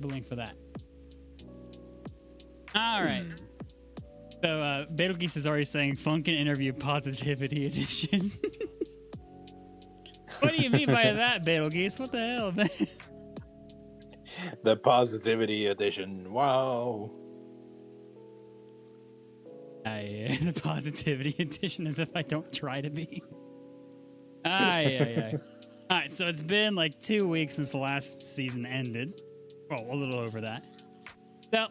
link for that. All right. So Betelgeuse is already saying Funkin Interview Positivity Edition. What do you mean by that, Betelgeuse? What the hell, man? The Positivity Edition. Wow. The Positivity Edition, as if I don't try to be. Yeah. All right, so it's been like 2 weeks since the last season ended. Well, a little over that. So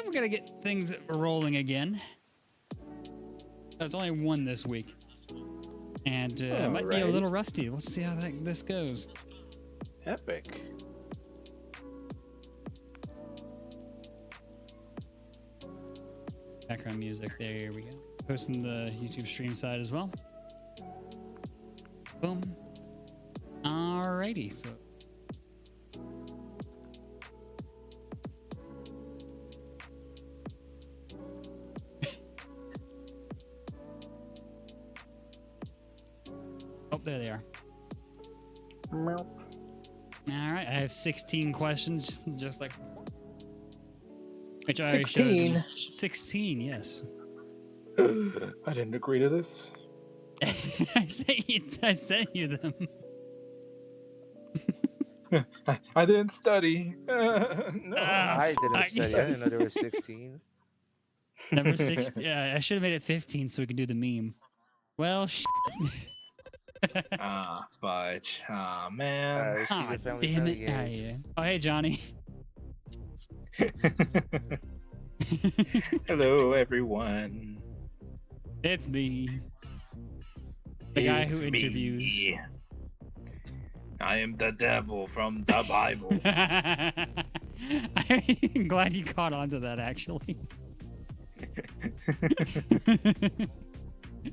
we're gonna get things rolling again. There's only one this week, and it might be a little rusty. Let's see how this goes. Epic. Background music. There we go. Posting the YouTube stream side as well. Boom. Alrighty, so. Oh, there they are. All right, I have 16 questions, just like before. Which I already showed them. 16, yes. I didn't agree to this. I sent you them. I didn't study. No. I didn't study. I didn't know there were 16. Number 6. Yeah, I should have made it 15 so we could do the meme. Well, Fudge. Man. Damn it. Yeah. Oh, hey, Johnny. Hello, everyone. It's me. The guy who interviews. Me. I am the devil from the Bible. I'm glad you caught on to that, actually.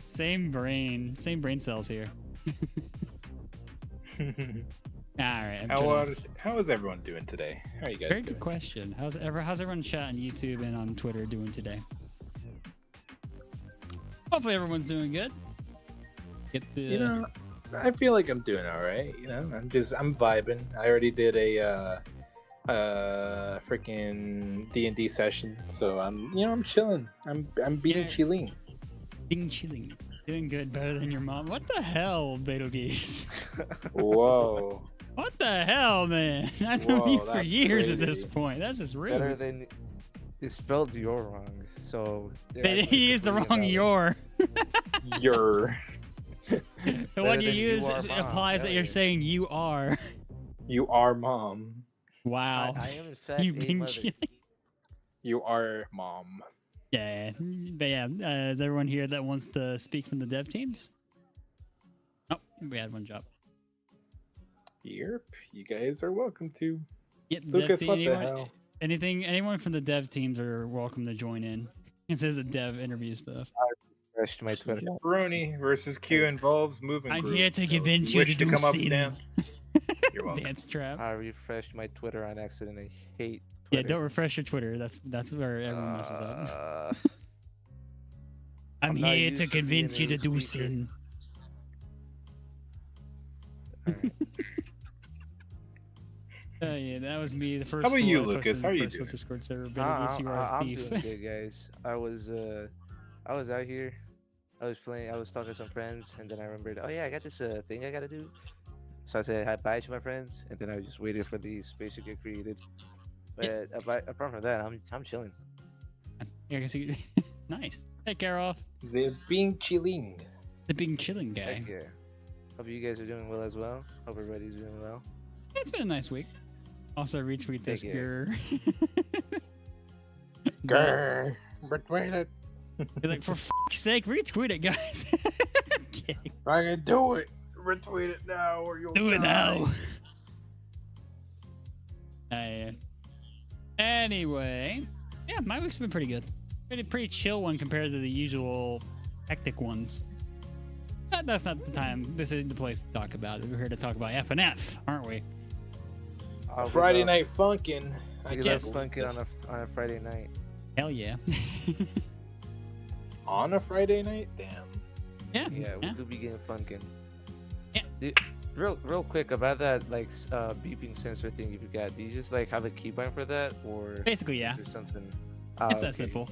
Same brain cells here. All right. How is everyone doing today? How are you guys Very doing? good question. How's everyone chat on YouTube and on Twitter doing today? Hopefully everyone's doing good. Get the. I feel like I'm doing all right. I'm vibing. I already did a freaking D&D session, so I'm chilling. I'm being chilling. Being chilling. Doing good, better than your mom. What the hell, Betelgeuse? Whoa. What the hell, man? I've known you for years crazy. at this point. That's just rude. Better than it's spelled "your" wrong. So he used the wrong "your." Your. The one you use implies that you're saying you are. You are mom. Wow. I am in fact You a being mother. chilling. You are mom. Yeah, but yeah, is everyone here that wants to speak from the dev teams? Oh, we had one job. Yep, you guys are welcome to. Yep, Lucas, what the hell? Anyone from the dev teams are welcome to join in. It says the dev interview stuff. Refreshed my Twitter. Brony versus Q involves moving. I'm groups, here to so convince if you to wish do come up sin. and dance, you're welcome. Dance trap. I refreshed my Twitter on accident. I hate Yeah, Twitter. don't refresh your Twitter. That's where everyone messes up. I'm not here used to to being convince you a to do speaker. sin. Alright. Yeah, that was me. The first. How about you, fool I posted Lucas? in How are the you first doing? Discord server. Betelgeuse, you are I'm beef. doing good, guys. I was out here. I was playing. I was talking to some friends, and then I remembered. Oh yeah, I got this thing I gotta do. So I said hi bye to my friends, and then I just waited for the space to get created. But apart from that, I'm chilling. Yeah, I guess you. Nice. Hey, Karoff. They're being chilling. The big chilling guy. Heck yeah. Hope you guys are doing well as well. Hope everybody's doing well. It's been a nice week. Also, retweet this yeah. grr. Grr. Retweet it. Be like, for f***'s sake, retweet it, guys. Okay. I can do it. Retweet it now, or you'll Do it die. now. Anyway, yeah, my week's been pretty good. Pretty chill one compared to the usual hectic ones. But that's not the time. This isn't the place to talk about it. We're here to talk about FNF, aren't we? Friday night funkin'. I We love guess Funkin on a Friday night. Hell yeah. on a Friday night. Damn. Yeah. Yeah, we could be getting Funkin. Yeah. Real quick about that beeping sensor thing you got. Do you just like have a keybind for that, or Basically, yeah. is there something? It's that simple.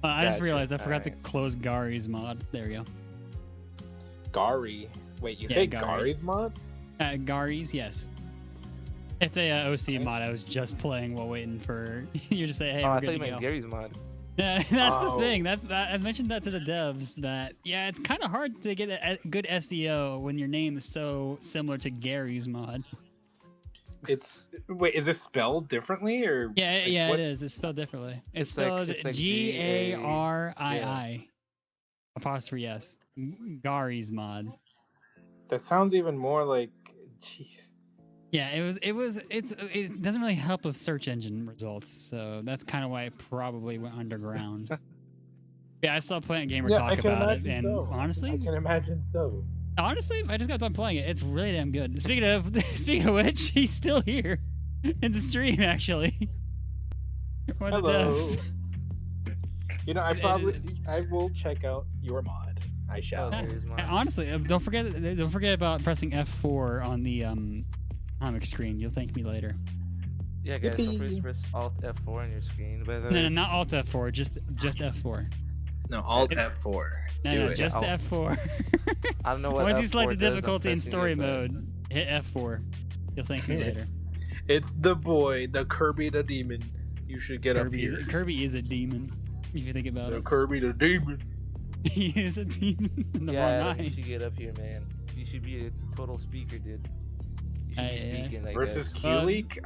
I just Gotcha. realized I forgot to Alright. close Gary's mod. There we go. Gary. Wait, you Yeah, say Gary's. Gary's mod? Gary's, yes. It's a OC mod I was just playing while waiting for you to say, hey, Oh, we're I thought good you to meant go. Gary's mod. Yeah, that's the Oh. thing. I mentioned that to the devs that, yeah, it's kind of hard to get a good SEO when your name is so similar to Gary's mod. Wait, is it spelled differently or? Yeah, like, yeah, what? it is. It's spelled differently. It's It's like- spelled it's like Garii. Apostrophe S. Gary's mod. That sounds even more like. Jeez. Yeah, it doesn't really help with search engine results, so that's kind of why it probably went underground. Yeah, I saw Planet Gamer Yeah, talk I can about it, imagine and so. I honestly, can imagine so. I just got done playing it. It's really damn good. Speaking of which, he's still here in the stream actually. One of the Hello. devs. You know, I will check out your mod. I shall. Oh, Gary's mod. And honestly, don't forget about pressing F4 on the comic screen. You'll thank me later. Yeah, guys, don't forget Yippee. to press Alt F4 on your screen. By the way. No, not Alt F4, just F4. No, Alt F4. No, Do no, it. just Alt. F4. I don't know what. Once you select the F4 does, I'm difficulty in pressing story it, but- mode, hit F4. You'll thank me later. It's the boy, the Kirby the demon. You should get up here. Kirby is a demon. If you think about The it, Kirby the demon. he is a demon in the Yeah, wrong you eyes. should get up here, man. You should be a total speaker, dude. You should be Yeah. speaking like Versus that. Q Leak?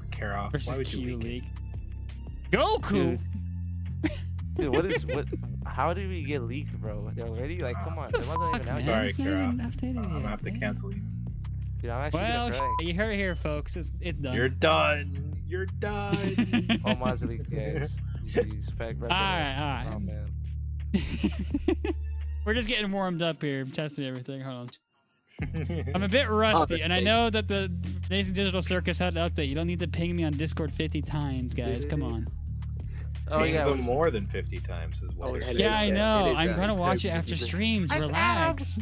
Care off. Why Versus would you Q leak it? League. Goku. Dude, what? How did we get leaked, bro? Already? Like, come on. The It wasn't fuck, even out man? yet. Sorry, It's not Kira. even updated I'm gonna yet, have to man. cancel you. Dude, I'm actually Well, gonna cry. you heard it here, folks. It's done. You're done. You're done. All mods are leaked, guys. Jeez, fact, all right. Oh man. We're just getting warmed up here, testing everything. Hold on. I'm a bit rusty, and I know that the Amazing Digital Circus had an update. You don't need to ping me on Discord 50 times, guys. Come on. Oh Ping yeah. them more than 50 times is what Oh, they're it saying. Yeah, I is, know. it is, I'm yeah. gonna watch it Kirby after is a- streams. Relax.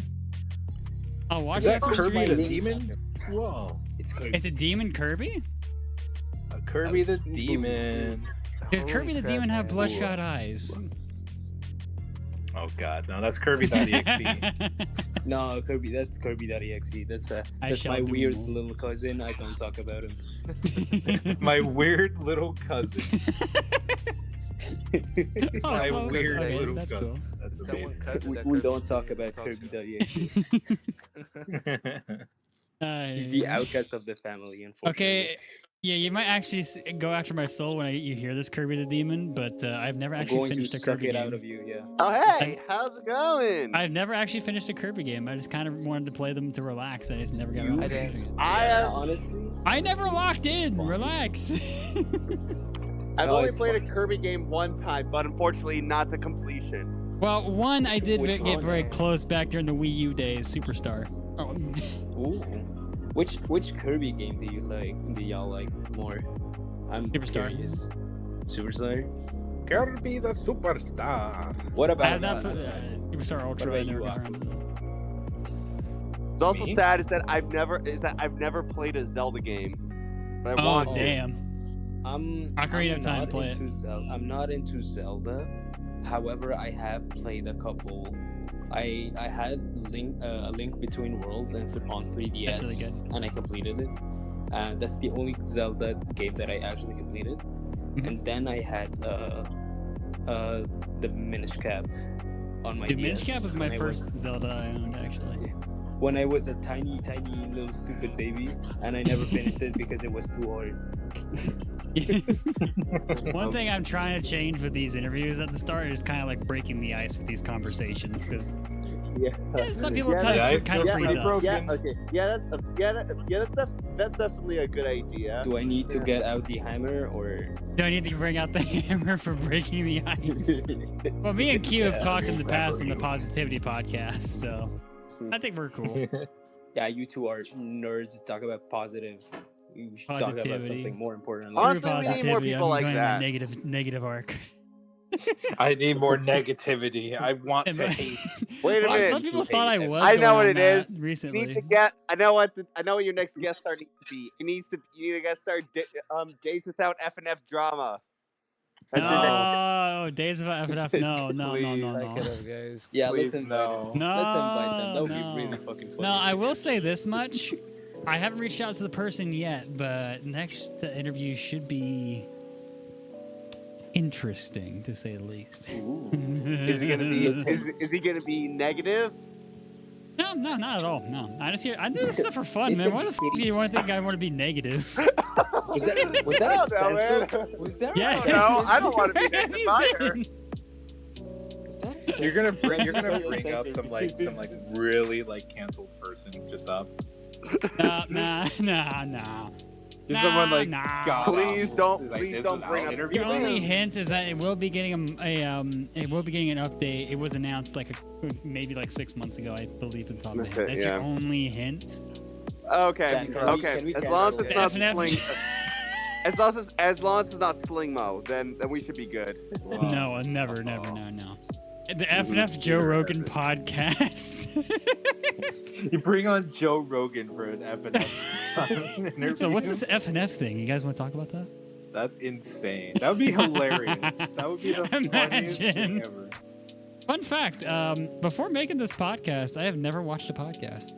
I'll watch Is it that after Kirby the streams. demon? Whoa. It's Kirby. Is it Demon Kirby? A Kirby the demon. Does Holy Kirby the crap, Demon have man. bloodshot eyes? Oh god, no, that's Kirby.exe. No, Kirby. That's Kirby.exe. That's I that's shall my do weird more. little cousin. I don't talk about him. My weird little cousin. Oh, My slow. weird Okay, little that's cousin. cool. That's It's that one amazing. cousin we that we Kirby don't talk about talks to. Kirby.exe. He's the outcast of the family, unfortunately. Okay, yeah, you might actually go after my soul when you hear this Kirby the Demon, but I've never I'm actually going to finished a suck Kirby it game. out of you. Yeah. Oh, hey, how's it going? I've never actually finished a Kirby game. I just kind of wanted to play them to relax. I just never got around to I did. finishing it. I Yeah, have, honestly. I never locked in. fine. Relax. I've No, only it's played fine. a Kirby game one time, but unfortunately not to completion. Well, one I did Which get one? very close back during the Wii U days. Superstar. Oh, Ooh. Which Kirby game do you like? Do y'all like more? I'm Superstar. curious. Superstar. Kirby the superstar. What I about have not put, Superstar Ultra. I about never you, got around to that. What's also Me? sad is that I've never played a Zelda game. But I Oh want to. damn! I'm Ocarina of Time, not play it. into Zelda. I'm not into Zelda. However, I have played a couple. I had a Link Between Worlds and on 3DS, That's really good. and I completed it. That's the only Zelda game that I actually completed. Mhm. And then I had the Minish Cap on my Dude, DS. Minish Cap was my when I first Zelda I owned, actually. when I was a tiny little stupid baby, and I never finished it because it was too hard. One thing I'm trying to change with these interviews at the start is kind of like breaking the ice with these conversations because Yeah. some people Yeah, tend yeah, to I kind of feel freeze pretty up. broke. Yeah. Broken. Okay. That's definitely a good idea. Do I need to get out the hammer or? Do I need to bring out the hammer for breaking the ice? Well, me and Q have Yeah, talked in the past on the collaborate. Positivity podcast, so I think we're cool. Yeah, you two are nerds. Talk about positive. You should talk about Positivity. something more important. Through Honestly, we need more positivity, people I'm like going that. on a negative arc. I need more negativity. I want to But- hate. Wait a Well, minute. some people thought I was. I know going what on it that is. You recently. need to get. I know what your next guest star needs to be. It needs to. You need to guest star Days Without FNF Drama. That's your next. Oh, Days of FNF. No, no, no, no, Back it no. up, guys. Yeah, Please, let's invite him. No, Let's invite them. That would no. be really fucking funny. No, I will say this much. I haven't reached out to the person yet, but next interview should be interesting, to say the least. Is he gonna be? Is he gonna be negative? No, no, not at all. No, I do this stuff for fun, man. Why the f do you want to think I want to be negative? Was that I don't know, censored? man. Was that? Yeah. No, I don't want to be negative either. Was that You're gonna bring censored? up some really canceled person just up. Nah. Just someone like nah. God Please awful, don't- like, please this don't was bring our up- interview. The only hint is that it will be getting an update. It was announced maybe 6 months ago, I believe, in top of my head. Okay, That's yeah. your only hint. Okay, Can we okay. As cancel long as it? it's not FNF. sling, as long as it's not sling mo, then we should be good. No, never, no. The FNF Joe Rogan podcast. You bring on Joe Rogan for an FNF interview. So what's this FNF thing? You guys want to talk about that? That's insane. That would be hilarious. That would be the funniest thing Imagine. ever. Fun fact, before making this podcast, I have never watched a podcast.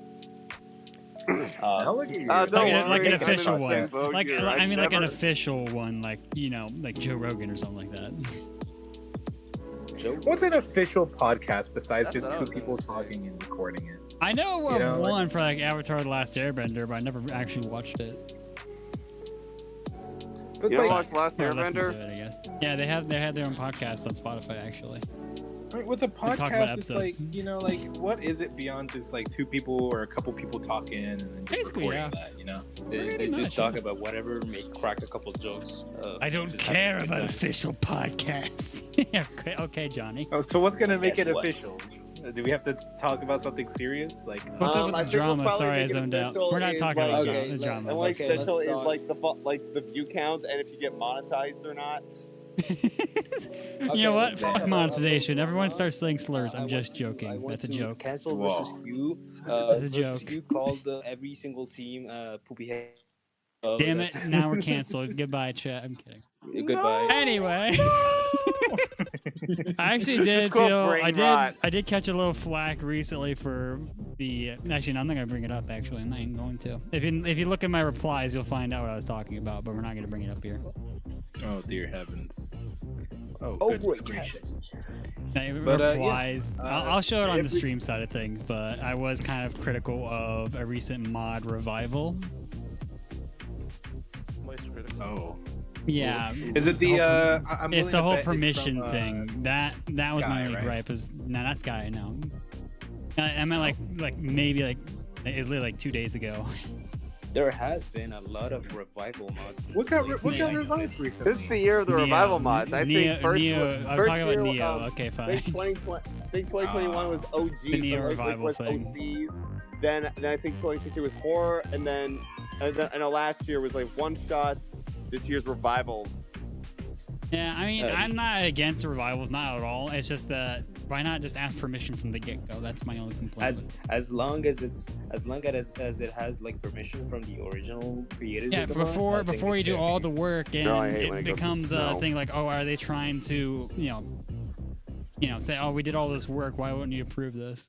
Now look at you. Don't Like worry, an I'm official in one. the same boat Like here. I mean like an never- official one, like Joe Rogan or something like that. Joe? What's an official podcast besides That's just what I two was people gonna say. talking and recording it? I know of You know, like- one for Avatar: The Last Airbender, but I never actually watched it. But You it's don't like, watch Last Or listened to Airbender? it, I guess. Yeah, they have their own podcast on Spotify actually. right, with a talk about podcast, it's like, episodes. what is it beyond just two people or a couple people talking and then just Basically, recording yeah. that, They Pretty just much, talk yeah. about whatever, crack a couple jokes. I don't just have a care good about time. official podcasts. Yeah, okay, Johnny. Oh, so what's gonna make Guess it what? official? Do we have to talk about something serious? What's up I with the think we'll drama? probably Sorry, I make it zoned out. official We're not is, talking about Okay, the drama. And like Okay, official let's is talk. the view count and if you get monetized or not. You know what? let's Fuck talk monetization. about- Everyone starts saying slurs. I I'm want just I joking. want That's a to joke. Cancel Whoa. versus Q. That's a Versus joke. Q called every single team poopy head. Damn it! Now we're canceled. Goodbye, chat. I'm kidding. Goodbye. Anyway, I actually did called feel brain rot. I did catch a little flack recently for the. Actually, no, I'm not gonna bring it up. Actually, I'm not even going to. If you look at my replies, you'll find out what I was talking about. But we're not gonna bring it up here. Oh dear heavens! Oh, Oh, goodness great gracious! But, yeah, replies. I'll show it on the if we- stream side of things. But I was kind of critical of a recent mod revival. Oh, Yeah. is it the? I'm It's willing the to whole bet it's permission from, thing. That was Sky, my only right? gripe. Was no, not Sky. No, I meant maybe it was literally 2 days ago. There has been a lot of revival mods. What got It's revived Neo. recently? This is the year of the revival mods. I think first I'm first talking about year, Neo. I Okay, fine. think 2021 was OG. The Neo so revival was thing. OCs. Then I think 2022 was horror, and then last year was one shot. This year's revivals. Yeah, I mean, I'm not against the revivals, not at all. It's just that why not just ask permission from the get go? That's my only complaint. As long as it has permission from the original creators. Yeah, of the mod, I think before you it's do gonna all be- the work and No, I hate when it it goes- becomes a no. thing like, oh, are they trying to say, oh, we did all this work, why wouldn't you approve this?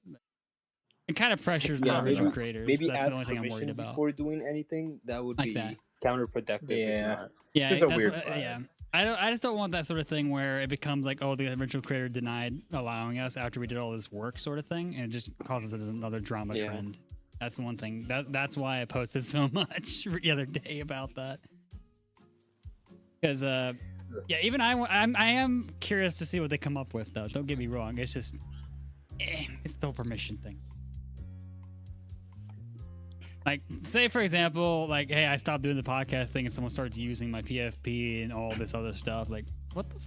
It kind of pressures the Yeah, original creators. Maybe That's ask the only thing I'm permission worried about. before doing anything. That would Like be that. counterproductive. if Yeah. not. Yeah, It's just a that's weird what- vibe. yeah. I just don't want that sort of thing where it becomes like, oh, the original creator denied allowing us after we did all this work, sort of thing, and it just causes another drama Yeah. trend. That's the one thing. That's why I posted so much the other day about that. Because yeah, even I am curious to see what they come up with, though. Don't get me wrong. It's just it's the whole permission thing. Like, say for example, like, hey, I stopped doing the podcast thing, and someone starts using my PFP and all this other stuff. Like, what the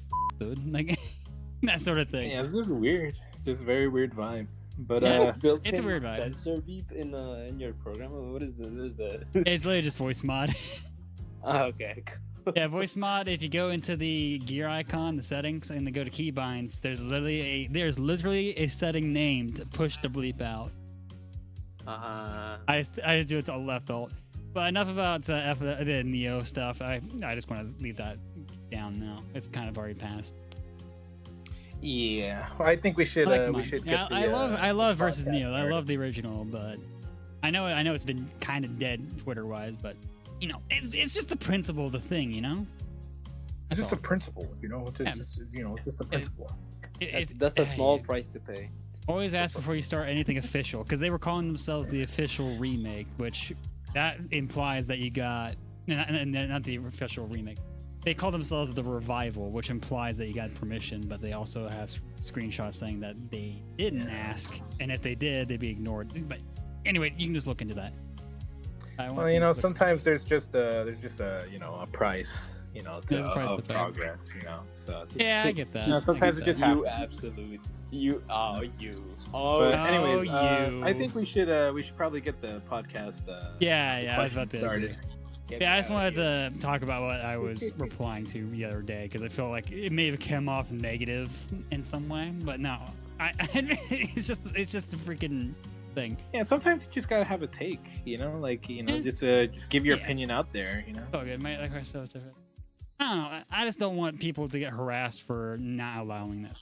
dude? Like, that sort of thing. Yeah, this is weird. Just very weird vibe. But Yeah. Built-in It's a weird vibe. sensor beep in your program. What is the? It's literally just voice mod. Oh, okay. Yeah, voice mod. If you go into the gear icon, the settings, and then go to keybinds, there's literally a setting named push to bleep out. I just do it to left alt. But enough about the Neo stuff. I just want to leave that down now. It's kind of already passed. Yeah, well, I think we should. We should. Yeah, Get the, I love versus podcast Neo. I started. love the original, but I know it's been kind of dead Twitter wise. But it's just the principle of the thing, It's just a principle, it's just a principle. That's a small price to pay. Always ask before you start anything official, because they were calling themselves the official remake, which that implies that you got not the official remake. They call themselves the revival, which implies that you got permission, but they also have screenshots saying that they didn't ask, and if they did, they'd be ignored. But anyway, you can just look into that. Well, sometimes there's just a price, There's a price to of pay. progress, So Yeah, I get that. sometimes it just You happens. absolute. But anyways, you. I think we should probably get the podcast. Yeah, I was about to started. Yeah, I just wanted to talk about what I was replying to the other day, because I felt like it may have come off negative in some way, but no, it's just a freaking thing. Yeah, sometimes you just gotta have a take, just give your opinion out there, Oh, good. Like I said, I don't know. I just don't want people to get harassed for not allowing this.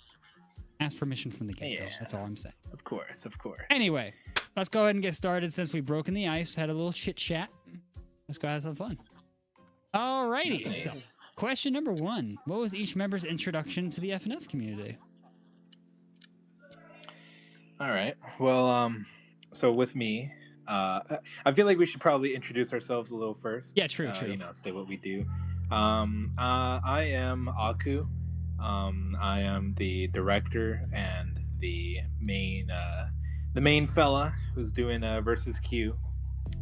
Ask permission from the get-go. Yeah. That's all I'm saying. Of course. Anyway, let's go ahead and get started since we've broken the ice, had a little chit chat. Let's go have some fun. Alrighty. So, question number 1. What was each member's introduction to the FNF community? All right. Well, so with me, I feel like we should probably introduce ourselves a little first. Yeah, true. Say what we do. I am Aku. I am the director and the main fella who's doing versus Q.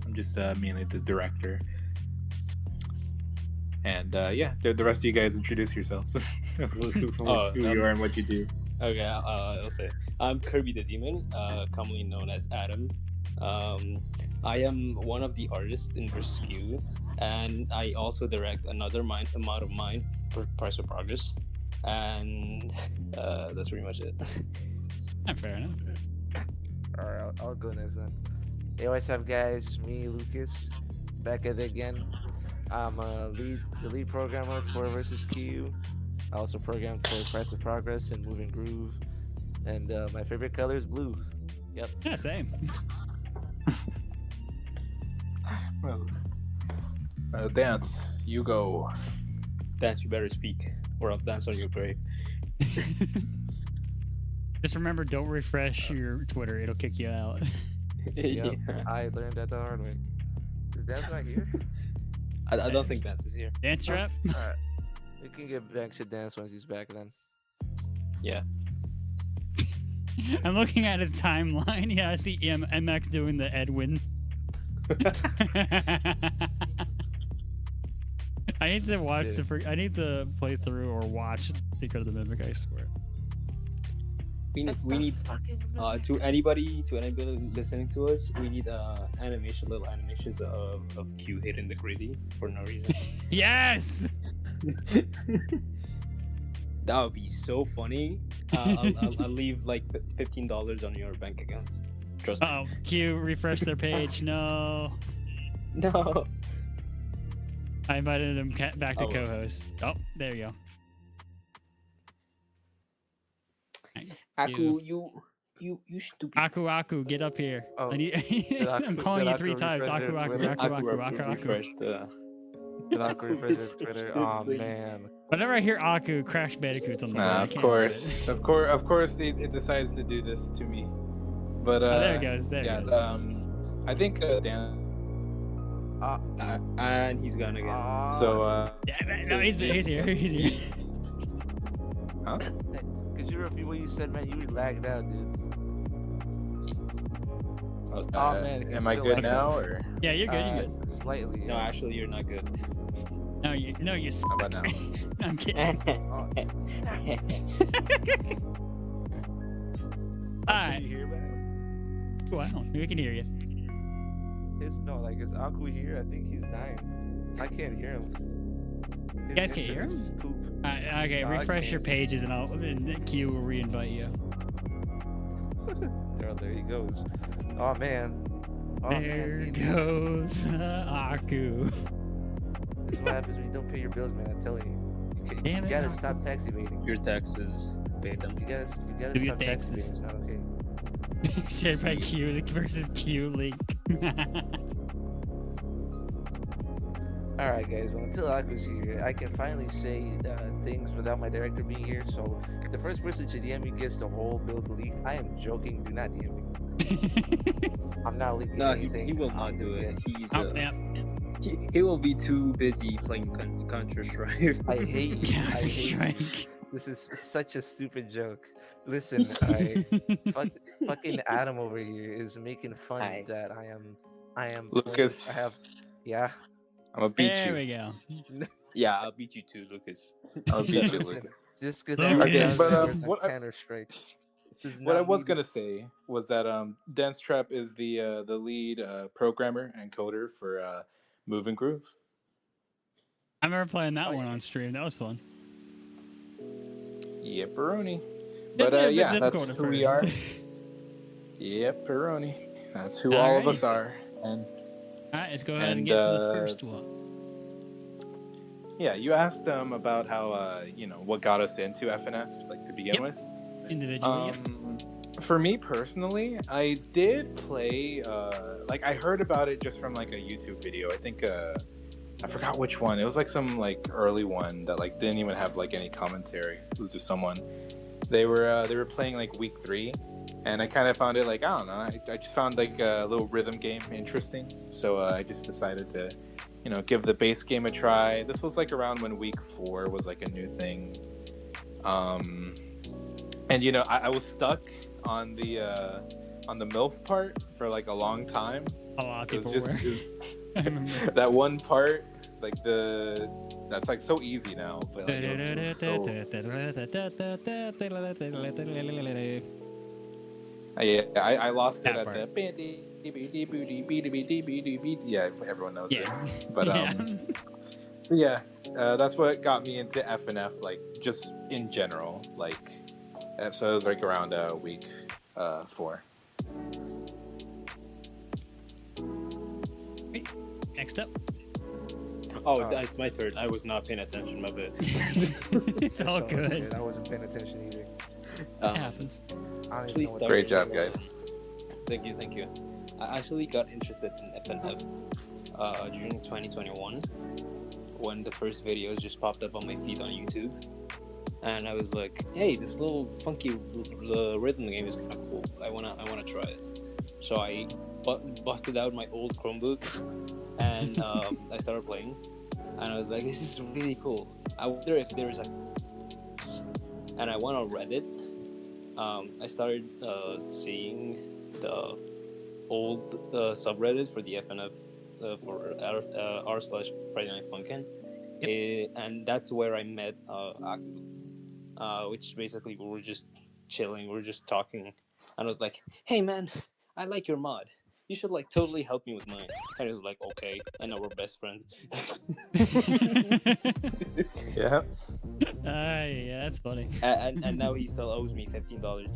I'm just mainly the director. And the rest of you guys introduce yourselves. who you are and what you do. Okay, I'll say. I'm Kirby the Demon, commonly known as Adam. I am one of the artists in Versus Q, and I also direct another mod of mine, Price of Progress, and that's pretty much it. Fair enough. All right, I'll go next then. Hey, what's up, guys? It's me, Lucas, back at it again. I'm the lead programmer for Versus Q. I also program for Price of Progress and Moving Groove, and my favorite color is blue. Yep. Yeah, same. Well, dance, you go. Dance, you better speak, or I'll dance on your grave. Just remember, don't refresh your Twitter. It'll kick you out. Yep. I learned that the hard way. Is Dance not here? I don't think Dance is here. Dance trap? All right. We can get back to Dance once he's back then. Yeah. I'm looking at his timeline. Yeah, I see MX doing the Edwin. I need to watch I need to play through or watch Secret of the Mimic, I swear. We need to anybody listening to us, we need little animations of Q hitting the gritty for no reason. Yes! That would be so funny. I'll leave like $15 on your bank accounts. Trust me. Oh, Q refresh their page. No. No. I invited him back to Oh. co-host. Oh, there you go. Aku, you stupid. Aku, get up here. Oh, I need, did I'm Aku- calling did you 3 Aku times. refresh Aku, their Aku, Twitter? Aku. Refresh the. Did Aku refresh his Twitter? Oh man. Whenever I hear Aku, Crash Bandicoot's on the board. I Of can't course, help it. of course, it decides to do this to me. But Oh, there it goes. There yeah, it goes. I think Dan. And he's gone again. So Yeah, no, he's here. He's here. huh? Could you repeat what you said, man? You lagged out, dude. Oh man, am I still good lagging. now or Yeah, you're good. You're good. Slightly. No, actually, you're not good. No, you. how about now? I'm kidding. Oh, All right. Can you hear me? Wow, we can hear you. Is Aku here? I think he's dying. I can't hear him. You guys can hear him? Poop. Okay, No, I refresh your can't. pages and Q will re-invite you. There he goes. Oh man. Oh There man. goes Aku. This is what happens when you don't pay your bills, man. I'm telling you. You Damn it, gotta Aku. stop tax evading. Your taxes, pay them. You gotta Do your stop tax taxes. evading. It's not okay. Shared by Q versus Q link. All right, guys. Well, until Aku's here, I can finally say things without my director being here. So, if the first person to DM me gets the whole build leaked, I am joking. Do not DM me. I'm not leaking No, anything. he will not do it. He's Yeah. he will be too busy playing Counter Strike. I hate you. I hate you. Strike. This is such a stupid joke. Listen, fucking Adam over here is making fun Hi. that I am Lucas. playing- I have yeah. I'm gonna beat There you. we go. Yeah, I'll beat you too, Lucas. I'll beat you, Listen, Lucas. just because Okay, but, Counter Strike. What I was gonna say was that Dance Trap is the lead programmer and coder for Move and Groove. I remember playing that Oh, one yeah. on stream. That was fun. Yepperoni. Definitely But a bit yeah, that's difficult at who we are. first. Yepperoni. That's who All all of us right. are. And All right, let's go ahead and And, get to the first one. yeah, you asked about how what got us into FNF, like to begin Yep. with. Individually. Yep. For me personally, I did play. Like I heard about it just from like a YouTube video. I think I forgot which one. It was like some like early one that like didn't even have like any commentary. It was just someone. They were playing like week 3, and I kind of found it like I don't know. I just found like a little rhythm game interesting. So I just decided to, give the base game a try. This was like around when week 4 was like a new thing. And I was stuck on the MILF part for like a long time. A lot of It was people just were. I remember. that one part, like that's like so easy now, but like, it was so... Yeah, I lost it That at part. the yeah, everyone knows Yeah. it. But Yeah. that's what got me into FNF, like just in general, like so it was like around week 4. Next up. Oh, it's my turn. I was not paying attention, my bad. It's all good. I wasn't paying attention either. It happens. I don't even Please know what start. Great job, guys. Thank you. I actually got interested in FNF during 2021 when the first videos just popped up on my feed on YouTube, and I was like, "Hey, this little funky rhythm game is kind of cool. I wanna try it." So I busted out my old Chromebook and I started playing, and I was like, "This is really cool. I wonder if there's and I went on Reddit. I started seeing the old subreddit for the FNF for r/Friday Night Funkin, and that's where I met Aku, which basically we were just chilling, we were just talking, and I was like, "Hey man, I like your mod. You should like totally help me with mine." And he was like, "Okay," and now we're best friends. Yeah. Yeah, that's funny. and now he still owes me $15.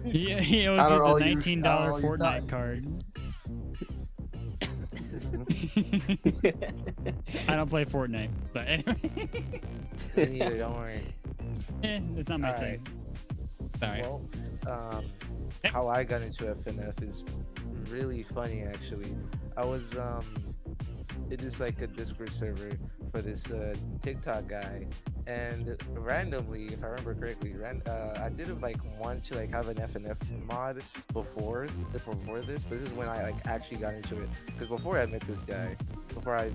Yeah, he owes I you don't the owe you- $19 I don't owe you Fortnite nothing. card. I don't play Fortnite, but anyway. Me neither, don't worry. It's not my All thing. Sorry. Well, Next. how I got into FNF is really funny actually. I was it is like a Discord server for this TikTok guy, and randomly, if I remember correctly, I didn't like want to like have an FNF mod before this, but this is when I like actually got into it. Because before I met this guy, before I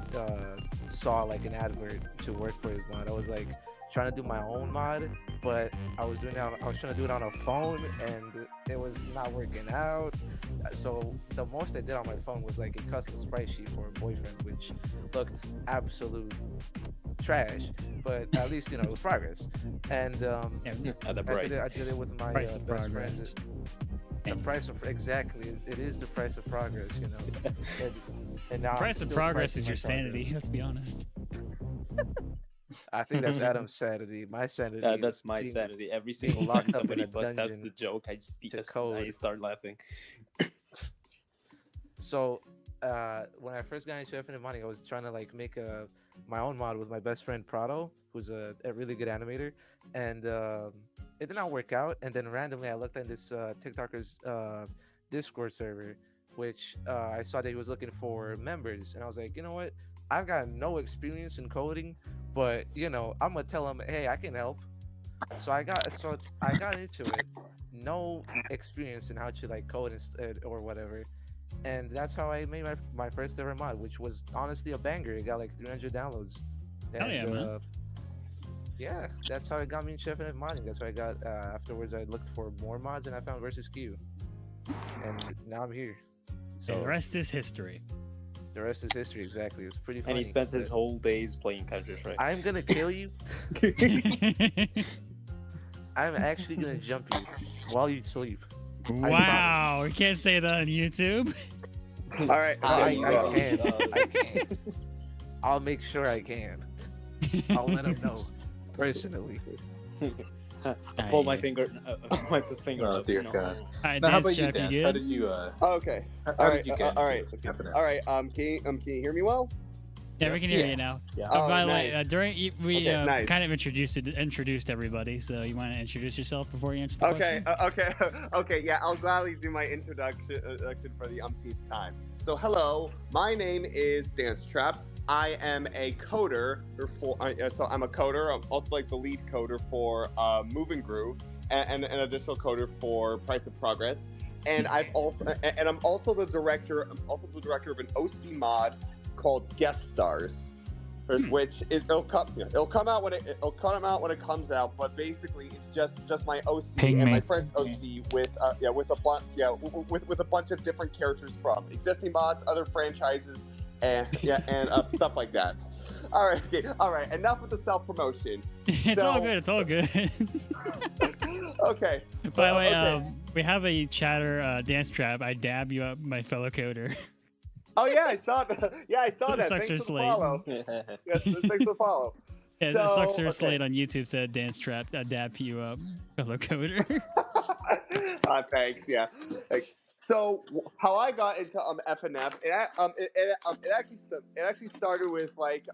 saw like an advert to work for his mod, I was like trying to do my own mod, but I was trying to do it on a phone, and it was not working out. So the most I did on my phone was like a custom sprite sheet for a boyfriend, which looked absolute trash, but at least it was progress. And Yeah, At the I price. did it with my price of best progress. friends. The price of exactly, it is the price of progress, and now I'm Price of still progress pricing is my your sanity. progress. Let's be honest. I think that's Adam's sanity. My sanity. That's is my being sanity. Every being single locked time up in somebody a busts out the dungeon joke, I to code. start laughing. So, when I first got into FNF modding, I was trying to like make my own mod with my best friend Prado, who's a really good animator, and it did not work out. And then randomly, I looked at this TikToker's Discord server, which I saw that he was looking for members, and I was like, you know what? I've got no experience in coding, but I'm gonna tell him, hey, I can help. So I got into it, no experience in how to like code or whatever, and that's how I made my first ever mod, which was honestly a banger. It got like 300 downloads. Hell yeah, man. Yeah, that's how it got me into FNF modding. That's why I got afterwards. I looked for more mods and I found versus Q, and now I'm here. So The rest is history. the rest is history. Exactly. It's pretty funny. And he spends his but whole days playing Counter-Strike. I'm gonna kill you. I'm actually gonna jump you while you sleep. Wow, we can't say that on YouTube. All right. I okay. can. I'll make sure I can. I'll let him know personally. I pull my finger. My finger. Oh, up, dear no. God. All right, Now, how dance about you, Jeff, Dan? you How good? did you? Okay. How All did right. you get? All right. into Okay. FNF? All right. Can you hear me well? Yeah, we can hear Yeah. you now. Yeah. Oh, By the way, nice. we Okay, nice. kind of introduced everybody. So you want to introduce yourself before you answer the Okay, question? okay, yeah, I'll gladly do my introduction for the umpteenth time. So, hello, my name is Dance Trap. I am a coder so I'm a coder. I'm also like the lead coder for Moving Groove and an additional coder for Price of Progress. And I'm also the director. I'm also the director of an OC mod called Guest Stars. Which it'll come out when it comes out, but basically it's just my OC Ping and me. my friend's OC with a bunch of different characters from existing mods, other franchises, and stuff like that. All right. Enough with the self promotion. It's all good. It's all good. Okay. By the way, okay. we have a chatter dance trap. I dab you up, my fellow coder. Oh yeah, I saw that. Yeah, I saw that. Sucks Thanks are for the slate. follow. Yes, thanks for the follow. Yeah, So, Suxer okay. Slate on YouTube said dance trap. I dab you up, fellow coder. Thanks. Yeah. Thanks. So how I got into FNF, it actually started with like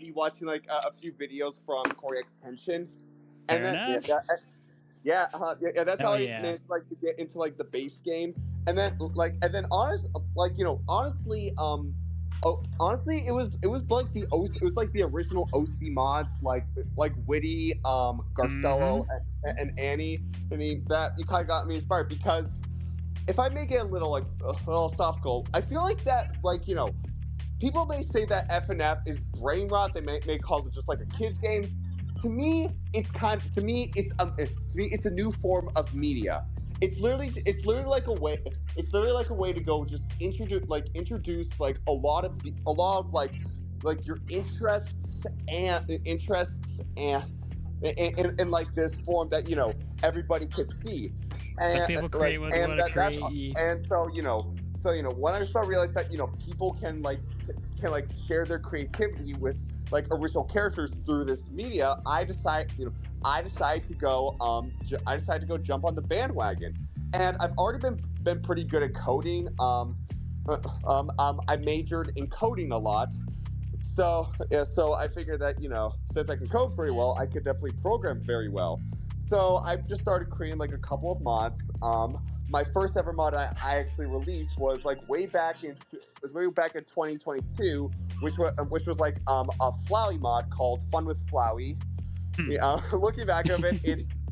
me watching like a few videos from Corey Extension, Fair and then enough. that's how Hell I yeah. managed like to get into like the base game, and then honestly, it was like the OC, it was like the original OC mods, like Witty, Garcello, and Annie. I mean, that you kind of got me inspired because if I may get a little philosophical, I feel like that people may say that FNF is brain rot. They may call it just like a kids game. To me, it's a new form of media. It's literally like a way. It's literally like a way to go just introduce like a lot of your interests and like this form that everybody could see. And Let people create what they want to create. And so when I started realizing that people can share their creativity with like original characters through this media, I decided to go jump on the bandwagon, and I've already been pretty good at coding. I majored in coding a lot, so I figured that since I can code pretty well, I could definitely program very well. So I just started creating like a couple of mods. My first ever mod I actually released was like way back in 2022, which was like a Flowey mod called Fun with Flowey. Looking back of it,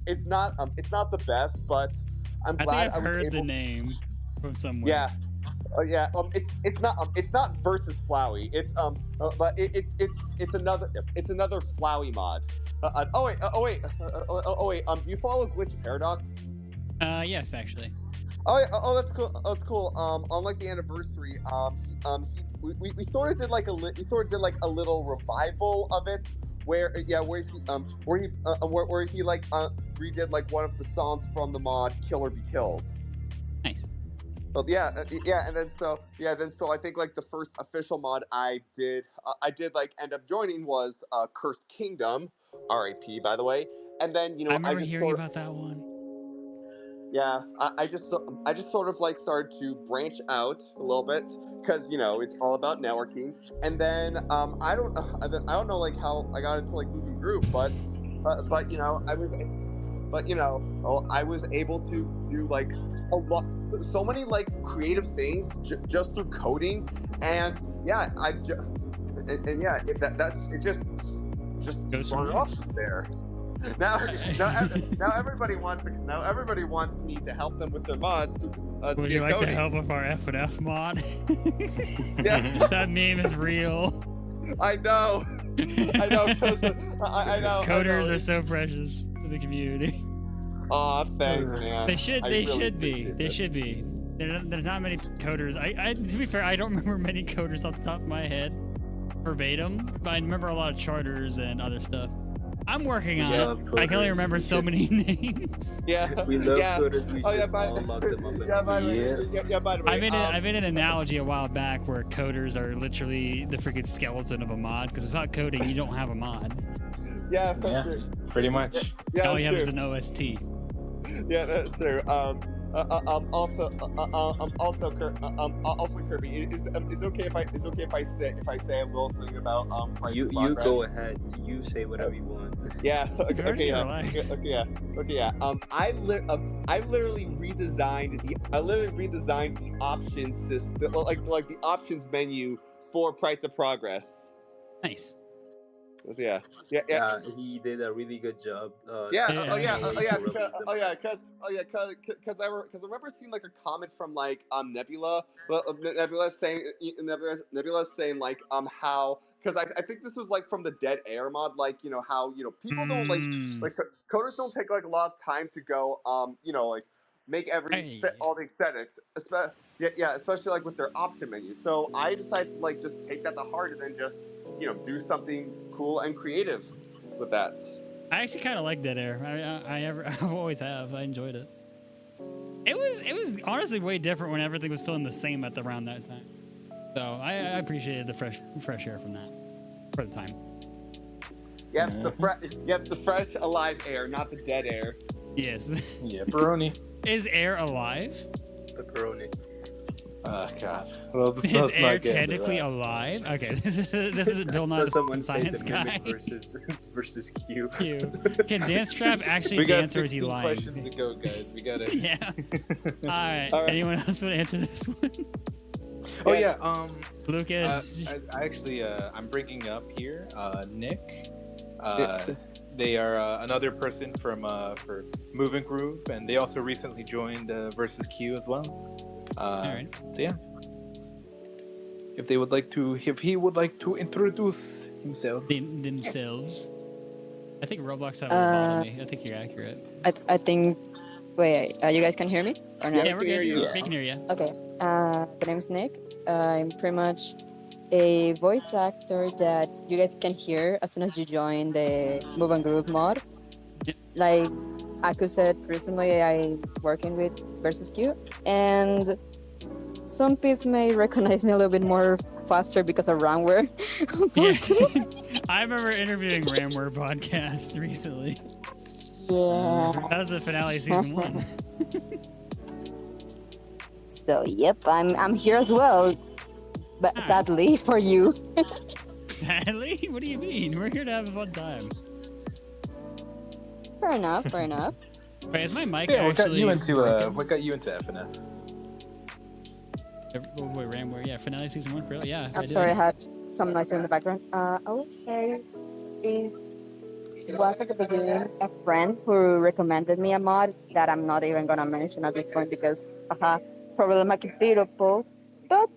it's not the best, but I'm glad I think I've heard the able. name from somewhere. Yeah. It's not versus Flowey. But it's another Flowey mod. Do you follow Glitch Paradox? Yes, actually. That's cool. That's cool. On like the anniversary, we sort of did like a little revival of it, where he redid like one of the songs from the mod "Kill or Be Killed." Nice. Well, yeah, and then so I think like the first official mod I did like end up joining was Cursed Kingdom, R.I.P. by the way, and then I I remember just hearing about that one. yeah, I just sort of like started to branch out a little bit because it's all about networking, and then I don't know like how I got into like moving group, but I was able to do like a lot, so many like creative things just through coding, and yeah, that's it just Goes sprung from off from there. Now everybody wants me to help them with their mods. Would you like to help with our FNF mod? Yeah. That meme is real. I know. I know. Coders are so precious to the community. Aw, thanks, man. They should be. appreciate They it. should be. There's not many coders. To be fair, I don't remember many coders off the top of my head verbatim, but I remember a lot of charters and other stuff. I'm working on it. I can only remember so many names. Yeah. We love yeah. coders. We Oh, should yeah, by- all lock them up. Yeah, by the way. Yes. Yeah, by the way. I made an analogy a while back where coders are literally the freaking skeleton of a mod, because without coding, you don't have a mod. Yeah, that's Yeah. true. Pretty much. Yeah, All you have that's is true. an OST. Yeah, that's true. Also, Kirby, is it okay if I say a little thing about price You of progress? go ahead. You say whatever you want. Yeah. Okay. Yours, Yeah. your life. Okay. Yeah. I literally redesigned the options system, like the options menu for price of progress. Nice. Yeah. He did a really good job. Yeah. Yeah. Because I remember seeing like a comment from like Nebula saying like how, because I think this was like from the Dead Air mod, like how people don't like coders don't take like a lot of time to go like make all the aesthetics, especially like with their option menu. So I decided to like just take that to heart and then just do something cool and creative with that. I actually kind of like Dead Air. I always have. I enjoyed it. It was honestly way different when everything was feeling the same around that time. So I appreciated the fresh air from that for the time. Yeah, the fresh alive air, not the dead air. Yes. Yeah, Baroni. Is air alive? Pepperoni. Oh God. Well, Is let's air not get into technically that. alive? Okay, this is Bill not a Someone say science the guy. mimic versus Q. Q. Can Dance Trap actually We got dance or is he 16 lying? questions to go, guys. We gotta. Yeah. All right. All right. Anyone else want to answer this one? Oh yeah. Lucas. I actually I'm bringing up here Nick. They are another person from for Moving Groove, and they also recently joined versus Q as well. All right. So yeah, if he would like to introduce himself. Themselves. I think Roblox have a me. I think you're accurate. I think. Wait, you guys can hear me or not? Yeah, we're good. hear We can hear you. Okay. The name is Nick. I'm pretty much a voice actor that you guys can hear as soon as you join the Move and Group mod. Yep. Like Aku said, recently I'm working with Versus Q, and some people may recognize me a little bit more faster because of Ramware. Yeah. I remember interviewing Ramware podcast recently. Yeah. That was the finale of season 1. So yep, I'm here as well, but Alright. sadly for you. Sadly? What do you mean? We're here to have a fun time. Fair enough. Fair enough. Wait, is my mic Yeah, what got actually you into broken? what got you into FNF? Wait, Ramware, yeah, finale season 1 for real? Yeah. I'm sorry, I had some noise in the background. I would say was at the beginning a friend who recommended me a mod that I'm not even gonna mention at this point because problematic people. But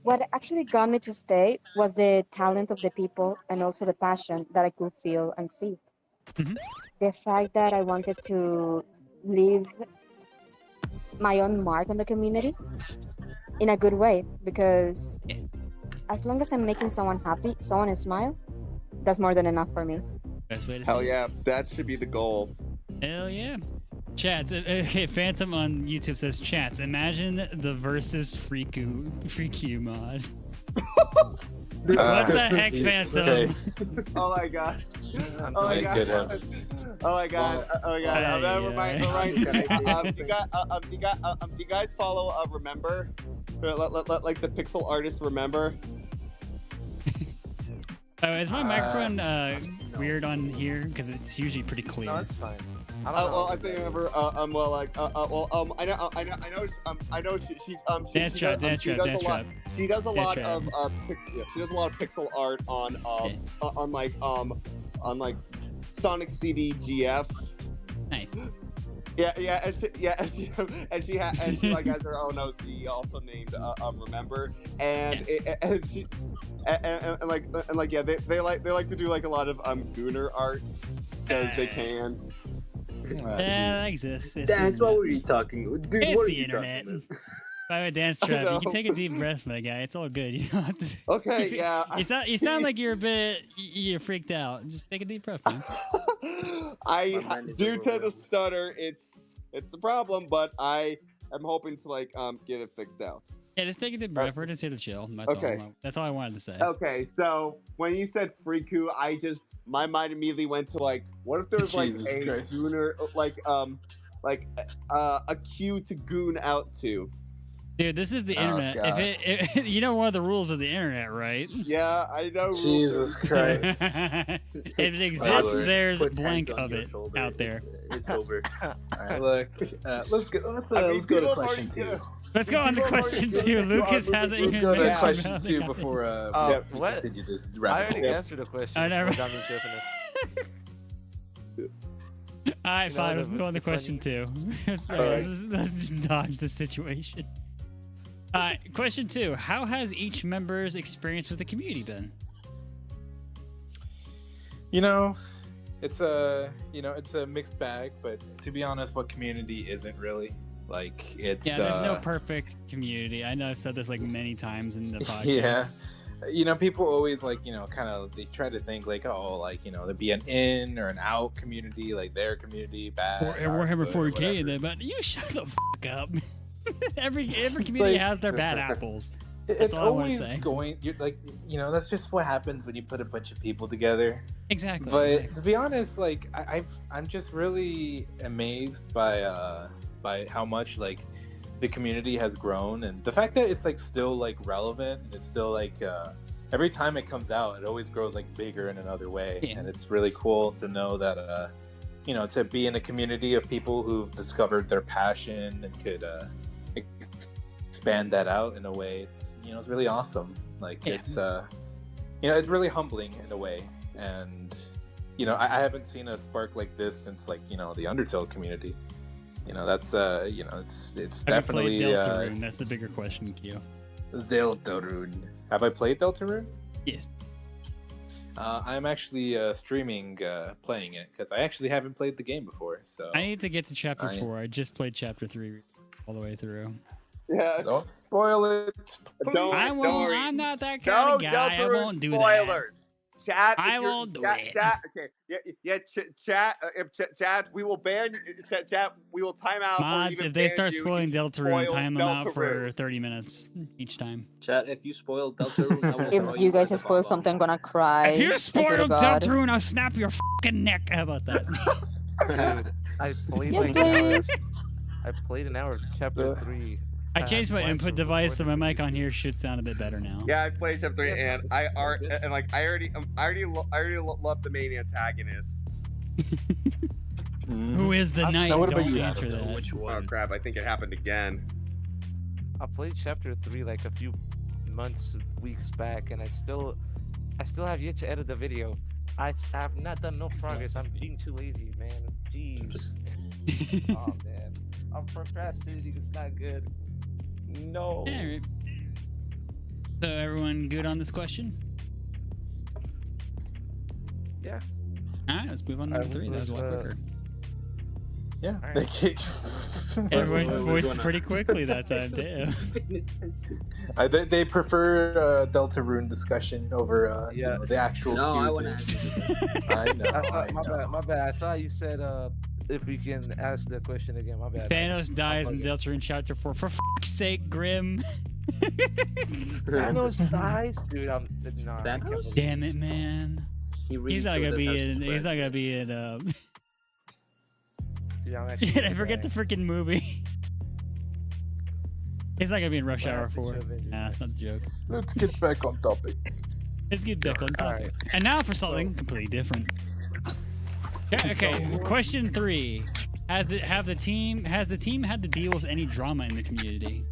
what actually got me to stay was the talent of the people and also the passion that I could feel and see. Mhm. The fact that I wanted to leave my own mark on the community in a good way, because Yeah. as long as I'm making someone happy, someone smile, that's more than enough for me. Best way to Hell see it. yeah, that should be the goal. Hell yeah. Chats. Okay, Phantom on YouTube says, chats, imagine the versus Freaku mod. What the heck, Phantom? Okay. Oh my god. I'm Oh my I god. could have. Oh my god. Oh my god. Do you guys follow Remember? Like the pixel artist Remember? Oh, is my microphone weird on here? Because it's usually pretty clear. No, it's fine. I don't know. Well, I think I remember. I know she Dance trap, dance trap, dance trap. She does a Dance lot trap. of she does a lot of pixel art on like Sonic CD GF. Nice. And she like has her own OC also named Remember, and they like to do like a lot of Gooner art because they can. Yeah, that exists. It's That's the what internet. we talking. Dude, It's what are the you internet. talking about? By the way, dance I trap. You know. can take a deep breath, my guy. It's all good. You don't have to. Okay, yeah. You sound like you're a bit. You're freaked out. Just take a deep breath, man. My mind is Due to the overwhelmed. stutter, it's a problem, but I am hoping to like get it fixed out. Yeah, just take a deep breath. We're just here to chill. That's Okay. all. That's all I wanted to say. Okay, so when you said Freaku, my mind immediately went to like, what if there was like Jesus a Christ. gooner, like a Q to goon out to? Dude, this is the Oh, internet. God. If you know one of the rules of the internet, right? Yeah, I know. Jesus Christ. If it exists, Lord. there's Put blank hands on of your it shoulder. out there. It's over. Alright, look, let's go. Let's I mean, go to people question have already- 2. Let's go on to People have question already- 2. Lucas hasn't Let's even go to mentioned question about 2 the before we what? continue this I rabbit already hole. answered the question. I never- for Diamond Chipping All right, You know, fine. Let's the- move on to the funny- question 2. right. Let's just dodge the situation. All right, question 2. How has each member's experience with the community been? You know, it's a mixed bag, but to be honest, what community isn't really? Like it's Yeah, there's no perfect community. I know I've said this like many times in the podcast. Yeah. People always like, kind of they try to think like, oh, like, there'd be an in or an out community, like their community bad. Or ours Warhammer good, 40K, whatever. then, but you shut the fuck up. every community like- has their bad apples. It's That's all I wanna always say. going. You're like, that's just what happens when you put a bunch of people together. Exactly. But exactly. to be honest, like I'm just really amazed by how much like the community has grown, and the fact that it's like still like relevant, and it's still like every time it comes out, it always grows like bigger in another way, Yeah. and it's really cool to know that to be in a community of people who've discovered their passion and could expand that out in a way. It's really awesome. Like Yeah. it's it's really humbling in a way, and I haven't seen a spark like this since like the Undertale community. That's it's Have definitely you played Deltarune? That's the bigger question, Q. Deltarune. Have I played Deltarune? Yes. I'm actually streaming playing it because I actually haven't played the game before. So I need to get to chapter I- 4. I just played chapter 3 all the way through. Yeah. don't spoil it. Don't- I don't won't. worry. I'm not that kind of guy. I won't do that. spoilers. Chat. I if you're- won't do chat, it. Chat, okay. Yeah. Chat. Chat. We will ban. Chat. We will time out. or Mods, even if they ban start you spoiling if you Deltarune, spoil time them out for Deltarune. 30 minutes each time. Chat, if you spoil Deltarune, I will If throw you guys in have the spoiled bomb. something, I'm gonna cry. If you I swear to spoiled God. Deltarune, I'll snap your fucking neck. How about that? Dude, I played Yes, like an hour. please. I played an hour of chapter 3. I changed my Why input so device, so my recording? mic on here should sound a bit better now. Yeah, I played chapter 3, Yes, and I- I already love the main antagonist. Who is the knight? Now, what about Don't you, answer Adam? that. Which Oh one? crap! I think it happened again. I played chapter 3 like a few months, weeks back, and I still have yet to edit the video. I have not done no progress. I'm being too lazy, man. Jeez. Oh man, I'm procrastinating. It's not good. No. Alright. So everyone good on this question? Yeah. Alright, let's move on to number 3. That was a lot quicker. Yeah. Alright. They kicked. Everyone's we're voiced gonna- pretty quickly that time, damn. Paying attention. They prefer Deltarune discussion over Yeah. the actual. No, Q I want to thing. answer this. I know. I thought, I my know. bad. My bad. I thought you said if we can ask the question again, my bad. Thanos dies in bugging. Deltarune Chapter 4. For fuck's sake, Grim. Thanos dies, dude. Nah, I can't Thanos? believe Damn it, man. He really He's not showed gonna us be how to in. He's not spread. gonna be in. Dude, I'm actually Did I really forget the bad. freaking movie? He's not gonna be in Rush Might Hour have to 4. show Avengers, Nah, that's not the joke. Let's get back on topic. Let's get back on topic. Alright. And now for something completely different. Okay, question 3. Has the team had to deal with any drama in the community?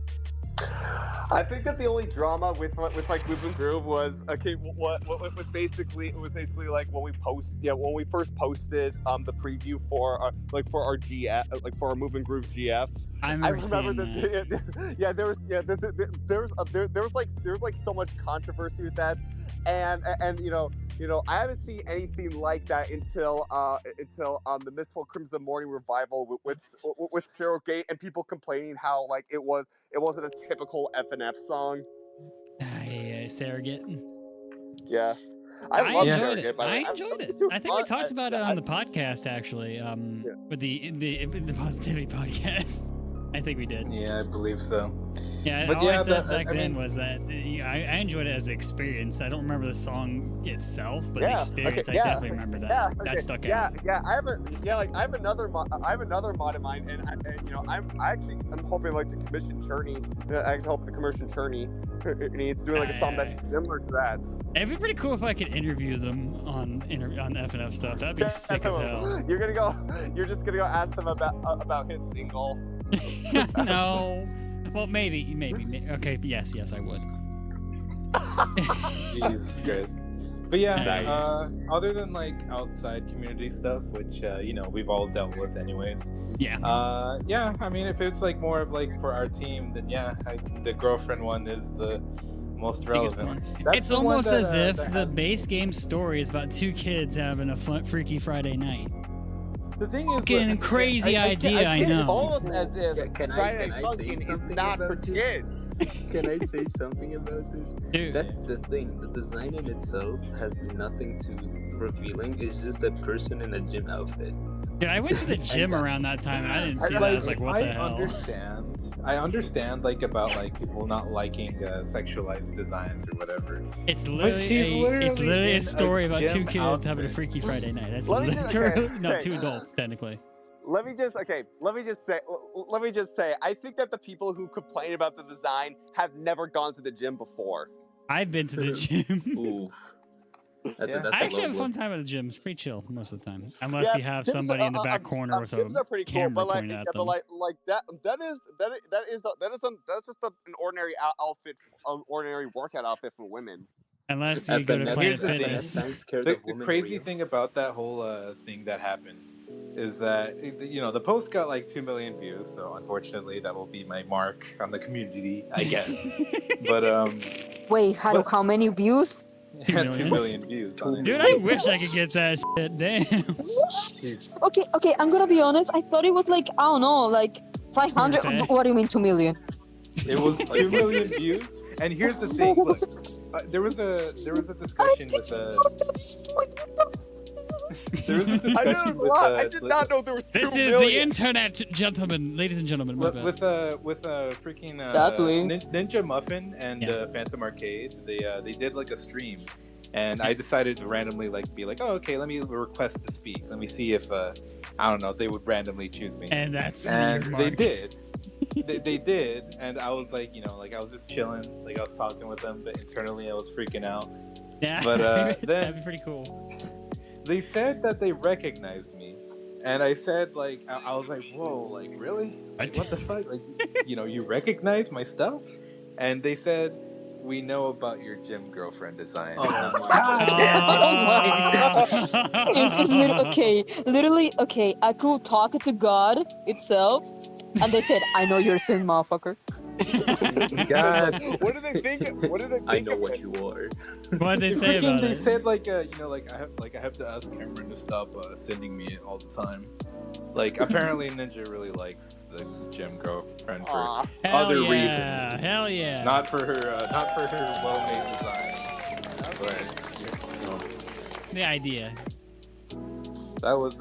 I think that the only drama with like Moving Groove was okay. What was basically it was basically like when we first posted the preview for our GF for our Moving Groove GF. I I remember remember seeing that. that there was like so much controversy with that, and I haven't seen anything like that until the Mistful Crimson Morning revival with Cheryl Gate and people complaining how like it wasn't a typical FNF song. Yeah, Surrogate. Yeah. I love enjoyed Surrogate, it. by the I way. enjoyed it. Too I think we fun. talked about it on the podcast actually. With the positivity podcast. I think we did. Yeah, I believe so. Yeah, But all I yeah, said that- back I then mean- was that I enjoyed it as an experience. I don't remember the song itself, but the Yeah, experience, okay, I yeah, definitely remember that. Yeah, That okay, stuck yeah, out. Yeah, I have another mod in mind, and I'm hoping like the commission Churney. I can hope the commission Churney needs to do like a song that's similar to that. It'd be pretty cool if I could interview them on FNF stuff. That'd be sick as hell. You're just gonna go ask them about his single. No. Well, maybe. Okay, yes, I would. Jesus Christ. But yeah, Nice. other than like outside community stuff, which we've all dealt with anyways. Yeah. Yeah, I mean, if it's like more of like for our team, then yeah, the girlfriend one is the most Biggest relevant. one. That's It's the one almost that, as if that the had- base game story is about two kids having a fun, freaky Friday night. The thing is, Fucking like, crazy idea, I get know. Almost as if Yeah, can I Friday say Funkin' is something not for about this? kids. Can I say something about this? Dude. That's the thing. The design in itself has nothing to revealing. It's just a person in a gym outfit. Dude, I went to the gym around that time and I didn't see that. I was like, what the hell? I understand like about like people not liking sexualized designs or whatever. It's she's literally a in story a about two gym kids having a outfit. freaky Friday night. That's Let me just- literally okay, no, okay. two adults technically. Let me just say, I think that the people who complain about the design have never gone to the gym before. I've been to the gym. Ooh. That's Yeah. that's I actually low have a blow. fun time at the gym. It's pretty chill most of the time, unless Yeah, you have gyms somebody are- in the back corner with a gyms are pretty cool, camera but like, pointed at yeah, them. but like that's just an ordinary outfit, an ordinary workout outfit for women. Unless you go to FNF Planet Here's the thing. Fitness. Sounds scared The of women crazy real. thing about that whole thing that happened is that the post got like 2 million views, so unfortunately that will be my mark on the community, I guess. But Wait, But- how many views? it had 2 million? million views on it. Dude, I wish I could get that shit. Damn. What? Okay, I'm gonna be honest. I thought it was like, I don't know, like 500. Okay. What do you mean 2 million? It was 2 million views. And here's the thing, look, there was a discussion with there was a I discussion know there's a with lot. I did not know there was 2 This is million. the internet, gentlemen, ladies and gentlemen. My bad. with freaking Sadly. Ninja Muffin and Yeah. Phantom Arcade. They did like a stream, and I decided to randomly like be like, oh okay, let me request to speak. Let me see if I don't know if they would randomly choose me. And that's And your they mark. did. they did, and I was like, I was just chilling, like I was talking with them, but internally I was freaking out. Yeah. But, that'd then- be pretty cool. They said that they recognized me, and I said like I was like, whoa, like really? Like, what the fuck? Like, you recognize my stuff? And they said, we know about your gym girlfriend design. Oh And I'm my like, Oh It's literally okay. I could talk to God itself, and they said, "I know you're a sin, motherfucker." God. What do they think? What do they think? I know of what it? you are. What'd they say about They it? said like I have to ask Cameron to stop sending me it all the time. Like apparently Ninja really likes the gym girlfriend for Aw. Hell other yeah. reasons. Hell yeah. not for her well-made design. But the idea. that was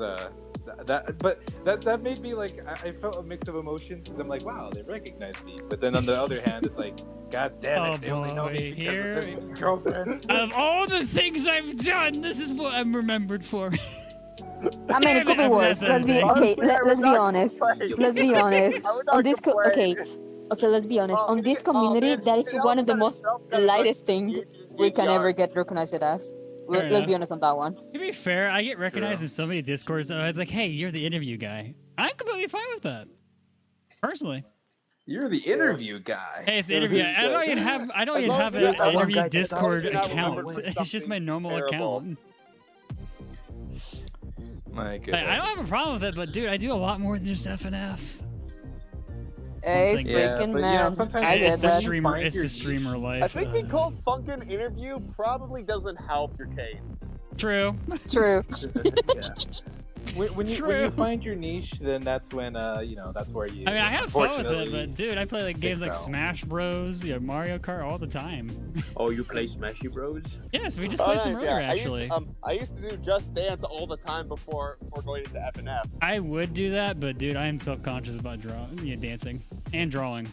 that made me like I felt a mix of emotions because I'm like, wow, they recognize me. But then on the other hand, it's like, god damn it, Oh, they only know me boy, because here- of their girlfriend. Out of all the things I've done, this is what I'm remembered for. I mean, it could be Damn it, worse. Let's be FNF. okay. Honestly, I would Let's be not honest. complain. Let's be honest. I would On not this, complain. okay. Let's be honest. On this community, that is one of the most lightest thing we can ever get recognized as. Fair Let's be enough. honest on that one. To be fair, I get recognized True. in so many discords. I was like, "Hey, you're the interview guy." I'm completely fine with that, personally. You're the interview guy. Hey, it's the interview guy. I don't even have. I don't As even long have as you're an that one interview guy that Discord doesn't account. remember It's just my something normal terrible. account. My Like, goodness. I don't have a problem with it, but dude, I do a lot more than just FNF. Hey, thing. Yeah, freaking but, man. sometimes I It's get the that. streamer. Find It's your the streamer life. I think being called Funkin Interview probably doesn't help your case. True. True. yeah. When you True. find your niche, then that's when that's where you. I mean, I have fun with it, unfortunately, but dude, I play like games like sticks out. Smash Bros, Mario Kart all the time. Oh, you play Smashy Bros? Yes, we just played some earlier actually. I used to do Just Dance all the time before going into FNF. I would do that, but dude, I am self-conscious about dancing and drawing.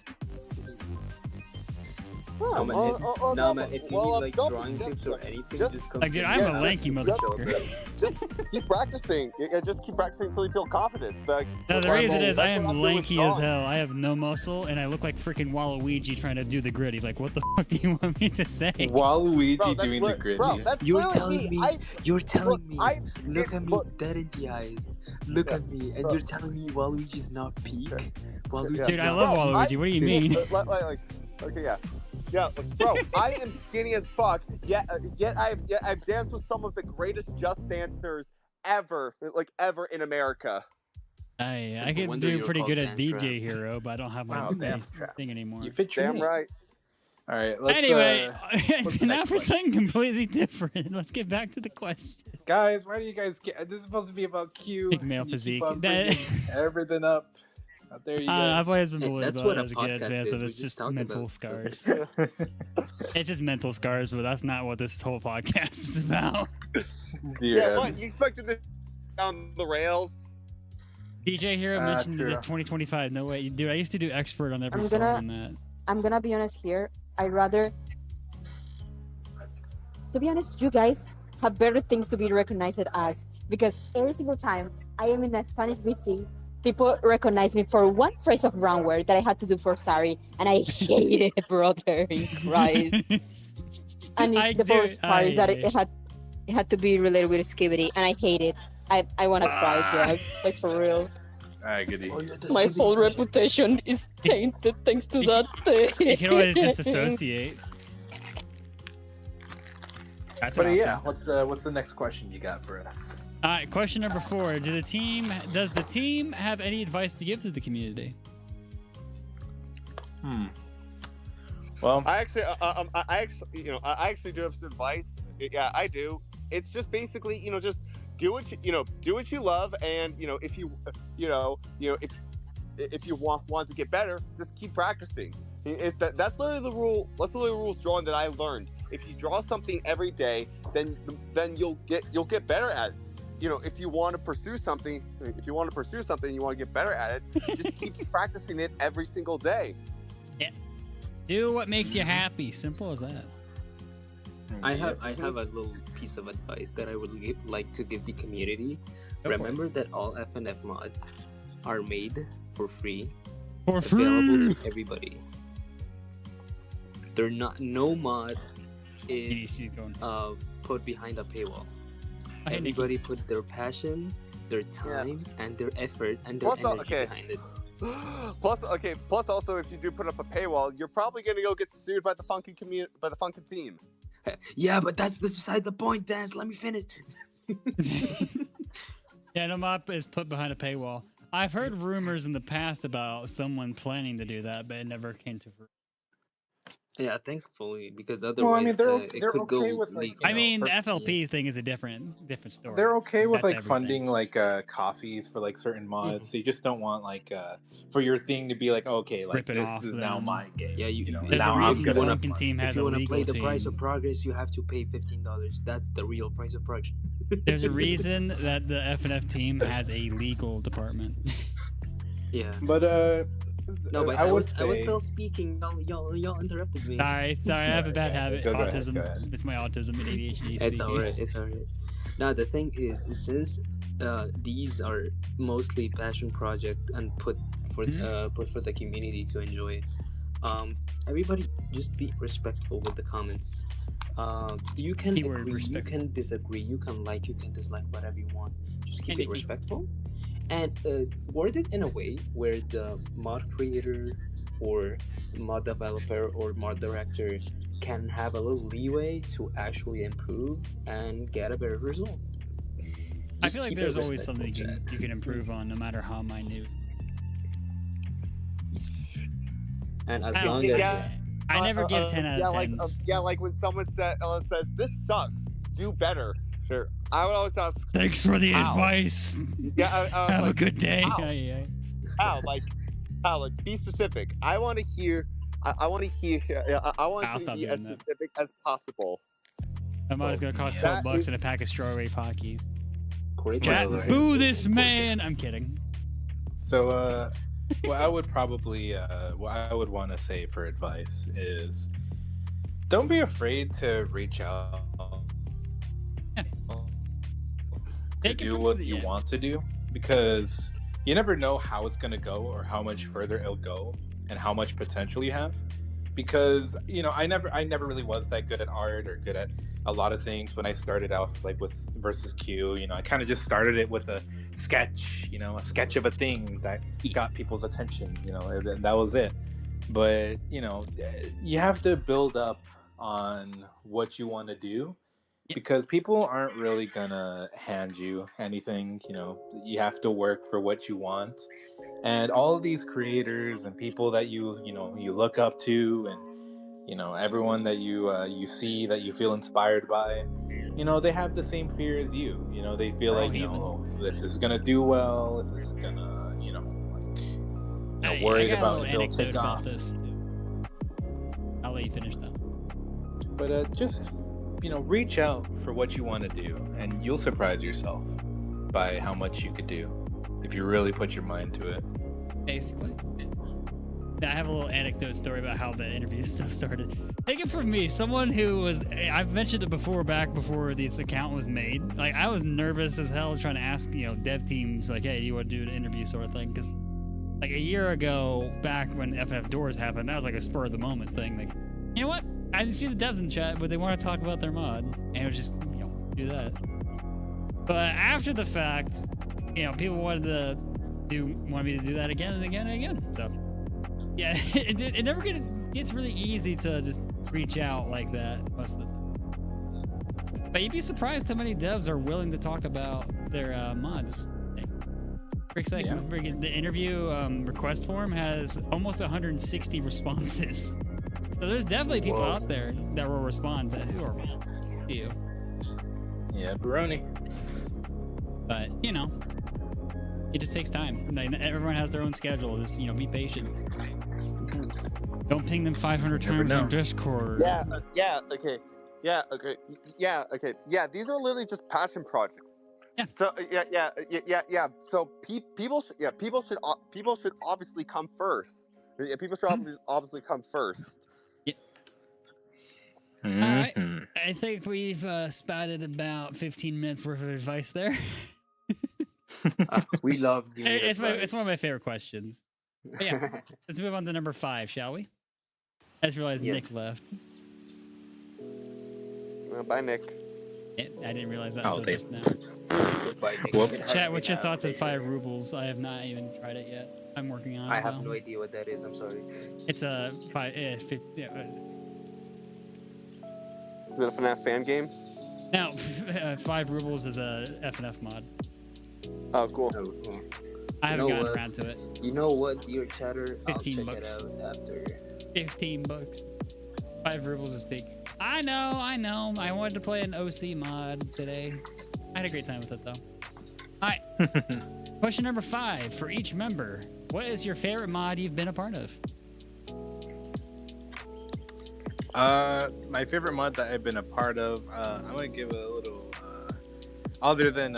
Oh, No, man, if you need like don't be drawing just- tips or anything, just- just come Like, to dude, me. I'm Yeah, a lanky just- motherfucker. Just keep practicing. Just keep practicing until you feel confident. Like, No, the that's reason what- is I that's am what I'm doing lanky as strong. hell. I have no muscle, and I look like freaking Waluigi trying to do the gritty. Like, what the fuck do you want me to say? Waluigi Bro, that's doing the lit- gritty. Bro, that's You're literally telling me, I, you're telling look, me, I- look at me look- dead in the eyes, look Yeah, at me, and bro. you're telling me Waluigi's not peak? Waluigi's Yeah. Dude, I not love Bro, Waluigi. What do you mean? Okay, yeah. Yeah, like, bro, I am skinny as fuck. Yet I've danced with some of the greatest Just Dancers ever in America. I can wonder do you're pretty called good at Dance DJ Hero, but I don't have my Wow, Dance thing anymore. You fit your Damn name. right. All right. Let's, Anyway, what's the now next for question? something completely different. Let's get back to the question. Guys, why do you guys get? This is supposed to be about Q. Big male and you keep physique. on That- bringing everything up. How dare you guys? I've always been Hey, bullied that's about what it a as a kid, podcast man, is. so We it's just just talk mental about scars. It's just mental scars, but that's not what this whole podcast is about. Yeah, what? You expected this on the rails? DJ Hero mentioned the true. 2025. No way, dude. I used to do expert on every I'm song gonna- on that. I'm gonna be honest here. I'd rather, to be honest, you guys have better things to be recognized as, because every single time I am in a Spanish VC, people recognize me for one phrase of groundwork that I had to do for Sari, and I hate it, brother, in Christ. And I the do- worst part is that I- it had to be related with Skibidi, and I hate it. I want to cry, Greg, like for real. All right, goody. Oh, you're the My stupid whole person. reputation is tainted thanks to that thing. You can always disassociate. That's an But yeah, option. what's the next question you got for us? All right, question number 4. Does the team have any advice to give to the community? Well, I actually do have some advice. Yeah, I do. It's just basically, just do what you love, and if you want to get better, just keep practicing. That's literally the rule. That's literally the rule of drawing that I learned. If you draw something every day, then you'll get better at it. If you want to pursue something, you want to get better at it, just keep practicing it every single day. Do what makes you happy. Simple as that. I have a little piece of advice that I would like to give the community. Go for it. Remember that all FNF mods are made for free, For available free. to everybody. No mod is She's going. put behind a paywall. Hey, Nikki. Everybody put their passion, their time, and their effort and their Plus, energy okay. behind it. Plus, also, if you do put up a paywall, you're probably gonna go get sued by the Funkin team. Yeah, but that's beside the point, Dance. Let me finish. Yeah, no mod is put behind a paywall. I've heard rumors in the past about someone planning to do that, but it never came to fruition. Yeah, thankfully, because Well, otherwise I mean, they're it they're could go okay with like. leak. you I know, mean, the pers- FLP thing is a different story. They're okay with That's like everything. funding like coffees for like certain mods. They just don't want like for your thing to be like, okay, like Rip it this off is now them. my game. Yeah, you know, There's now a I'm reason the gonna. Funkin team If has you a want to legal play the team. price of progress, you have to pay $15. That's the real price of progress. There's a reason that the FNF team has a legal department. Yeah. But No, but I would I was say still speaking. Y'all interrupted me. Sorry, I have a bad habit. Go ahead, Autism. go ahead. It's my autism and ADHD It's speaking. alright. It's alright. Now the thing is, since these are mostly passion project and put for the community to enjoy, everybody just be respectful with the comments. You can Keyword agree, respect. you can disagree, you can like, you can dislike, whatever you want. Just keep And it it- respectful, and word it in a way where the mod creator or mod developer or mod director can have a little leeway to actually improve and get a better result. I Just feel like keep it there's always respectful, something you can improve on, no matter how minute. and as I don't long know. as Yeah. I never give 10 out of 10s. Like when someone says this sucks, do better. Sure, I would always ask, Thanks for the Ow. advice. yeah, I was Have a like, good day. Ow. Aye, aye. how, like, be specific. I want to hear. I want to hear. I want I'll you to stop be as doing that. specific as possible. My mod's gonna cost That 12 bucks is- and a pack of strawberry Pockies. great Chat, job. boo this man. I'm kidding. so. What I would probably what I would want to say for advice is, don't be afraid to reach out. Yeah. To Take it do from- what you yeah. want to do, because you never know how it's going to go or how much further it'll go and how much potential you have. Because I never really was that good at art or good at a lot of things when I started out, like with versus Q. I kind of just started it with a sketch, a sketch of a thing that got people's attention, and that was it. But you have to build up on what you want to do, because people aren't really gonna hand you anything. You have to work for what you want. And all of these creators and people that you look up to, and everyone that you see that you feel inspired by, they have the same fear as you. They feel We're all like human. if this is gonna do well, if this is gonna I worried got a about little if it'll anecdote take about off. this too. I'll let you finish though. But just reach out for what you want to do, and you'll surprise yourself by how much you could do if you really put your mind to it. Basically. Now, I have a little anecdote story about how the interview stuff started. Take it from me, someone who was, I've mentioned it before, back before this account was made. Like, I was nervous as hell trying to ask, dev teams, like, hey, do you want to do an interview sort of thing? Because, like, a year ago, back when FNF Doors happened, that was like a spur of the moment thing. Like, you know what? I didn't see the devs in the chat, but they want to talk about their mod. And it was just, do that. But after the fact, people wanted me to do that again and again and again. So, yeah, it never gets really easy to just reach out like that most of the time. But you'd be surprised how many devs are willing to talk about their mods. For example, the interview request form has almost 160 responses. So there's definitely people out there that will respond to you. Yeah, Baroni. But, it just takes time. Like, everyone has their own schedule. Just, be patient. Don't ping them 500 Never times know. on Discord. Okay. These are literally just passion projects. Yeah. So So people should obviously come first. Yeah, people should obviously come first. All right. Mhm. I think we've spouted about 15 minutes worth of advice there. We love the It's one of my favorite questions. But yeah, let's move on to number 5, shall we? I just realized Yes. Nick left. Bye, Nick. Yeah, I didn't realize that Oh, until they- just now. Goodbye, Nick. Whoops. Chat, what's your thoughts on 5 rubles? I have not even tried it yet. I'm working on it. I have though. no idea what that is. I'm sorry. It's a 5. 50, yeah, what is it? Is it a FNAF fan game? Now, 5 rubles is a FNF mod. Oh, cool. Oh, oh. I haven't know gotten what? around to it. You know what, dear chatter? 15 I'll check bucks. it out after. 15 bucks. 5 rubles is big. I know. I wanted to play an OC mod today. I had a great time with it though. All right. Question number 5 for each member. What is your favorite mod you've been a part of? My favorite mod that I've been a part of, I'm gonna give a little other than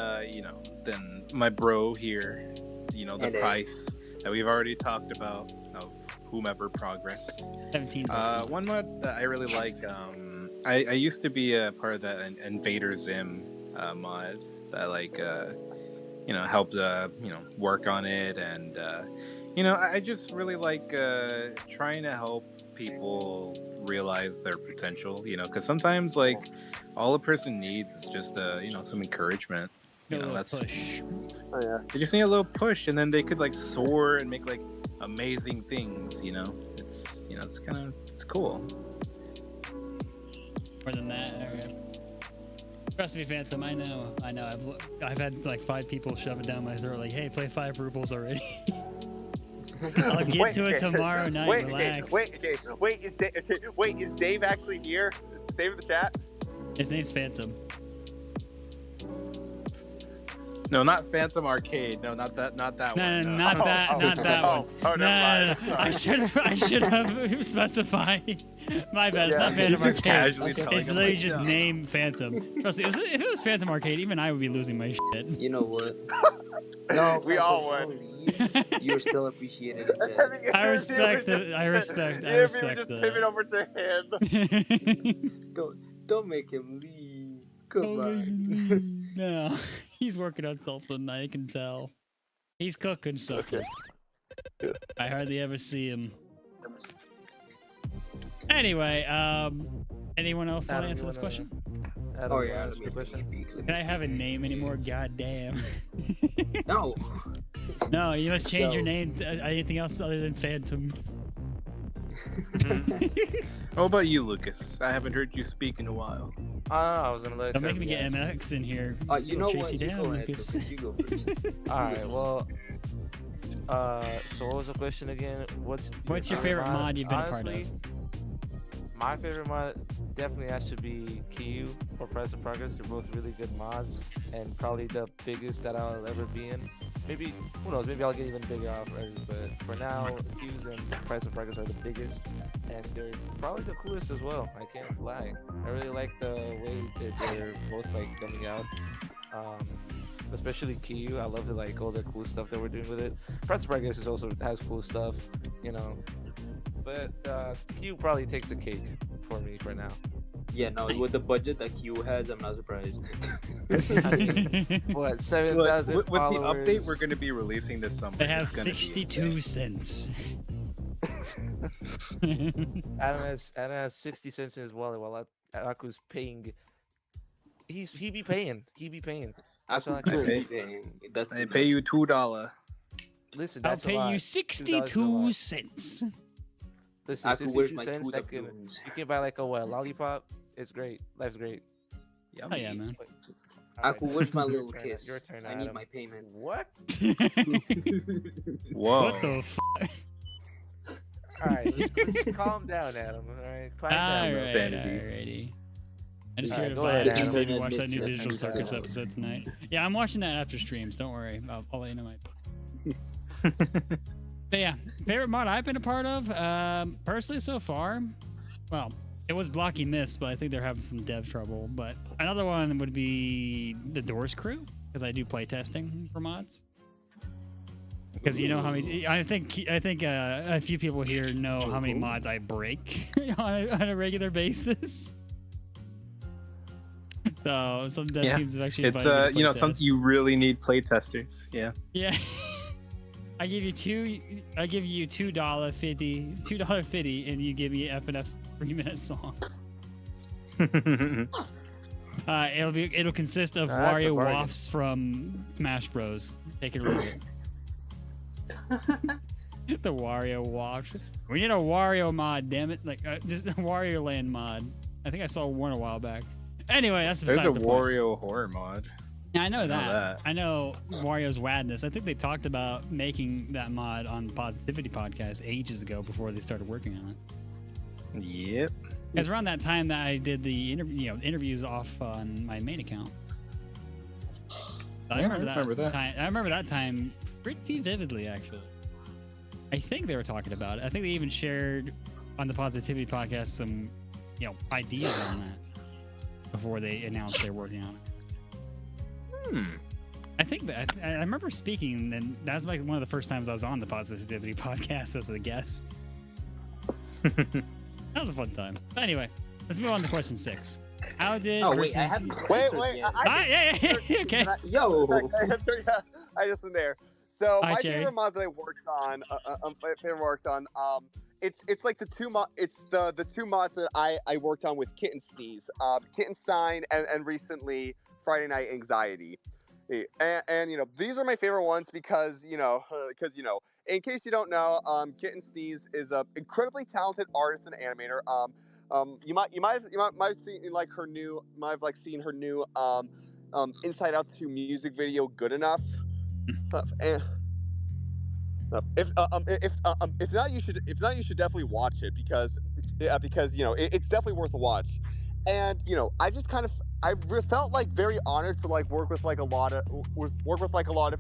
than my bro here, the And, price that we've already talked about of whomever progress. 17. One mod that I really like. I used to be a part of that Invader Zim mod that helped work on it, and I just really like trying to help people realize their potential, because sometimes all a person needs is just some encouragement. That's push. Oh yeah. they just need a little push, and then they could soar and make amazing things. It's cool. More than that. Okay. Trust me, Phantom. I know. I've had 5 people shove it down my throat. Like, hey, play 5 rubles already. I'll get to it tomorrow night. Relax. Is Dave actually here? Is Dave in the chat? His name's Phantom. No, not Phantom Arcade. No, not that. Not that No, one. no, No. not that. Not that one. Oh, never No. mind. I should have specified. My bad. It's not Yeah, Phantom Just Arcade. casually telling It's them, literally just no. name Phantom. Trust me, if it was Phantom Arcade, even I would be losing my shit. You know what? No, We all Phantom, would. don't leave. You're still appreciated in chat. I respect the. I respect. I Yeah, we would respect just the. pivot over to him. Don't make him leave. Come on. No, he's working on something. I can tell. He's cooking something. I hardly ever see him. Anyway, anyone else want to Adam, answer you this wanna- question? Adam, Oh you yeah, wanna let answer me the question? speak. Can I have a name anymore? God damn. No. No, you must change your So- name to anything else other than Phantom. How about you, Lucas? I haven't heard you speak in a while. I was gonna let. Don't make Trevor me get answer. MX in here. You He'll know chase what? you You down, go ahead, Lucas. Lucas. You go first. All right. Well. So what was the question again? What's What's your favorite mod you've been a part of? Honestly, my favorite mod definitely has to be KYU or Price of Progress. They're both really good mods, and probably the biggest that I'll ever be in. Maybe, who knows, maybe I'll get even bigger offers, but for now, KYU's and Price of Progress are the biggest, and they're probably the coolest as well. I can't lie. I really like the way that they're both coming out. Especially KYU, I love all the cool stuff that we're doing with it. Price of Progress is also has cool stuff, but KYU probably takes the cake for me for now. Yeah, no, with the budget that Q has, I'm not surprised. What, Look, 7,000 with the followers? update we're going to be releasing this summer, They have it's gonna be 62 cents. Adam has 60 cents in his wallet while Aku's paying. He be paying. That's all I can say. That's They pay you $2. Listen, I'll that's a pay lot. you $2 is a 62 lot. cents. Listen, Aku, where's 62 my cents. food That can, balloons? you can buy a lollipop. It's great. Life's great. Oh yeah, man. Aku, where's my Your little turn, kiss? Your turn, I need Adam. my payment. What? Whoa. What the f? All right, let's calm down, Adam. All right, quiet down. bro. Alrighty. I just Alright, heard go if ahead, I Adam. maybe watch that new Internet Digital needs to- Circus episode tonight. Yeah, I'm watching that after streams. Don't worry. I'll let you know my. But yeah, favorite mod I've been a part of, personally so far, well, it was Blocky Mist, but I think they're having some dev trouble. But another one would be the Doors crew, because I do play testing for mods. Because you know how many, I think a few people here know how many mods I break on a regular basis. So some dev teams have actually It's invited me to play some test. you really need play testers. Yeah. Yeah. I give you $2.50, and you give me FNF's 3-minute song. It'll consist of That's a Wario bargain. Wafts from Smash Bros. Take it or leave it. The Wario Wafts. We need a Wario mod, damn it! Just a Wario Land mod. I think I saw one a while back. Anyway, that's There's besides a the point. Wario horror mod. Yeah, I know that. that. I know Wario's Wadness. I think they talked about making that mod on Positivity Podcast ages ago before they started working on it. Yep. It was around that time that I did the interviews off on my main account. I remember that. I remember that time pretty vividly, actually. I think they were talking about it. I think they even shared on the Positivity Podcast some, ideas on that before they announced they're working on it. I think that I remember speaking, and that was like one of the first times I was on the Positivity podcast as a guest. That was a fun time. But anyway, let's move on to question 6. How did wait, I versus... haven't. Wait, answered wait. yet. yeah. Okay. Yo. I just went there. So Hi, my Cherry. favorite mods that I worked on, it's like the two the two mods that I worked on with Kitten Sneeze, Kittenstein, and recently Friday Night Anxiety. And you know, these are my favorite ones because in case you don't know, Kitten Sneeze is a incredibly talented artist and animator. You might have seen seen her new Inside Out 2 music video, Good Enough. And if not, you should definitely watch it because it's definitely worth a watch. And I just felt like very honored to like work with like a lot of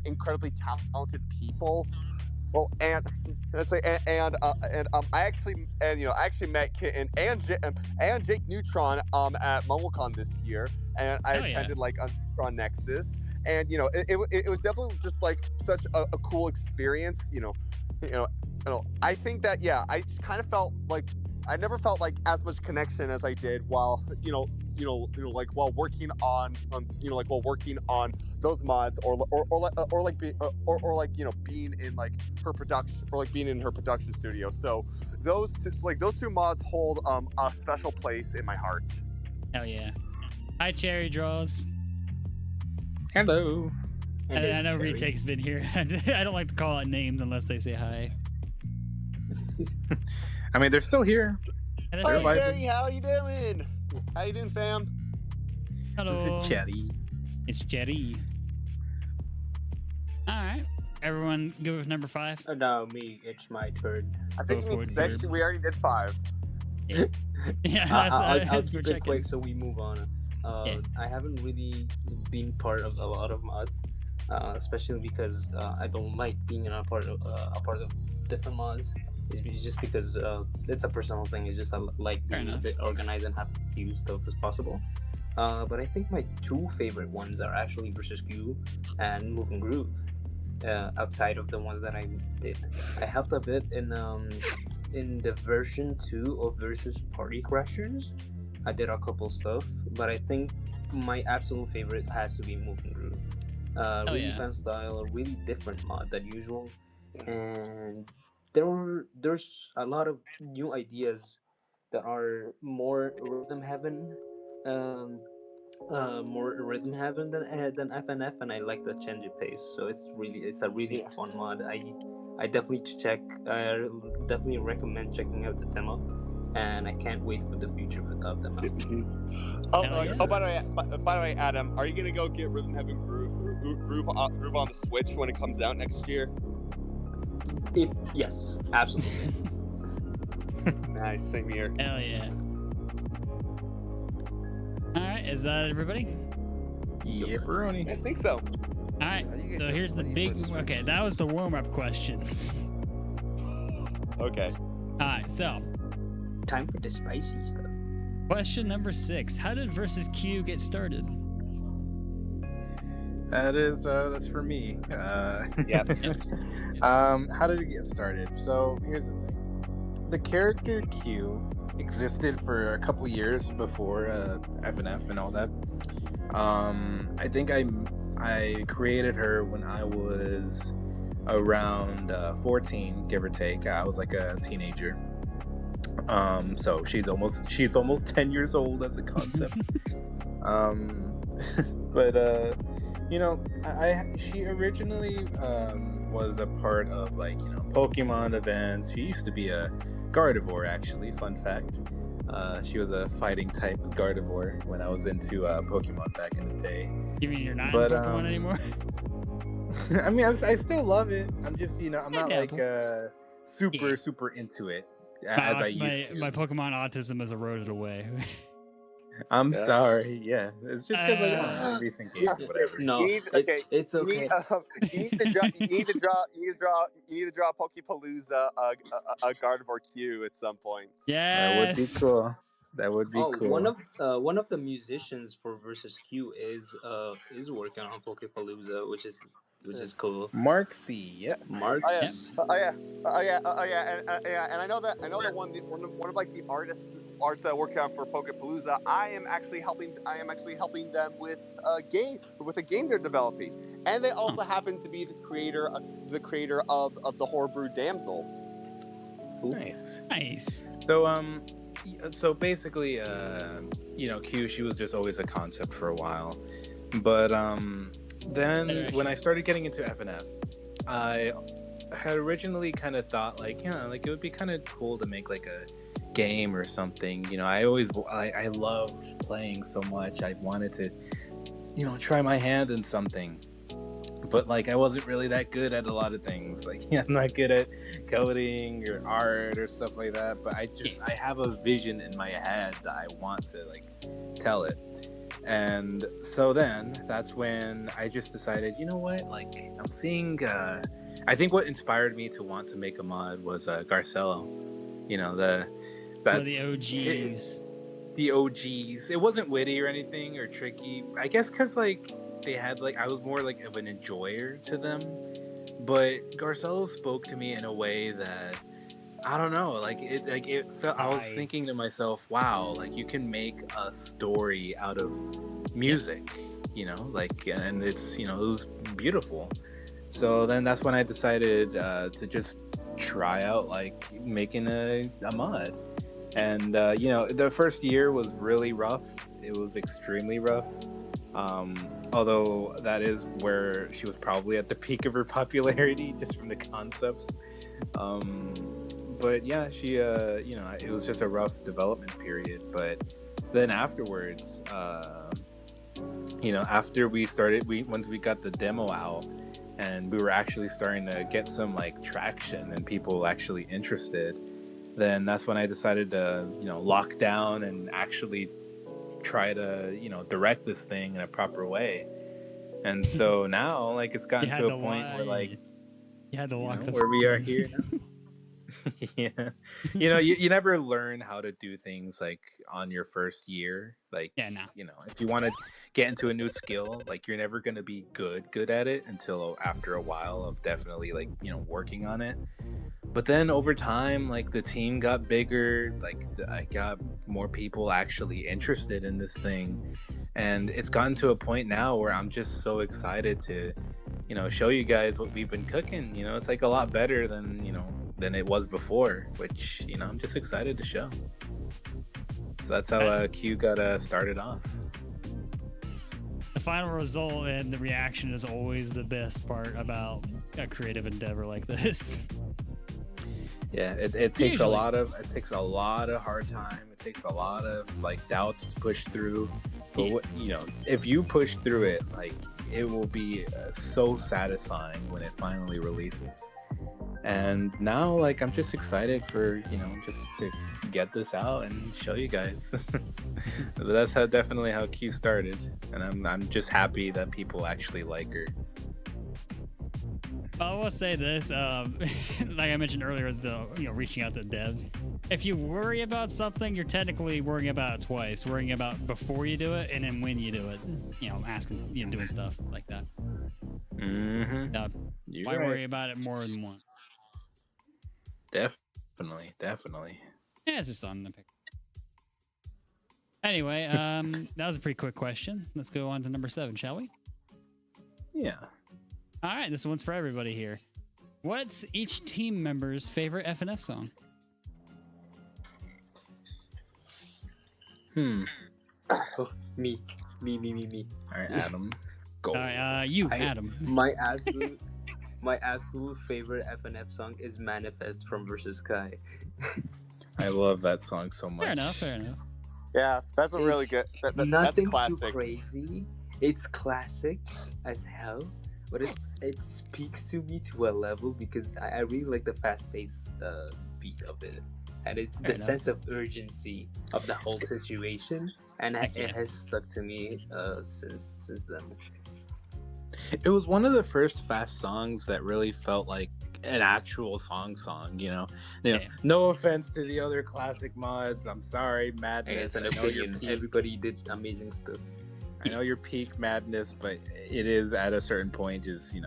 incredibly talented people. Well, and I actually met Kitten and Jake Neutron at MumbleCon this year, and I attended like on Neutron Nexus, and it was definitely just like such a cool experience. I think that I just kind of felt like I never felt like as much connection as I did while while working on those mods being in like her production being in her production studio. So those two mods hold a special place in my heart. Hell yeah. Hi, Cherry Draws. Hello. I know Retake's been here. I don't like to call out names unless they say hi. I mean, they're still here. And Hey, it's like, Jerry, how you doing? How you doing, fam? hello. Is it Chatty? It's Jerry. All right. Everyone good with number 5? No, me. It's my turn. I think Go you for mean it, 6. Gerb. We already did 5. Yeah, I'll we're keep it checking. quick so we move on. Yeah. I haven't really been part of a lot of mods, especially because I don't like being a part of different mods. It's just because it's a personal thing. It's just I like being a bit organized and have a few stuff as possible. But I think my 2 favorite ones are actually Versus Q and Move and Groove. Outside of the ones that I did, I helped a bit in the version 2 of Versus Party Crashers. I did a couple stuff, but I think my absolute favorite has to be Move and Groove. Really fun style, a really different mod than usual, and there's a lot of new ideas that are more rhythm heaven, than FNF, and I like the change of pace. So it's a really fun mod. I definitely definitely recommend checking out the demo, and I can't wait for the future of them. By the way, Adam, are you gonna go get Rhythm Heaven Groove on the Switch when it comes out next year? Yes, absolutely. Nice, same here. Hell yeah. All right, is that everybody? Yeah, Baroni. I think so. All right, How do you guys so have here's the money big. for Switch? Okay, that was the warm-up questions. Okay. All right, so Time for the spicy stuff. question number 6: how did Versus Q get started? That's for me. Yep. How did it get started? So here's the thing: the character Q existed for a couple years before FNF and all that. I think I created her when I was around 14, give or take. I was like a teenager. So she's almost 10 years old as a concept. But she originally was a part of Pokemon events. She used to be a Gardevoir, actually. Fun fact. She was a fighting type Gardevoir when I was into Pokemon back in the day. You mean you're not in But, Pokemon anymore? I mean, I still love it. I'm just, I'm not like Yeah. super into it as I used to. My Pokemon autism has eroded away. I'm Yeah. sorry. Yeah, it's just because recent games or whatever. No, You need, okay. it's You okay. need to draw Pokepalooza a Gardevoir Q at some point. That would be Yes. cool. That would be Oh, cool. one of the musicians for Versus Q is working on Pokepalooza, which is cool. Mark C. Yeah. Mark Oh yeah, Yep. C. and I know that one of like the arts that work out for Pokepalooza. I am actually helping them with a game they're developing, and they also happen to be the creator of the Horror Damsel. Nice. Nice. So so basically, Q, she was just always a concept for a while, but then when I started getting into FNF, I had originally kind of thought like, like it would be kind of cool to make like a game or something. I loved playing so much. I wanted to, try my hand in something. But like I wasn't really that good at a lot of things. Like I'm not good at coding or art or stuff like that. But I have a vision in my head that I want to like tell it. And so then that's when I just decided, you know what? Like I'm seeing. I think what inspired me to want to make a mod was Garcello. One of the OGs. The OGs. It wasn't witty or anything or tricky. I guess because like they had like I was more like of an enjoyer to them, but Garcello spoke to me in a way that I don't know. Like it felt. I was thinking to myself, wow, like you can make a story out of music, and it's it was beautiful. So then that's when I decided to just try out like making a mod. And the first year was really rough. It was extremely rough. Although that is where she was probably at the peak of her popularity, just from the concepts. But yeah, she it was just a rough development period. But then afterwards, after once we got the demo out, and we were actually starting to get some like traction and people actually interested, then that's when I decided to, lock down and actually try to, direct this thing in a proper way. And so now, like, it's gotten to a point where, like, you had to lock where we are here now. Yeah. You never learn how to do things like on your first year. Like, if you want to get into a new skill, like you're never going to be good at it until after a while of definitely like, working on it. But then over time, like the team got bigger, like I got more people actually interested in this thing. And it's gotten to a point now where I'm just so excited to, show you guys what we've been cooking. It's like a lot better than it was before, which, I'm just excited to show. So that's how Q got started off. The final result and the reaction is always the best part about a creative endeavor like this. Yeah, it takes a lot of hard time. It takes a lot of like doubts to push through. But if you push through it, like it will be so satisfying when it finally releases. And now, like, I'm just excited for just to get this out and show you guys. But that's definitely how Q started, and I'm just happy that people actually like her. I will say this, like I mentioned earlier, reaching out to devs. If you worry about something, you're technically worrying about it twice. Worrying about before you do it and then when you do it. Asking, doing stuff like that. Mm-hmm. Why worry about it more than once? Definitely. Yeah, it's just on the pick. Anyway, that was a pretty quick question. Let's go on to number 7, shall we? Yeah. All right, this one's for everybody here. What's each team member's favorite FNF song? Oh, me. All right, Adam. Go. All right, Adam. My absolute favorite FNF song is Manifest from Versus Kai. I love that song so much. Fair enough. Yeah, that's a really good. Nothing that's classic. too crazy. It's classic as hell, but it speaks to me to a level because I really like the fast-paced beat of it, and the sense of urgency of the whole situation, and it has stuck to me since then. It was one of the first fast songs that really felt like an actual song, Yeah. No offense to the other classic mods. I'm sorry, Hey, Madness. it's an I know your opinion. peak, Everybody did amazing stuff. I know your peak Madness, but it is at a certain point just Yeah,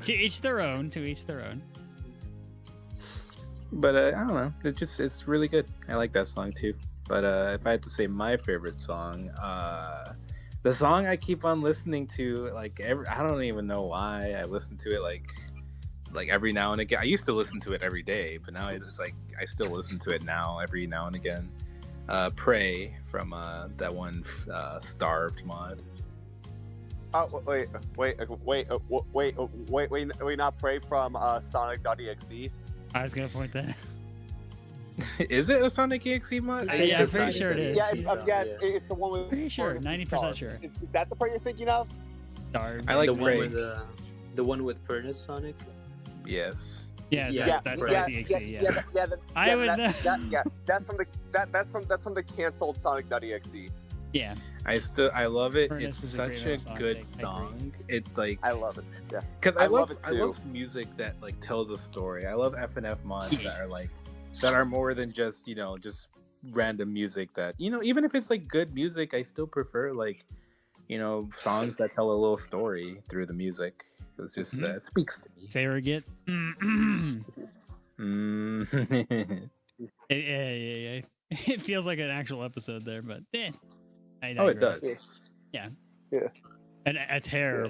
to each their own. To each their own. But I don't know. It's really good. I like that song too. But if I had to say my favorite song, the song I keep on listening to, like I don't even know why I listen to it like every now and again. I used to listen to it every day, but now it's like I still listen to it now every now and again. Pray from that one Starved mod. Oh wait! Not Prey from Sonic.exe. I was gonna point that. Is it a Sonic EXE mod? I think Yeah, I'm it's pretty Sonic sure it is. It's the one with. Pretty sure, 90% sure. Is that the part you're thinking of? Starved. I like the one Prey. with the one with Furnace Sonic. Yes. Yeah, Yeah, that's yeah, like the EXE, yeah. I would know. That's from the canceled Sonic.exe. Yeah. I love it. Furnace It's is a great such a song, good I agree. song. It like I love it. Yeah. because I love it I too. love music that like tells a story. I love FNF mods that are more than just just random music that even if it's like good music, I still prefer songs that tell a little story through the music. It's just it speaks to me. Say or get. Mm. Yeah. It feels like an actual episode there, but I Oh, it digress. does. Yeah. Yeah. And a terror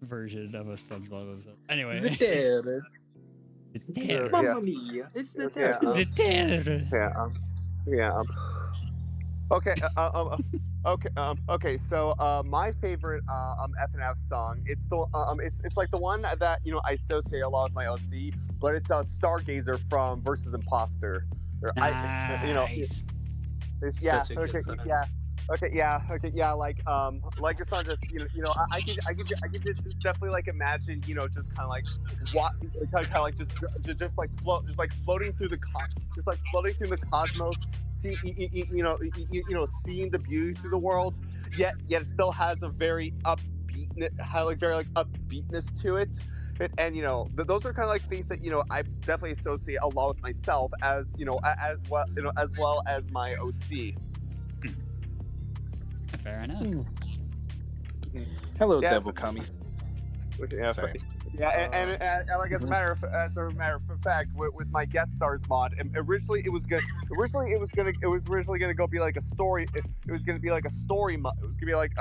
version of a SpongeBob episode. Anyway. The terror. The terror. Mamma mia! It's the Yeah, The terror. Okay. Okay. So my favorite FNF song. It's the it's like the one that I associate a lot with my OC, but it's Stargazer from Versus Imposter. Nice. Yeah. Such a good Okay. song. Yeah. Okay. Yeah. Like it's not just I could just definitely like imagine just kind of like what kind of like just like floating through the cosmos. Seeing the beauty through the world, yet it still has a very upbeatness to it. And those are kind of like things that I definitely associate a lot with myself as as well as my OC. Fair enough. Hello, Yeah. Devil Kami. Yeah, Sorry. yeah, and like as a matter of fact, with my guest stars mod, originally it was gonna go be like a story. It was gonna be like a story mod. It was gonna be like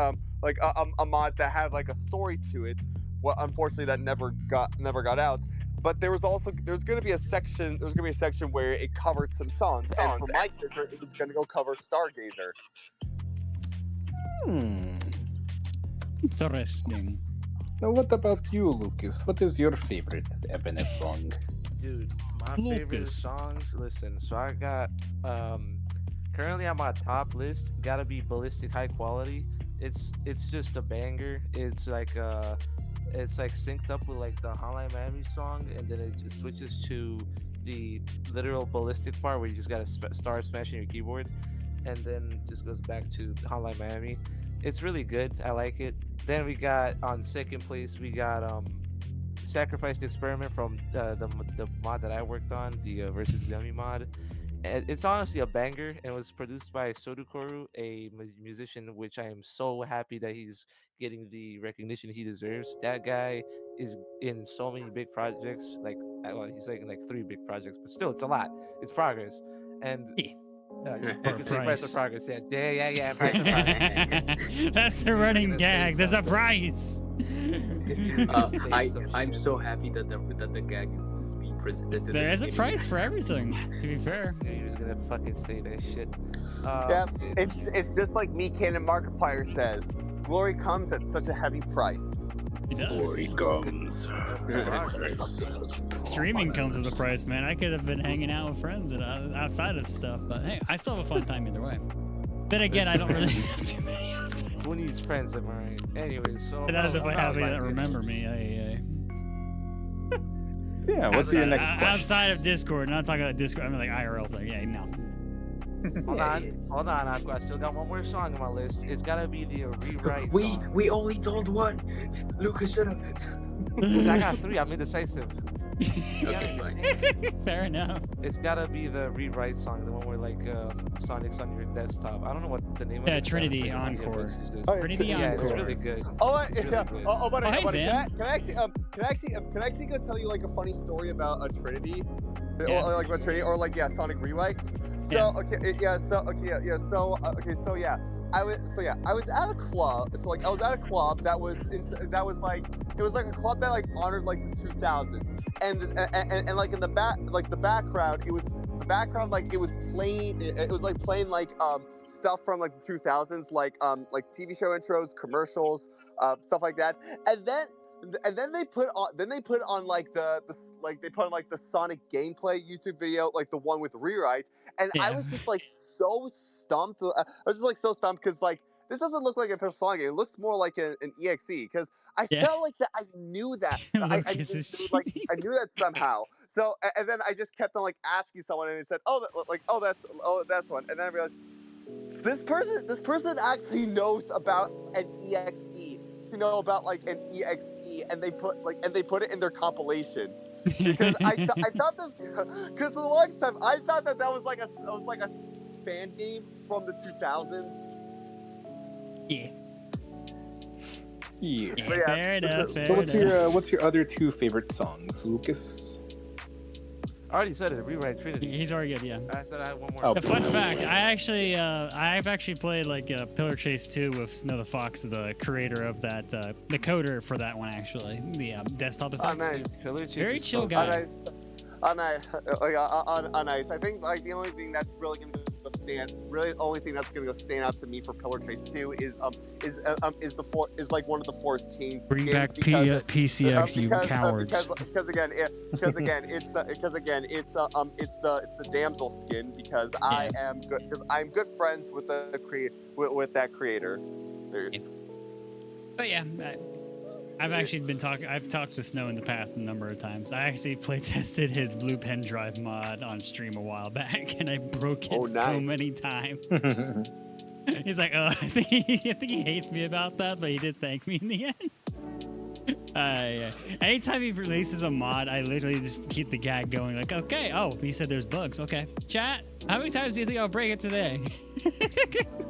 a mod that had like a story to it. Well, unfortunately, that never got out. But there was gonna be a section. There was gonna be a section where it covered some songs, and for my character, it was gonna go cover Stargazer. Interesting. Now, what about you, Lucas? What is your favorite FNF song? Dude, my favorite Lucas. songs. Listen, so I got currently on my top list. Gotta be Ballistic High Quality. It's just a banger. It's like synced up with like the Hotline Miami song, and then it just switches to the literal ballistic part where you just gotta start smashing your keyboard, and then just goes back to Hotline Miami. It's really good. I like it. Then we got on second place we got Sacrificed Experiment from the mod that I worked on, the Versus Gummy mod. And it's honestly a banger, and it was produced by Sodukoru, a musician, which I am so happy that he's getting the recognition he deserves. That guy is in so many big projects. He's like in like 3 big projects, but still, it's a lot. It's progress, and you can say price of progress. Yeah. Price of progress. That's the running gonna say gag. There's a something. price. I'm so happy that the gag is being presented to There the is a community. price for everything. To be fair. Yeah, you're just gonna fucking say that shit. Yeah, it's just like me, Canon Markiplier says, glory comes at such a heavy price. It does. comes. Streaming comes with a price, man. I could have been hanging out with friends and outside of stuff, but hey, I still have a fun time either way. Then again, I don't really have too many outside. Who needs friends, am I right? Anyways, so But that is if I have any that like it. remember me. Yeah, what's your next question? Outside of Discord, not talking about Discord. I mean like IRL thing. Yeah, no. Hold on. I still got one more song on my list. It's gotta be the rewrite We song. we only told one. Lucas, shut up. I got 3. I'm indecisive. Okay, fine. Fair enough. It's gotta be the rewrite song, the one where like Sonic's on your desktop. I don't know what the name of Yeah, it is. Trinity I'm thinking Encore. it's just- Oh, yeah, Pretty Yeah, it's Encore. really good. Oh, It's really yeah. good. But Oh, hey, can Zan. I actually go tell you like a funny story about a Trinity, Yeah. or like about Trinity, or like Sonic Rewrite. So Yeah. I was at a club. So like I was at a club that was like it was like a club that like honored like the 2000s, and like in the background it was like it was playing like stuff from like the 2000s, like TV show intros, commercials, stuff like that, and then they put on like the Sonic gameplay YouTube video, like the one with rewrite, and I Yeah. was just like so stumped. I was just like so stumped because like this doesn't look like a first Sonic game. It looks more like an EXE because I Yeah. felt like that I knew that. I Lucas is cheating. I knew that somehow. So and then I just kept on like asking someone, and they said, that's one, and then I realized this person actually knows about an EXE. You know about like an EXE, and they put it in their compilation. Because I thought this, because for the longest time I thought that was like a fan game from the 2000s. Yeah. Yeah. Yeah, But yeah, fair enough. So Fair what's enough. your other 2 favorite songs, Lucas? I already said it. Rewrite Trinity. He's already good, yeah. I said I had one more. Oh. A fun fact: I've actually played like Pillar Chase 2 with Snow the Fox, the creator of that, the coder for that one actually, the desktop effects. Oh, nice. Pillar Chase Very is chill so guy. good. Nice. Nice. I think like the only thing that's really gonna stand out to me for Pillar Chase 2 is like one of the Forest Kings Bring games back because PCX, you cowards. because again it's the damsel skin because I'm good friends with with that creator, dude. But yeah, I've actually I've talked to Snow in the past a number of times. I actually play tested his blue pen drive mod on stream a while back, and I broke it so nice. many times. He's like, oh, I think he hates me about that, but he did thank me in the end. Yeah. Anytime he releases a mod, I literally just keep the gag going. Like, okay, oh, he said there's bugs. Okay, chat. How many times do you think I'll break it today?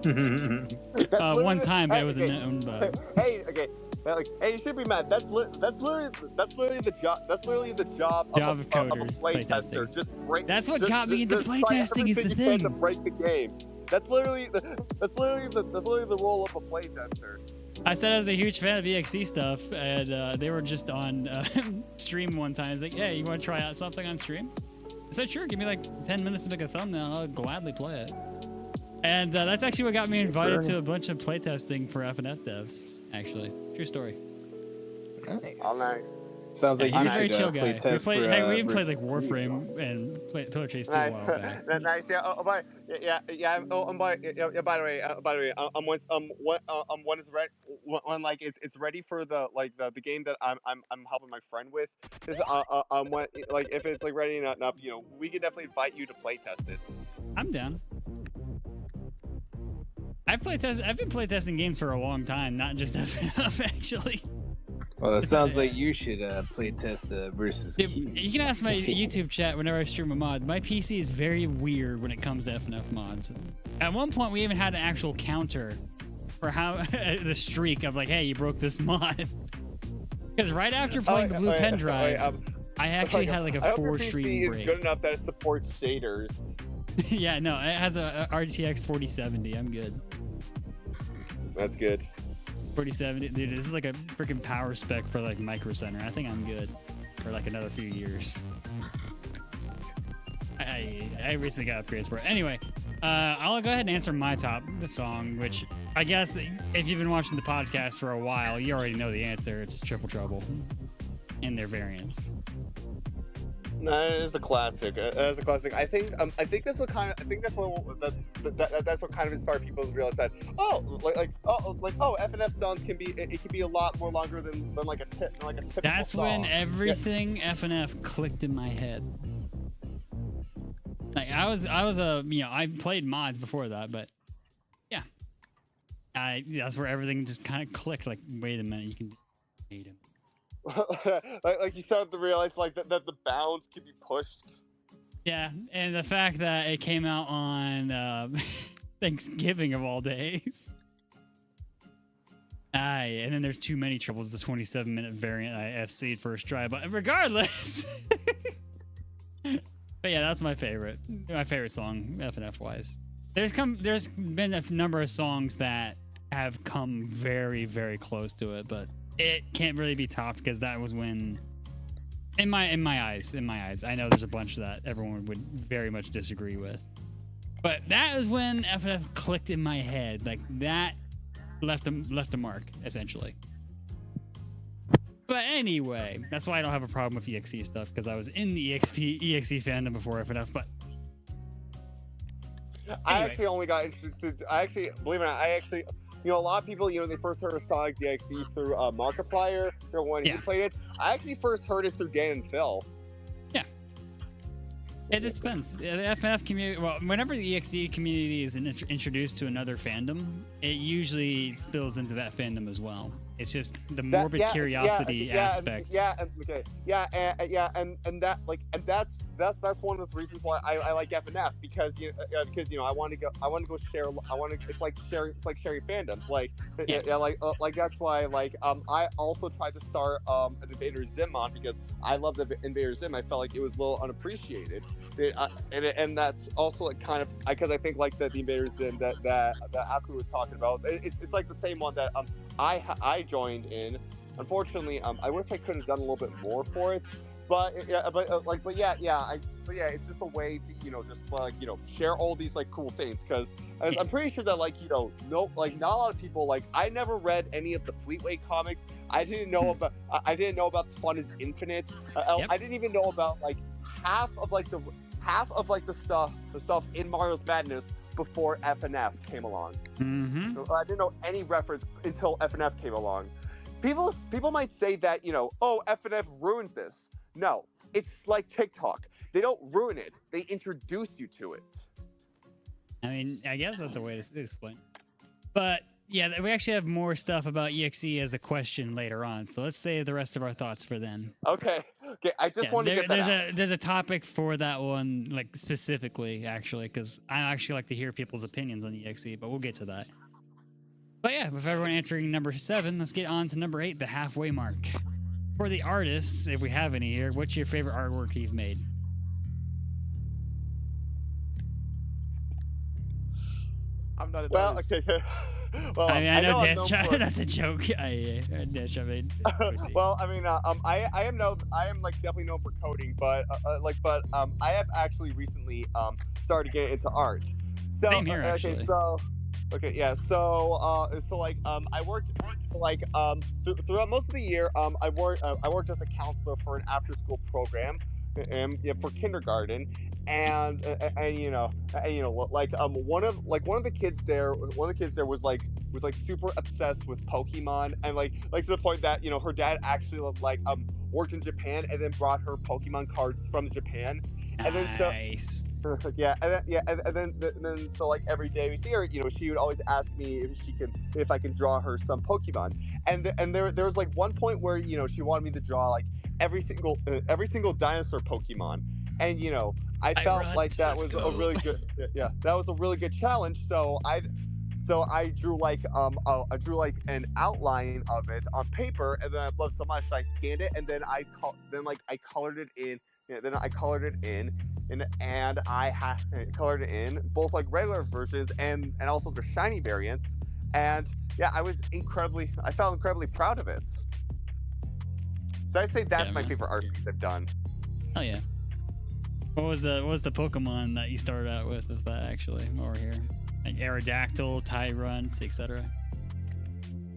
One time, but it was a known bug. Hey, okay. Like, hey, you should be mad. That's literally the job. That's literally the job of a coders, play playtesting. tester. Just break. That's what just- got me just- into just try playtesting is the everything you can thing. to break the game. That's literally the role of a playtester. I said I was a huge fan of EXE stuff, and they were just on stream one time. It's like, hey, you want to try out something on stream? I said, sure, give me like 10 minutes to make a thumbnail, and I'll gladly play it. And that's actually what got me invited to a bunch of playtesting for FNF devs, actually. True story. Nice. All nice. Sounds like He's you a very should chill play guy. test We for, even played like versus Warframe and Pillar Chase 2 a Nice. while back. Nice. Yeah. By the way, when it's ready, when like it's ready for the game that I'm helping my friend with. When like if it's like ready enough, we could definitely invite you to play test it. I'm down. I've been playtesting games for a long time, not just FNF actually. Well, it sounds like you should play test versus Dude, Q. you can ask my YouTube chat whenever I stream a mod. My PC is very weird when it comes to FNF mods. At one point, we even had an actual counter for how the streak of like, hey, you broke this mod. Because right after playing the blue pen drive, I actually had like a 4-stream PC break. is good enough that it supports shaders. Yeah, no, it has a RTX 4070. I'm good. That's good. 4070, dude. This is like a freaking power spec for like Micro Center. I think I'm good for like another few years. I recently got upgrades for it. Anyway, I'll go ahead and answer my top song, which I guess if you've been watching the podcast for a while, you already know the answer. It's Triple Trouble in their variants. No, it's a classic. It's a classic. I think that's what kind of that's what kind of inspired people to realize that FNF songs can be a lot more longer than like a typical That's song. when everything FNF clicked in my head. Like I was a I played mods before that, but yeah, that's where everything just kind of clicked. Like, wait a minute, you can hate him. like you started to realize like that the bounds can be pushed. Yeah, and the fact that it came out on Thanksgiving of all days. Aye, and then there's too many troubles. The 27-minute variant I FC'd first try, but regardless. But yeah, that's my favorite song, FNF wise. There's been a number of songs that have come very, very close to it, but it can't really be topped because that was when, in my eyes, I know there's a bunch that everyone would very much disagree with, but that is when FNF clicked in my head. Like that left a mark essentially. But anyway, that's why I don't have a problem with EXE stuff, because I was in the EXE fandom before FNF. But anyway. I actually only got interested. Believe it or not, a lot of people, they first heard of Sonic DXE through Markiplier, when he played it. I actually first heard it through Dan and Phil. Yeah. It just depends. The FNF community, well, whenever the EXE community is introduced to another fandom, it usually spills into that fandom as well. It's just the morbid curiosity aspect. And that's one of the reasons why I like FNF, because I want to go share. It's like sharing fandoms. That's why I also tried to start an Invader Zim on, because I love the Invader Zim. I felt like it was a little unappreciated. And that's also kind of because I think like the Invader Zim that Aku was talking about. It's like the same one that I joined in. Unfortunately, I wish I could have done a little bit more for it. But it's just a way to share all these cool things, because I'm pretty sure that not a lot of people I never read any of the Fleetway comics. I didn't know about The Fun Is Infinite. I didn't even know about half of the stuff in Mario's Madness before FNF came along. Mm-hmm. So I didn't know any reference until FNF came along. People might say that FNF ruined this. No, it's like TikTok. They don't ruin it. They introduce you to it. I mean, I guess that's a way to explain. But yeah, we actually have more stuff about EXE as a question later on. So let's save the rest of our thoughts for then. Okay. I just want to get that out. There's a topic for that one, specifically, actually, because I actually like to hear people's opinions on EXE, but we'll get to that. But yeah, with everyone answering number 7, let's get on to number 8, the halfway mark. For the artists, if we have any here, what's your favorite artwork you've made? I'm not an Well, artist. okay. Well, I know I'm known for- that's a joke. I Well, I mean, I am definitely known for coding, but I have actually recently started getting into art. So Same here, actually. okay, so okay, yeah. I worked throughout most of the year. I worked as a counselor for an after-school program, for kindergarten, and one of the kids there was super obsessed with Pokemon, and to the point that her dad actually worked in Japan and then brought her Pokemon cards from Japan, and then nice. And then every day we see her, she would always ask me if I can draw her some Pokemon, and there was one point where she wanted me to draw every single dinosaur Pokemon, and I felt like that was a really good that was a really good challenge. So I drew an outline of it on paper, and then I loved so much I scanned it, and then I colored it in. Then I colored it in, and I colored it in both regular versions and also the shiny variants, and I felt incredibly proud of it. So I'd say that's my favorite art piece I've done. Oh yeah. What was the Pokemon that you started out with that actually over here? Aerodactyl, Tyrunt, etc.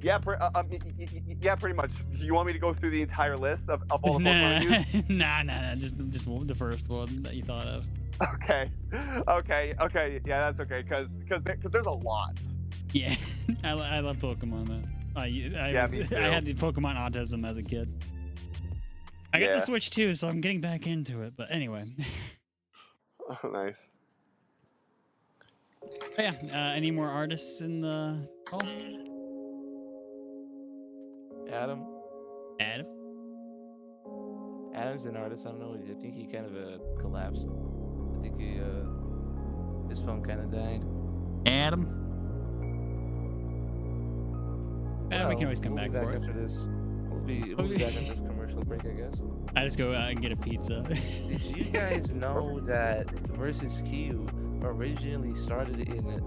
Yeah, pretty much. Do you want me to go through the entire list of all the Pokemon I used? Nah. Just the first one that you thought of. Okay. Yeah, that's okay. Because there's a lot. Yeah, I love Pokemon though. I had the Pokemon autism as a kid. I got the Switch too, so I'm getting back into it. But anyway. Oh, nice. But yeah, any more artists in the call? Adam. Adam? Adam's an artist. I don't know. I think he kind of collapsed. I think his phone kind of died. Adam? We can always come we'll back be for it. after this. We'll be back after this commercial break, I guess. I just go out and get a pizza. Did you guys know that Versus Q originally started in,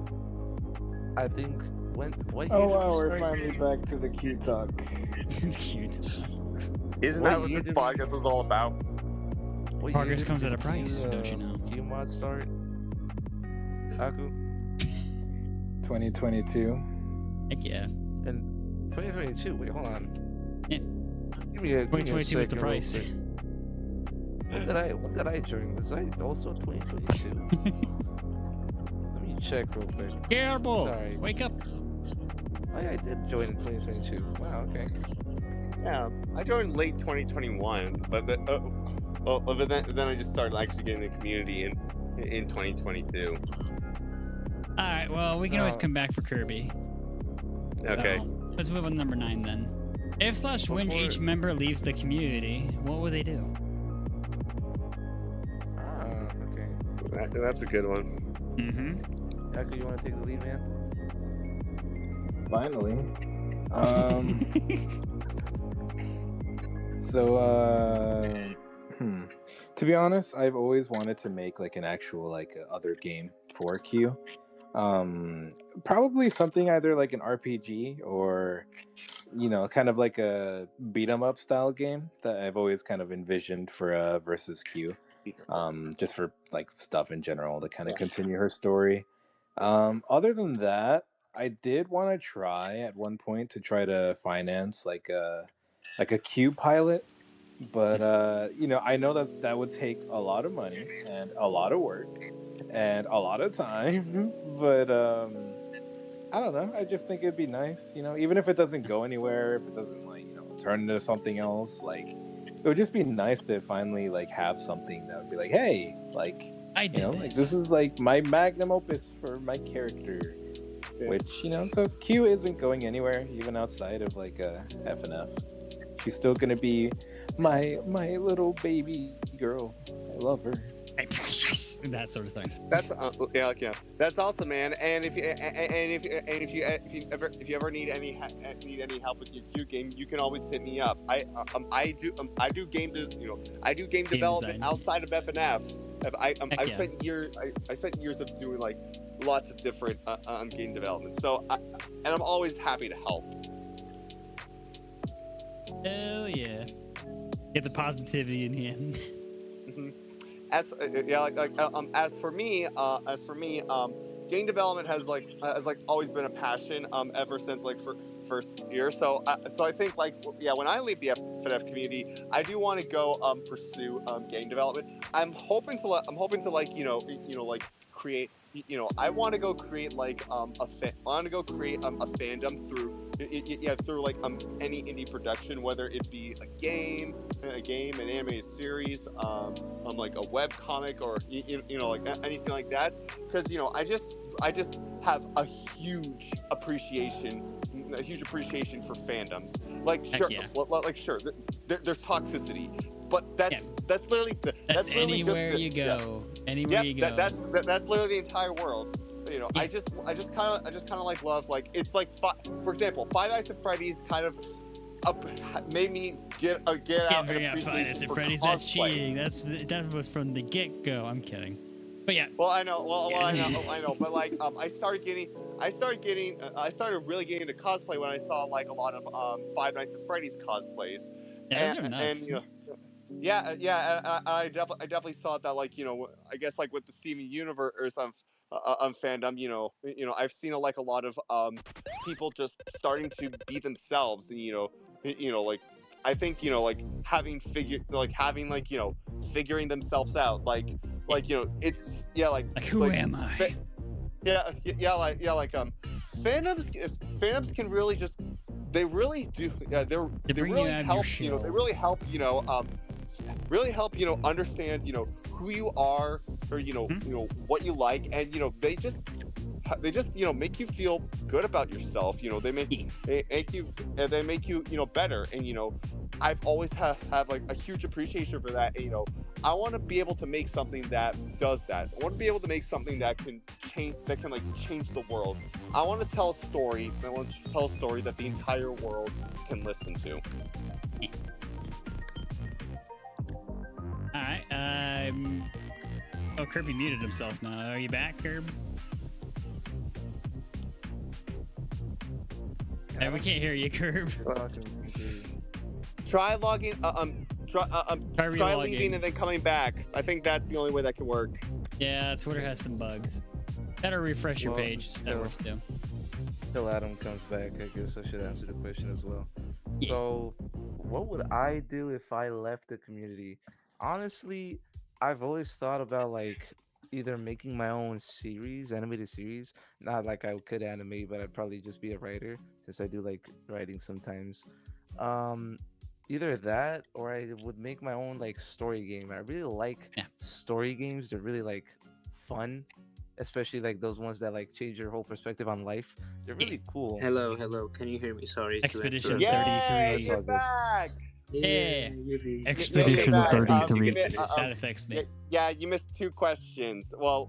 I think, what year? Oh did wow, we we're start? finally back to the Q talk. Cute. Isn't What that what year this did- podcast was all about? What year Progress did comes the at a price, don't you know? Q mod start? Aku? 2022. Heck yeah. And 2022. Wait, hold on. Yeah. Give me a 2022 was the second real price. quick. When did I join? Was I also 2022? Let me check real quick. Careful! Sorry. Wake up! Oh yeah, I did join in 2022. Wow, okay. Yeah, I joined late 2021, but then I just started actually getting the community in 2022. Alright, well, we can always Uh, come back for Kirby. Okay. Let's move on to number 9 then. If/when Before- each member leaves the community, what will they do? Ah, okay. That's a good one. Mm-hmm. Aku, you want to take the lead, man? Finally. To be honest, I've always wanted to make like an actual other game for Q. Probably something either like an RPG or kind of like a beat 'em up style game that I've always kind of envisioned for versus Q. Just for like stuff in general to kind of continue her story. Other than that, I did want to try at one point to try to finance like a Q pilot, but I know that would take a lot of money and a lot of work and a lot of time, but I don't know. I just think it'd be nice, even if it doesn't go anywhere, if it doesn't turn into something else, it would just be nice to finally have something that would be like, hey, I did this is like my magnum opus for my character, which so Q isn't going anywhere even outside of FNF. She's still gonna be my little baby girl. I love her. My precious! That sort of thing. That's yeah. That's awesome, man. And if you ever need any help with your Q game, you can always hit me up. I do game development design. outside of FNF. I Heck yeah. spent years of doing lots of different game development. So I'm always happy to help. Hell yeah. Get the positivity in here. As for me, game development has always been a passion ever since first year. So I think when I leave the FNF community, I do want to go pursue game development. I'm hoping to create. I want to go create a fandom through any indie production, whether it be a game, an animated series, like a web comic, or anything like that. Because I just have a huge appreciation for fandoms. Heck yeah. There's toxicity, but that's literally That's literally anywhere just you go. Anywhere Yep, you go. that's literally the entire world. Yeah. I just kind of love it's for example, Five Nights at Freddy's kind of made me get out Can't an bring out appreciation Five Nights at for Freddy's. That's cosplay. cheating. That was from the get go. I'm kidding. But yeah. Well, I know. I know. But I started really getting into cosplay when I saw a lot of Five Nights at Freddy's cosplays. Yeah, those are nuts. Yeah. I definitely saw that. I guess with the Steven Universe fandom, I've seen a lot of people just starting to be themselves, and I think having figuring themselves out, it's Who am I? fandoms can really they really do, they bring you really out of your help, shell. they really help really help understand who you are, or what you like, and they just make you feel good about yourself. They make you better, and I've always have like a huge appreciation for that. And, I want to be able to make something that does that. I want to be able to make something that can change the world. I want to tell a story. I want to tell a story that the entire world can listen to. All right. Oh, Kirby muted himself now. Are you back, Kirby? Hey, we can't hear you, Curb. Try logging. Try leaving and then coming back. I think that's the only way that can work. Yeah, Twitter has some bugs. Better refresh your page. That works too. Until Adam comes back, I guess I should answer the question as well. Yeah. So, what would I do if I left the community? Honestly, I've always thought about like either making my own series, animated series. Not like I could animate, but I'd probably just be a writer since I do like writing sometimes. Either that or I would make my own like story game. I really like story games. They're really like fun, especially like those ones that like change your whole perspective on life. They're really cool. Hello. Can you hear me? Sorry. Expedition Yay, 33. you're back. Yeah. Yippee. Expedition Okay, 33. that affects me. Yeah, you missed 2 questions. Well,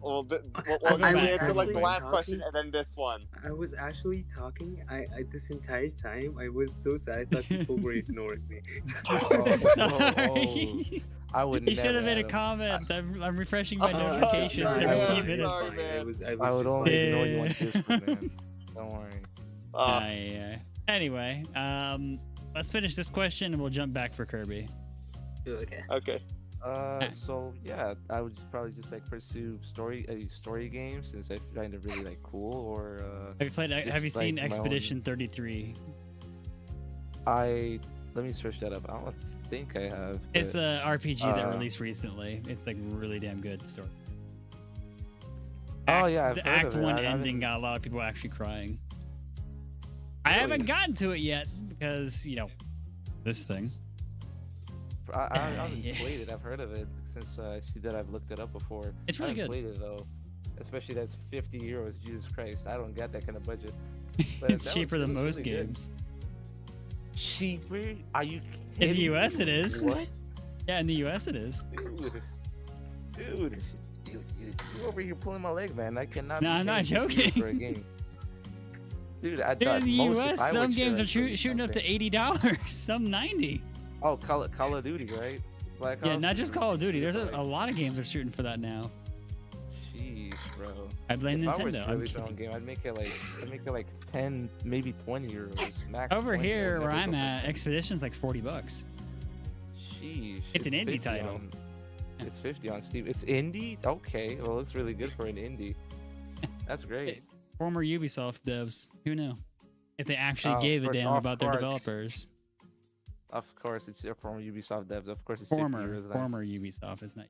I you was answered like the actually last talking. question and then this one. I was actually talking. I this entire time I was so sad. I thought people were ignoring me. Sorry. I would. You should have made a Adam. comment. I'm refreshing my no, notifications no, every no, few no, minutes. sorry, man. I would just only Yeah. ignore you on Discord, man. Don't worry. Yeah. Anyway, let's finish this question and we'll jump back for Kirby. Okay. Okay. So yeah, I would probably just like pursue story games since I find it really like cool. Or Have you just, seen like, my own- Expedition 33? let me search that up. I don't think I have. It's but, a RPG that released recently. It's like really damn good story. Oh, yeah, I've the heard Act of it. 1 I haven't- ending got a lot of people actually crying. I haven't gotten to it yet because this thing. I haven't Yeah. played it. I've heard of it since I see that I've looked it up before. It's I really haven't good. played it though, especially that's 50 euros. Jesus Christ, I don't get that kind of budget. But It's that cheaper than it most really good. games. Cheaper? Are you In the kidding US me? it is. What? Yeah, in the US it is. Dude, you over here pulling my leg, man. I cannot. No, be I'm not paying 50 euros joking. For a game. Dude, I Dude, thought in the most US, if I some would games share are it for shooting up to something. $80, some 90. Oh, Call of Duty, right? Black Yeah, Ops? not just Call of Duty. There's a Like, lot of games that are shooting for that now. Jeez, bro. I blame If I were Nintendo. to I'm release my own kidding. game, I'd make it like 10, maybe 20 euros max. Over 20, here I'd where never I'm go at, for Expedition's like $40. Sheesh. It's an indie 50 title. on- It's 50 on Steam. It's indie? Okay. Well, it looks really good for an indie. That's great. Former Ubisoft devs. Who knew? If they actually Of gave a course, damn of about their course. developers. Of course, it's from Ubisoft devs. Of course, it's 50 Former euros. Ubisoft. It's not.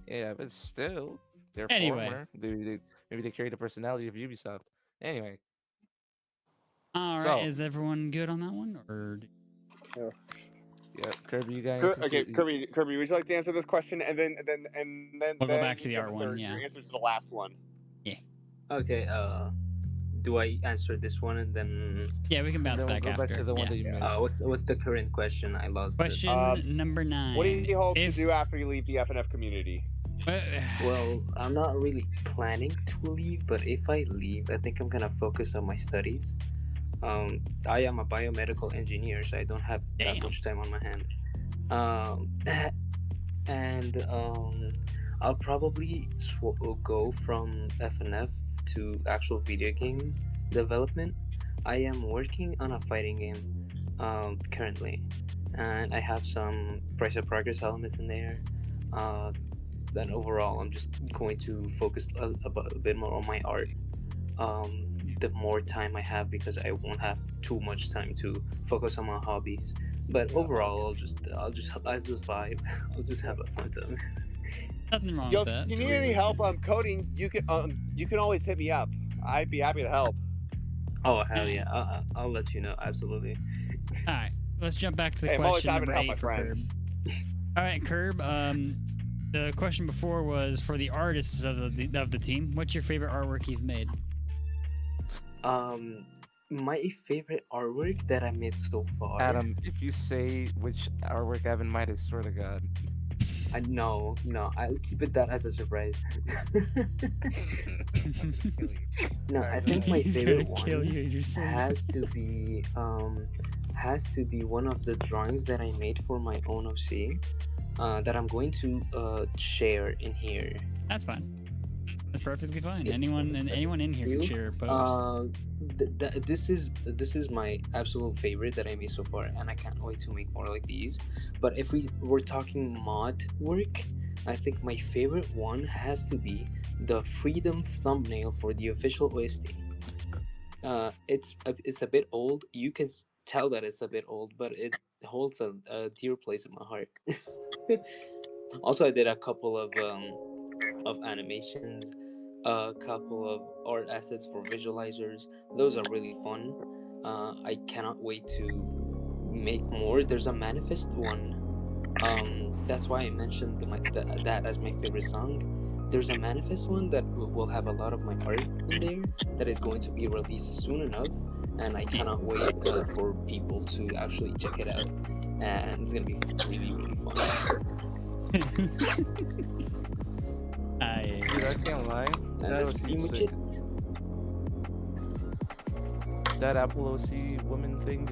Yeah, but still, they're Anyway. former. Maybe they carry the personality of Ubisoft. Anyway, All right. So- Is everyone good on that one? Or yeah, Kirby, you guys. Okay, Kirby, would you like to answer this question and then We'll go then back to the give us R1, yeah. your answer to the last one? Okay. Do I answer this one and then? yeah, we can bounce Then we'll back go after. back to the one Yeah. that you missed. What's the current question? I lost it. Question number 9. What do you hope If- to do after you leave the FNF community? Well, I'm not really planning to leave, but if I leave, I think I'm gonna focus on my studies. I am a biomedical engineer, so I don't have Damn. that much time on my hand. And I'll probably go from FNF to actual video game development. I am working on a fighting game currently, and I have some price of progress elements in there. Then overall, I'm just going to focus a bit more on my art. The more time I have, because I won't have too much time to focus on my hobbies. But overall, I'll just vibe. I'll just have a fun time. Nothing wrong Yo, with that. if you need any help coding, you can always hit me up. I'd be happy to help. Oh hell yeah! I'll let you know. Absolutely. All right. Let's jump back to the Hey, I'm always question happy to number help 8 my for friends. Curb. All right, Curb. The question before was for the artists of the team. What's your favorite artwork he's made? My favorite artwork that I made so far. Adam, if you say which artwork I have in mind, I swear to God. No, I'll keep it that as a surprise. No, I think my He's favorite gonna kill one you in your sleep. has to be one of the drawings that I made for my own OC, that I'm going to share in here. That's fine. That's perfectly fine. Yeah, Anyone that's in here can you. share a post. This is my absolute favorite that I made so far, and I can't wait to make more like these. But if we were talking mod work, I think my favorite one has to be the Freedom thumbnail for the official OST. It's a bit old. You can tell that it's a bit old, but it holds a dear place in my heart. Also, I did a couple of animations, a couple of art assets for visualizers. Those are really fun. I cannot wait to make more. There's a manifest one. That's why I mentioned that as my favorite song. There's a manifest one that will have a lot of my art in there that is going to be released soon enough, and I cannot wait for people to actually check it out. And it's gonna be really, really fun. Dude, I can't lie. And That that's OC pretty is much sick. it. That Apple OC woman thing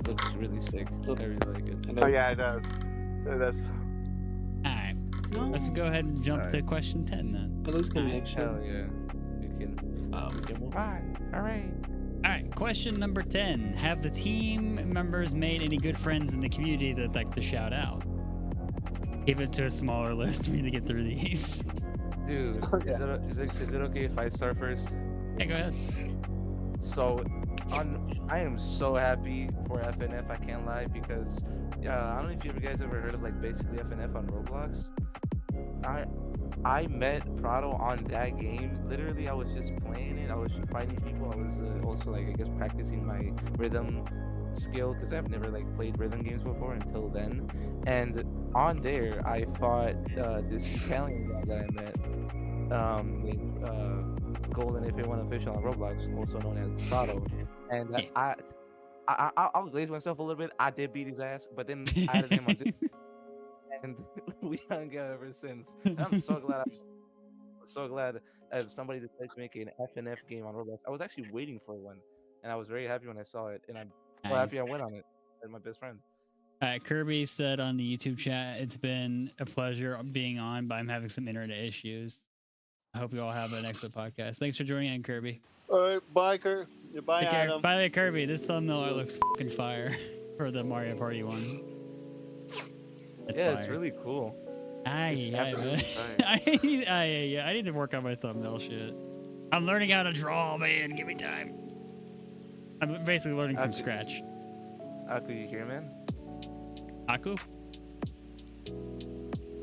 looks really sick. I really like it. Oh yeah, it does. That's All right. Let's go ahead and jump to question 10 then. It looks connection. Hell yeah. You can move on. Alright. All right. Question number 10. Have the team members made any good friends in the community that like to shout out? Keep it to a smaller list for me to get through these. Dude, Yeah. is it okay if I start first? Yeah, go ahead. So, I am so happy for FNF. I can't lie because I don't know if you guys ever heard of like basically FNF on Roblox. I met Prado on that game. Literally, I was just playing it. I was fighting people. I was also like I guess practicing my rhythm skill because I've never like played rhythm games before until then. And on there, I fought this Italian guy that I met named Golden F1 Official on Roblox, also known as Prado. And I'll glaze myself a little bit. I did beat his ass, but then I added him on Discord, and we hung out ever since. And I'm so glad somebody decided to make an FNF game on Roblox. I was actually waiting for one, and I was very happy when I saw it, and I'm so happy I went on it as my best friend. Kirby said on the YouTube chat, it's been a pleasure being on, but I'm having some internet issues. I hope you all have an excellent podcast. Thanks for joining in, Kirby. all right. Bye, Kurt. Bye, Take care. Adam. By the way, Kirby, this thumbnail art looks fucking fire for the Mario Party one. It's Yeah, fire. it's really cool. Aye, absolutely I need to work on my thumbnail shit. I'm learning how to draw, man. Give me time. I'm basically learning from scratch. Aku, you here, man? Aku?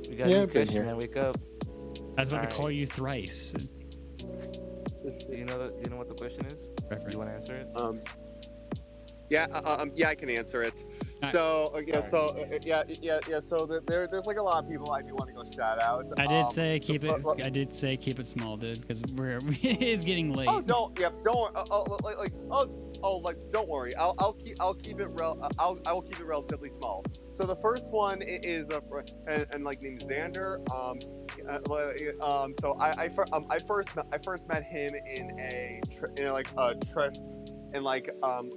We got Yeah, a I've been question, here. man. Wake up. I was about to Alright. call you thrice. Do you know what the question is? Do Reference. you want to answer it? Yeah, I can answer it. Alright. So So there's like a lot of people I do want to go shout out. I did say keep it. but- I did say keep it small, dude, because it's getting late. Oh, don't don't worry. I'll keep it I will keep it relatively small. So the first one is and like named Xander. So I first met him in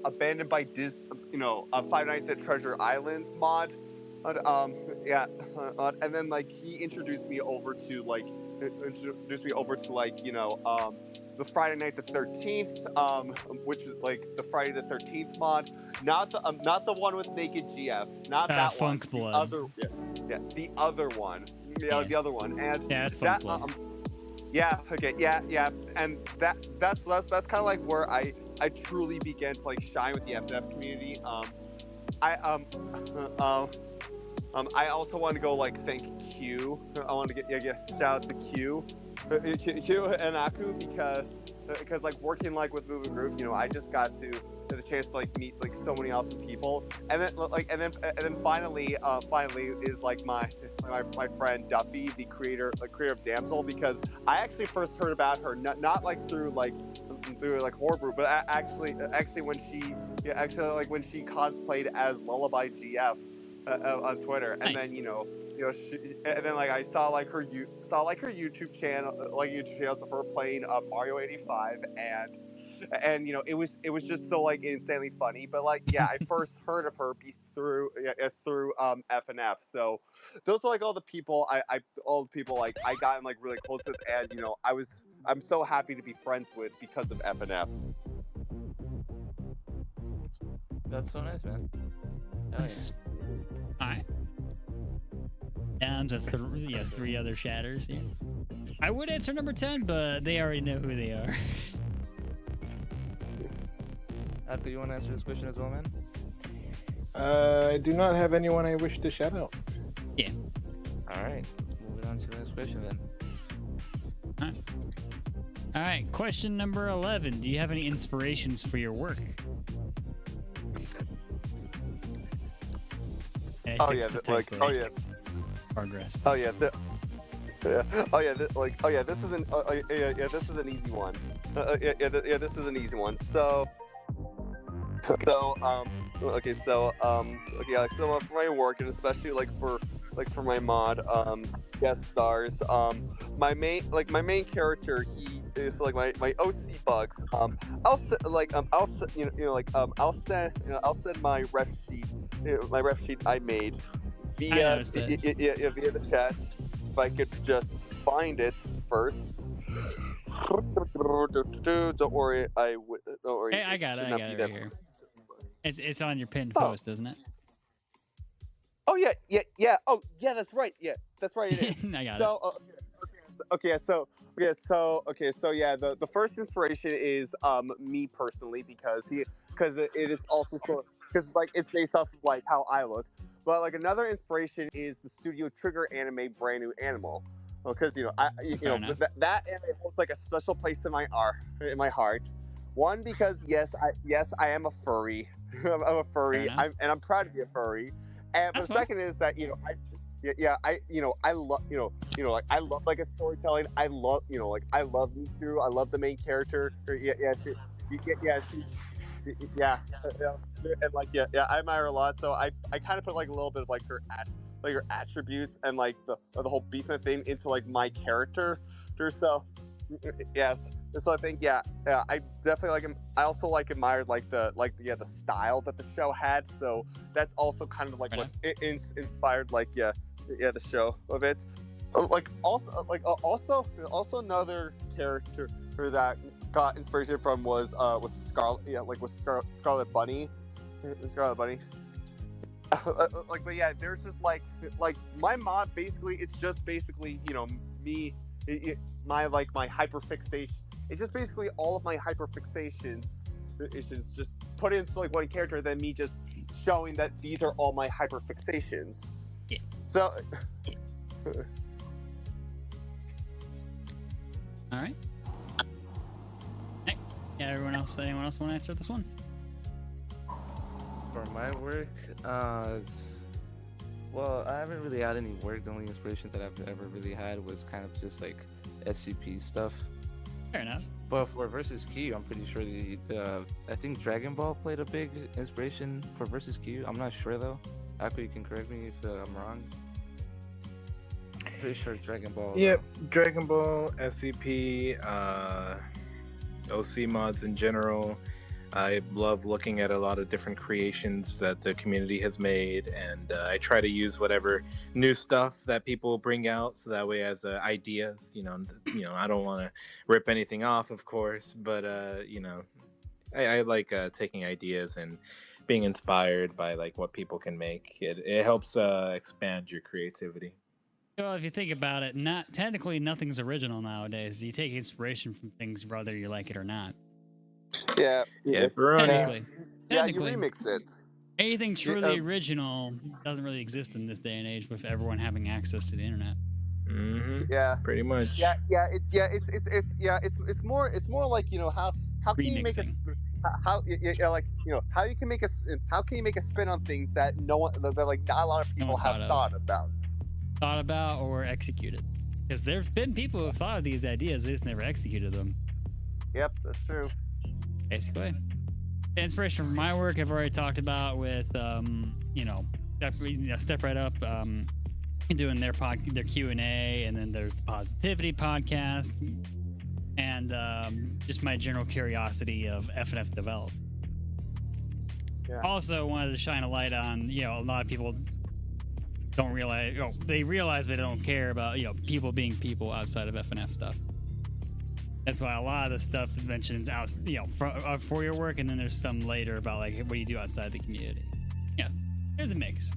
Abandoned by Disney, Five Nights at Treasure Island mod. And then like he introduced me over to the Friday Night the 13th, which is like the Friday the 13th mod, not the one with Naked GF, not that Funk one. Blood. The other, the other one. Yeah. The other one. And Yeah, it's that, Funk Blood. and that's kind of like where I truly began to like shine with the FNF community. I also want to go like thank Q. I want to get shout out to Q and Aku because because like working like with moving groups, I just got to get a chance to like meet like so many awesome people, and then finally is like my friend Duffy, the creator of Damsel, because I actually first heard about her not like through like horror group, but actually when she like when she cosplayed as Lullaby GF on Twitter, and Nice. then and then like I saw like her YouTube channel, so for her playing Mario 85, and it was just so like insanely funny. But like I first heard of her through FNF. So those are like all the people like I gotten like really close with, and I'm so happy to be friends with because of FNF. That's so nice, man. Oh, Nice. All right. Down to three other shatters here. I would answer number 10, but they already know who they are. Alka, you want to answer this question as well, man? I do not have anyone I wish to shout out. Yeah. All right. Moving on to the next question then. All right. Question number 11. Do you have any inspirations for your work? And I fixed the typo there. Progress. Oh yeah, this is an this is an easy one. This is an easy one. So for my work, and especially for my mod guest stars, my main character, he is like my OC bugs. I'll send my ref sheet I made via the chat. If I could just find it first. Don't worry, don't worry. Hey, I got it right here. It's on your pinned post, isn't it? Oh yeah. Oh yeah, that's right. Yeah, that's right. It is. I got it. So yeah, the first inspiration is me personally, because it is also because like it's based off of like how I look. But like another inspiration is the Studio Trigger anime Brand New Animal, because that anime holds like a special place in my heart. One, because yes I am a furry. I'm a furry. I'm proud to be a furry. And the second is that I love I love like a storytelling. I love I love Miku. I love the main character. And I admire her a lot. So I kind of put like a little bit of like her attributes and like the whole beastman thing into like my character. So yes. So I think I definitely I also admired the style that the show had. So that's also kind of like what inspired the show of it. Also another character that got inspiration from was Scarlet Bunny. Scarlet Bunny. But yeah, there's just like my mod basically. It's just basically me, my hyperfixation. It's just basically all of my hyperfixations. It's just put into like one character, and then me just showing that these are all my hyperfixations. Yeah. So. All right. Hey, anyone else want to answer this one? For my work, well, I haven't really had any work. The only inspiration that I've ever really had was kind of just like SCP stuff. Fair enough. But for Versus Q, I'm pretty sure I think Dragon Ball played a big inspiration for Versus Q. I'm not sure though. Aku, you can correct me if I'm wrong. Pretty sure Dragon Ball. Yep, Dragon Ball, SCP, OC mods in general. I love looking at a lot of different creations that the community has made, and I try to use whatever new stuff that people bring out, so that way as ideas, I don't want to rip anything off, of course, but I like taking ideas and being inspired by like what people can make. It helps expand your creativity. Well, if you think about it, nothing's original nowadays. You take inspiration from things whether you like it or not. Yeah, Technically, you remix it. Anything truly original doesn't really exist in this day and age with everyone having access to the internet. Yeah. Pretty much. It's more like, you know, how can you make a Remixing. like, you know, how you can make how can you make a spin on things that that like not a lot of No people one's have thought thought about. or executed. Because there's been people who have thought of these ideas, they just never executed them. Yep, that's true. Basically. The inspiration for my work I've already talked about with you know, Step Right Up, doing their Q&A, and then there's the Positivity podcast, and just my general curiosity of FNF Develop. Yeah. Also wanted to shine a light on, you know, a lot of people don't realize, they realize they don't care about, you know, people being people outside of FNF stuff. That's why a lot of the stuff mentions out, you know, for your work, and then there's some later about like, what do you do outside the community? Yeah, there's a mix.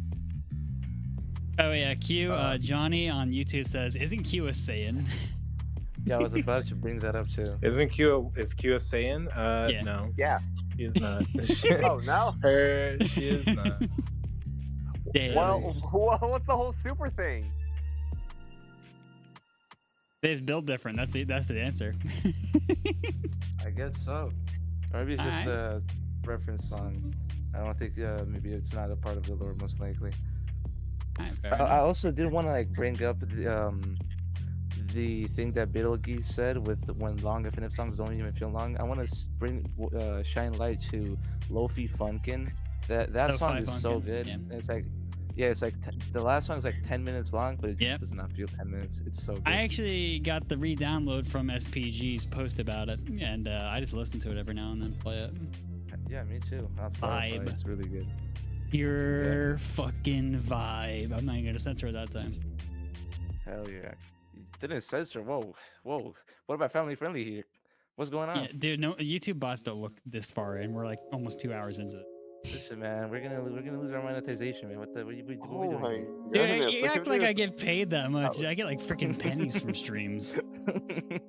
Oh yeah, Johnny on YouTube says, "Isn't Q a Saiyan?" Yeah, I was about to bring that up too. Is Q a Saiyan? Yeah. No. Yeah. She is not. Oh no. She is not. Damn. Well, what's the whole super thing? They just build different. That's the answer. I guess so. Or maybe it's just Alright. a reference song. I don't think maybe it's not a part of the lore, most likely. Alright, fair I enough. also did want to like bring up the thing that Betelgeuse said with when long FNF songs don't even feel long. I want to bring shine light to Lo-Fi Funkin. That Lo-Fi song is so Funkin', good. yeah. It's like, yeah, it's like the last song is like 10 minutes long, but it just Yep. does not feel 10 minutes. It's so good. I actually got the re-download from SPG's post about it, and I just listen to it every now and then, play it. Yeah, me too. On Spotify, Vibe. it's really good. Pure fucking vibe. I'm not even gonna censor it that time. Hell yeah. You didn't censor. Whoa. What about family friendly here? What's going on? Yeah, dude, no, YouTube bots don't look this far in. We're like almost 2 hours into it. Listen, man, we're gonna lose our monetization, man. What we Oh doing my here? Dude, you goodness, act like I get paid that much. I get like freaking pennies from streams.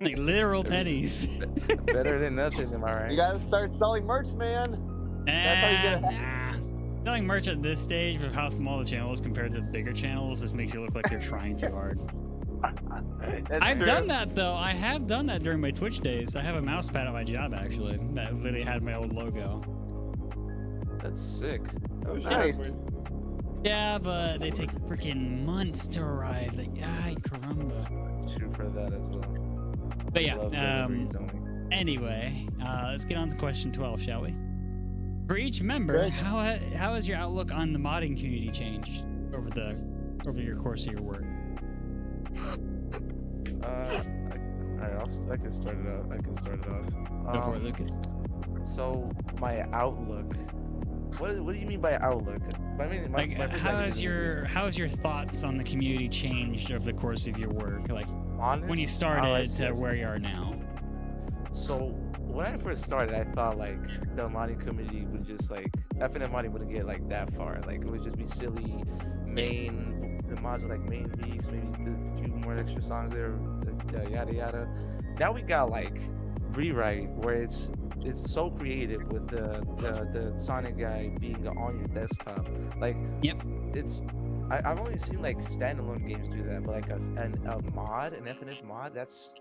Like literal pennies. Better than nothing, am I right? You gotta start selling merch, man. That's how you get ahead. Nah. Selling merch at this stage with how small the channel is compared to bigger channels just makes you look like you're trying too hard. That's I've true. done that though. I have done that during my Twitch days. I have a mouse pad at my job actually that literally had my old logo. That's sick. Oh, nice. Yeah, but they take freaking months to arrive. Like, ay, caramba. True for that as well. But yeah, Love deliveries only. anyway, let's get on to question 12, shall we? For each member, Good. how has your outlook on the modding community changed over your course of your work? I can start it off. Go for it, Lucas. So my outlook. What do you mean by outlook? I mean, my first How language is has your thoughts on the community changed over the course of your work? Like honest, when you I started see. to where you are now? So when I first started, I thought like the modding community would just like FNF modding wouldn't get like that far. Like it would just be silly main. The mods were like main beats, maybe a few more extra songs there, yada yada. Now we got like rewrite where it's so creative with the Sonic guy being on your desktop. Like Yep. I've only seen like standalone games do that, but like a mod, an FNF mod, that's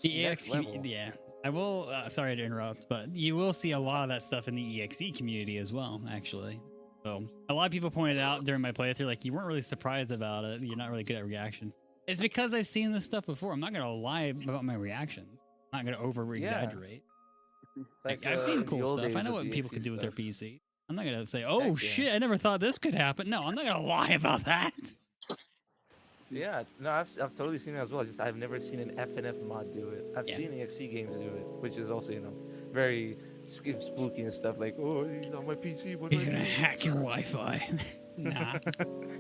The next EXE, level. yeah. I will. Sorry to interrupt, but you will see a lot of that stuff in the EXE community as well, actually. So a lot of people pointed out during my playthrough, like you weren't really surprised about it. You're not really good at reactions. It's because I've seen this stuff before. I'm not gonna lie about my reactions. I'm not gonna over exaggerate. Like I've seen in the cool old stuff. I days know with what people the can do with their stuff. PC. I'm not gonna say, oh Heck yeah. shit, I never thought this could happen. No, I'm not gonna lie about that. Yeah, no, I've totally seen it as well. Just I've never seen an FNF mod do it. I've Yeah. seen EXE games do it, which is also very spooky and stuff. Like, oh, he's on my PC. What do He's I gonna do?" hack your Wi-Fi. Nah,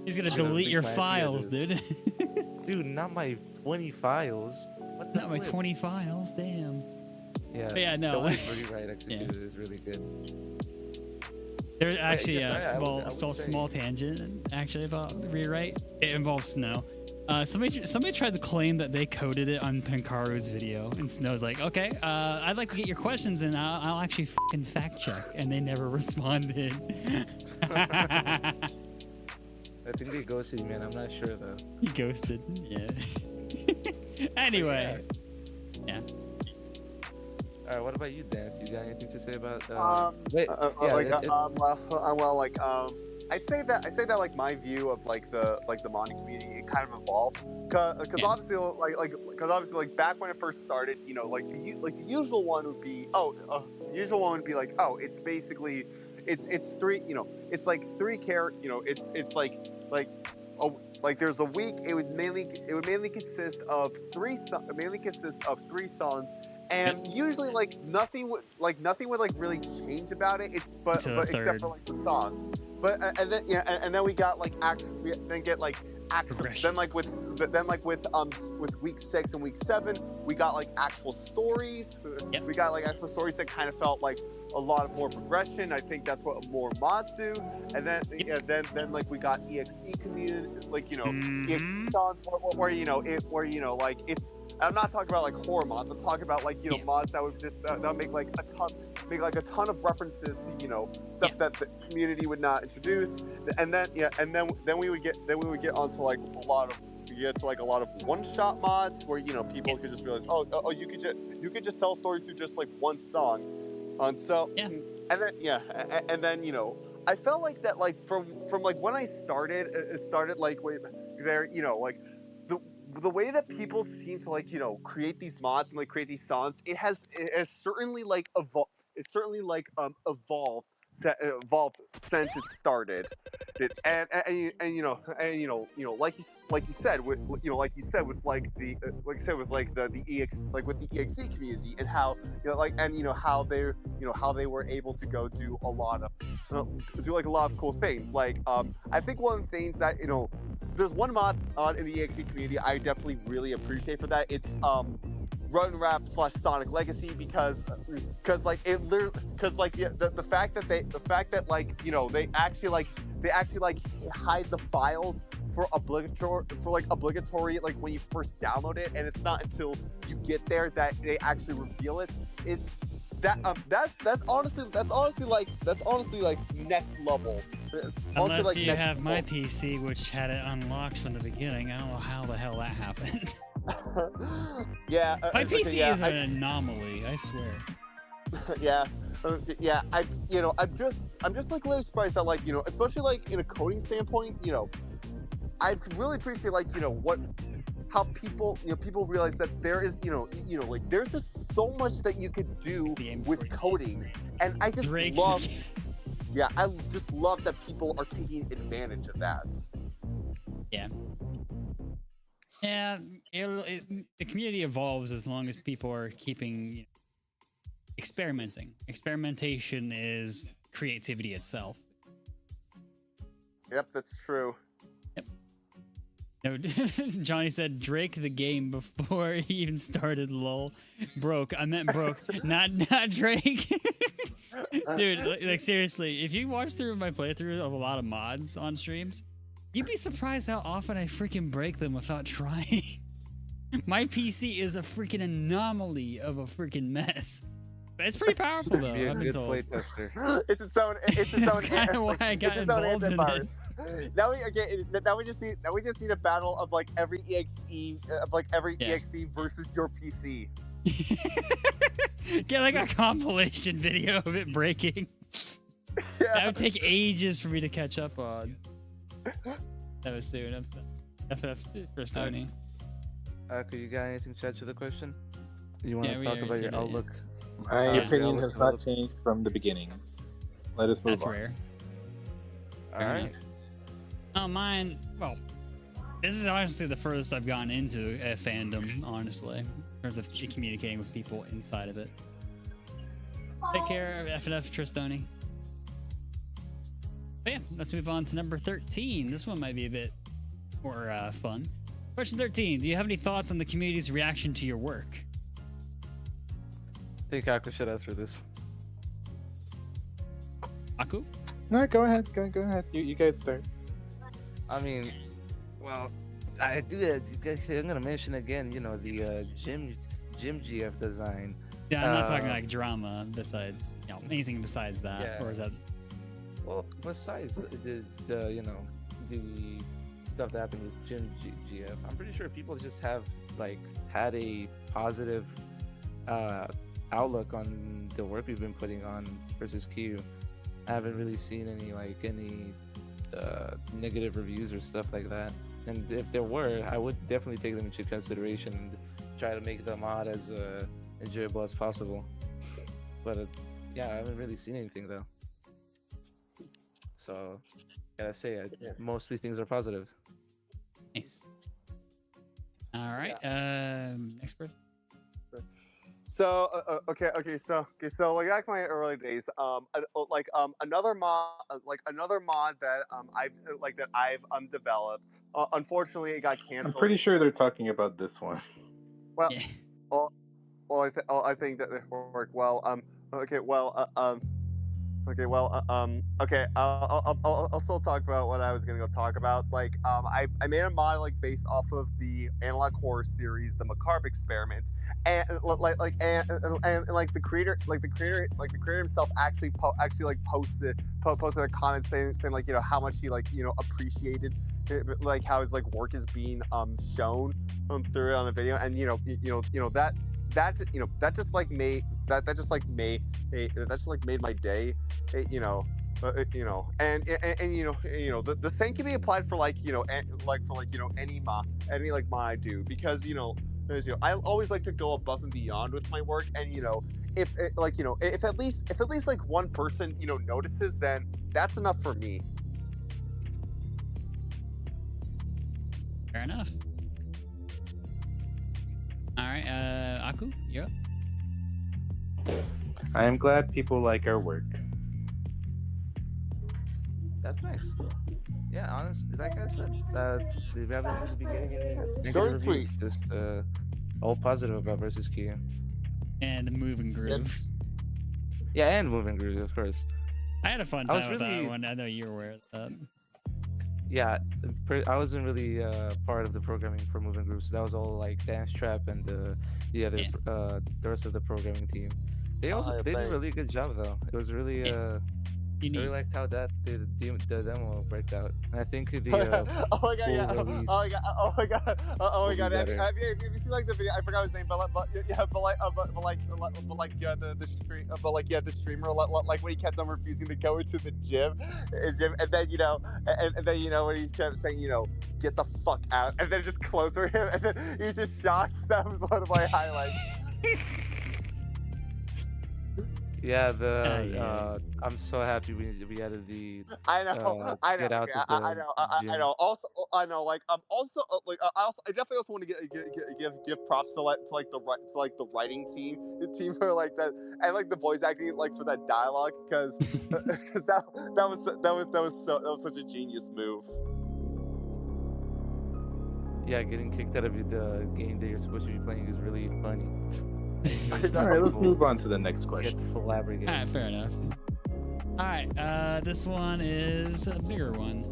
he's gonna Gonna delete leak your my IP files, address. dude. Dude, not my 20 files. What the Not my flip? 20 files, damn. Yeah, But yeah, no. The way Rewrite actually Yeah. did it is really good. There's actually yes, a I small, would say. small tangent actually about the rewrite. It involves Snow. Somebody tried to claim that they coded it on Pinkaru's video, and Snow's like, "Okay, I'd like to get your questions, and I'll actually fucking fact check." And they never responded. I think they ghosted, man. I'm not sure though. He ghosted. Yeah. Anyway, yeah. All right, what about you, Dance? You got anything to say about? I'd say that like my view of like the modding community, it kind of evolved because obviously like back when it first started, you know, like the usual one would be like, oh, it's basically it's three, you know, it's like three you know, it's like there's a week. It would mainly consist of three songs, and usually like nothing would really change about it. But except for like the songs. But and then we got like with week 6 and week 7, we got like actual stories. Yep. We got like actual stories that kind of felt like a lot of more progression. I think that's what more mods do. And then then like we got EXE community, like, you know, EXE songs where you know like it's. I'm not talking about like horror mods. I'm talking about like, you know, mods that would just that would make like a ton of references to, you know, stuff that the community would not introduce. And then we would get onto like a lot of one-shot mods where, you know, people could just realize, oh, you could just tell stories through just like one song. And then you know, I felt like that, like from like when I started like way there, you know, like the way that people seem to like, you know, create these mods and like create these songs, it has certainly like evolved. It's certainly like evolved since it started. And you know like you said with the EXE community, and how, you know, like, and you know how they were able to go do a lot of cool things. Like I think one of the things that, you know, there's one mod in the EXE community I definitely really appreciate for that. It's Run Rap / Sonic Legacy, because like it literally, because like the fact that like, you know, they actually hide the files for obligatory like when you first download it, and it's not until you get there that they actually reveal it. It's that's honestly like next level. Unless you have my PC, which had it unlocked from the beginning. I don't know how the hell that happened. Yeah, my PC is an anomaly, I swear. I'm just like really surprised that, like, you know, especially like in a coding standpoint, you know, I really appreciate, like, you know, how people realize that there is, you know, like there's just so much that you could do with coding, and I just love. Yeah, I just love that people are taking advantage of that. Yeah. Yeah, the community evolves as long as people are keeping, you know, experimenting. Experimentation is creativity itself. Yep, that's true. Yep. No, Johnny said Drake the game before he even started. Lol. Broke. I meant broke, not Drake. Dude, like seriously, if you watch through my playthrough of a lot of mods on streams, you'd be surprised how often I freaking break them without trying. My PC is a freaking anomaly of a freaking mess. But it's pretty powerful though. Be a I've been good told. playtester. It's its own. That's kind of why I got involved in it. Now we just need a battle of like every EXE EXE versus your PC. Get like a compilation video of it breaking. Yeah. That would take ages for me to catch up on. That was soon. I'm sorry. FNF first Tony. You got anything to add to the question? You want to talk about your outlook? My opinion has not changed from the beginning. Let us move on. That's rare. All right. Oh, mine. Well, this is honestly the furthest I've gotten into a fandom, honestly, in terms of communicating with people inside of it. Take care, FNF Tristoni. But yeah, let's move on to number 13. This one might be a bit more fun. Question 13. Do you have any thoughts on the community's reaction to your work? I think Aku should answer this. Aku? No, go ahead. Go ahead. You guys start. I mean, well, I do. I'm gonna mention again. You know, the gym GF design. Yeah, I'm not talking like drama. Besides, you know, anything besides that, or is that? Well, besides the you know, the stuff that happened with Jim GF, I'm pretty sure people just have like had a positive outlook on the work we've been putting on versus Q. I haven't really seen any negative reviews or stuff like that. And if there were, I would definitely take them into consideration and try to make the mod as enjoyable as possible. But yeah, I haven't really seen anything though. So, gotta say, mostly things are positive. Nice. All right. Next person. So okay, so like back to my early days, another mod, that I've developed. Unfortunately, it got canceled. I'm pretty sure they're talking about this one. Well, Yeah. I think that they work well. Okay. I'll still talk about what I was gonna go talk about. I made a mod based off of the analog horror series, The Macabre Experiment, and the creator himself actually posted a comment saying how much he appreciated how his work is being shown through it on the video, and that just made my day. The same can be applied for any mod I do, because I always like to go above and beyond with my work, and if at least one person notices, then that's enough for me. Fair enough. All right. Aku, you're up. I am glad people like our work. That's nice. Yeah, honestly, like I said, we haven't really been getting any negative Short and reviews. sweet. Just all positive about versus Q. And the moving groove. Yeah, and moving groove, of course. I had a fun I was time with really- that one. I know you were aware of that. Yeah, I wasn't really part of the programming for moving groups. That was all like Dance Trap and the other the rest of the programming team. They did a really good job though. It was really I really Unique. liked how the demo worked out. And I think the Oh my god! full Yeah! release Oh my god! Oh my god! Oh my will god! be Have better. you seen the video? I forgot his name, the streamer, when he kept on refusing to go into the gym, and then when he kept saying get the fuck out, and then just closed for him, and then he's just shocked. That was one of my highlights. Yeah, yeah. I'm so happy we added the I know, I know, get out okay, of I the know, I gym. know. Also, I know, I definitely also want to give props to the writing team, for that, and the voice acting for that dialogue, because that was such a genius move. Yeah, getting kicked out of the game that you're supposed to be playing is really funny. All right, let's People move on to the next get question. flabbergasted. All right, fair enough. All right, this one is a bigger one.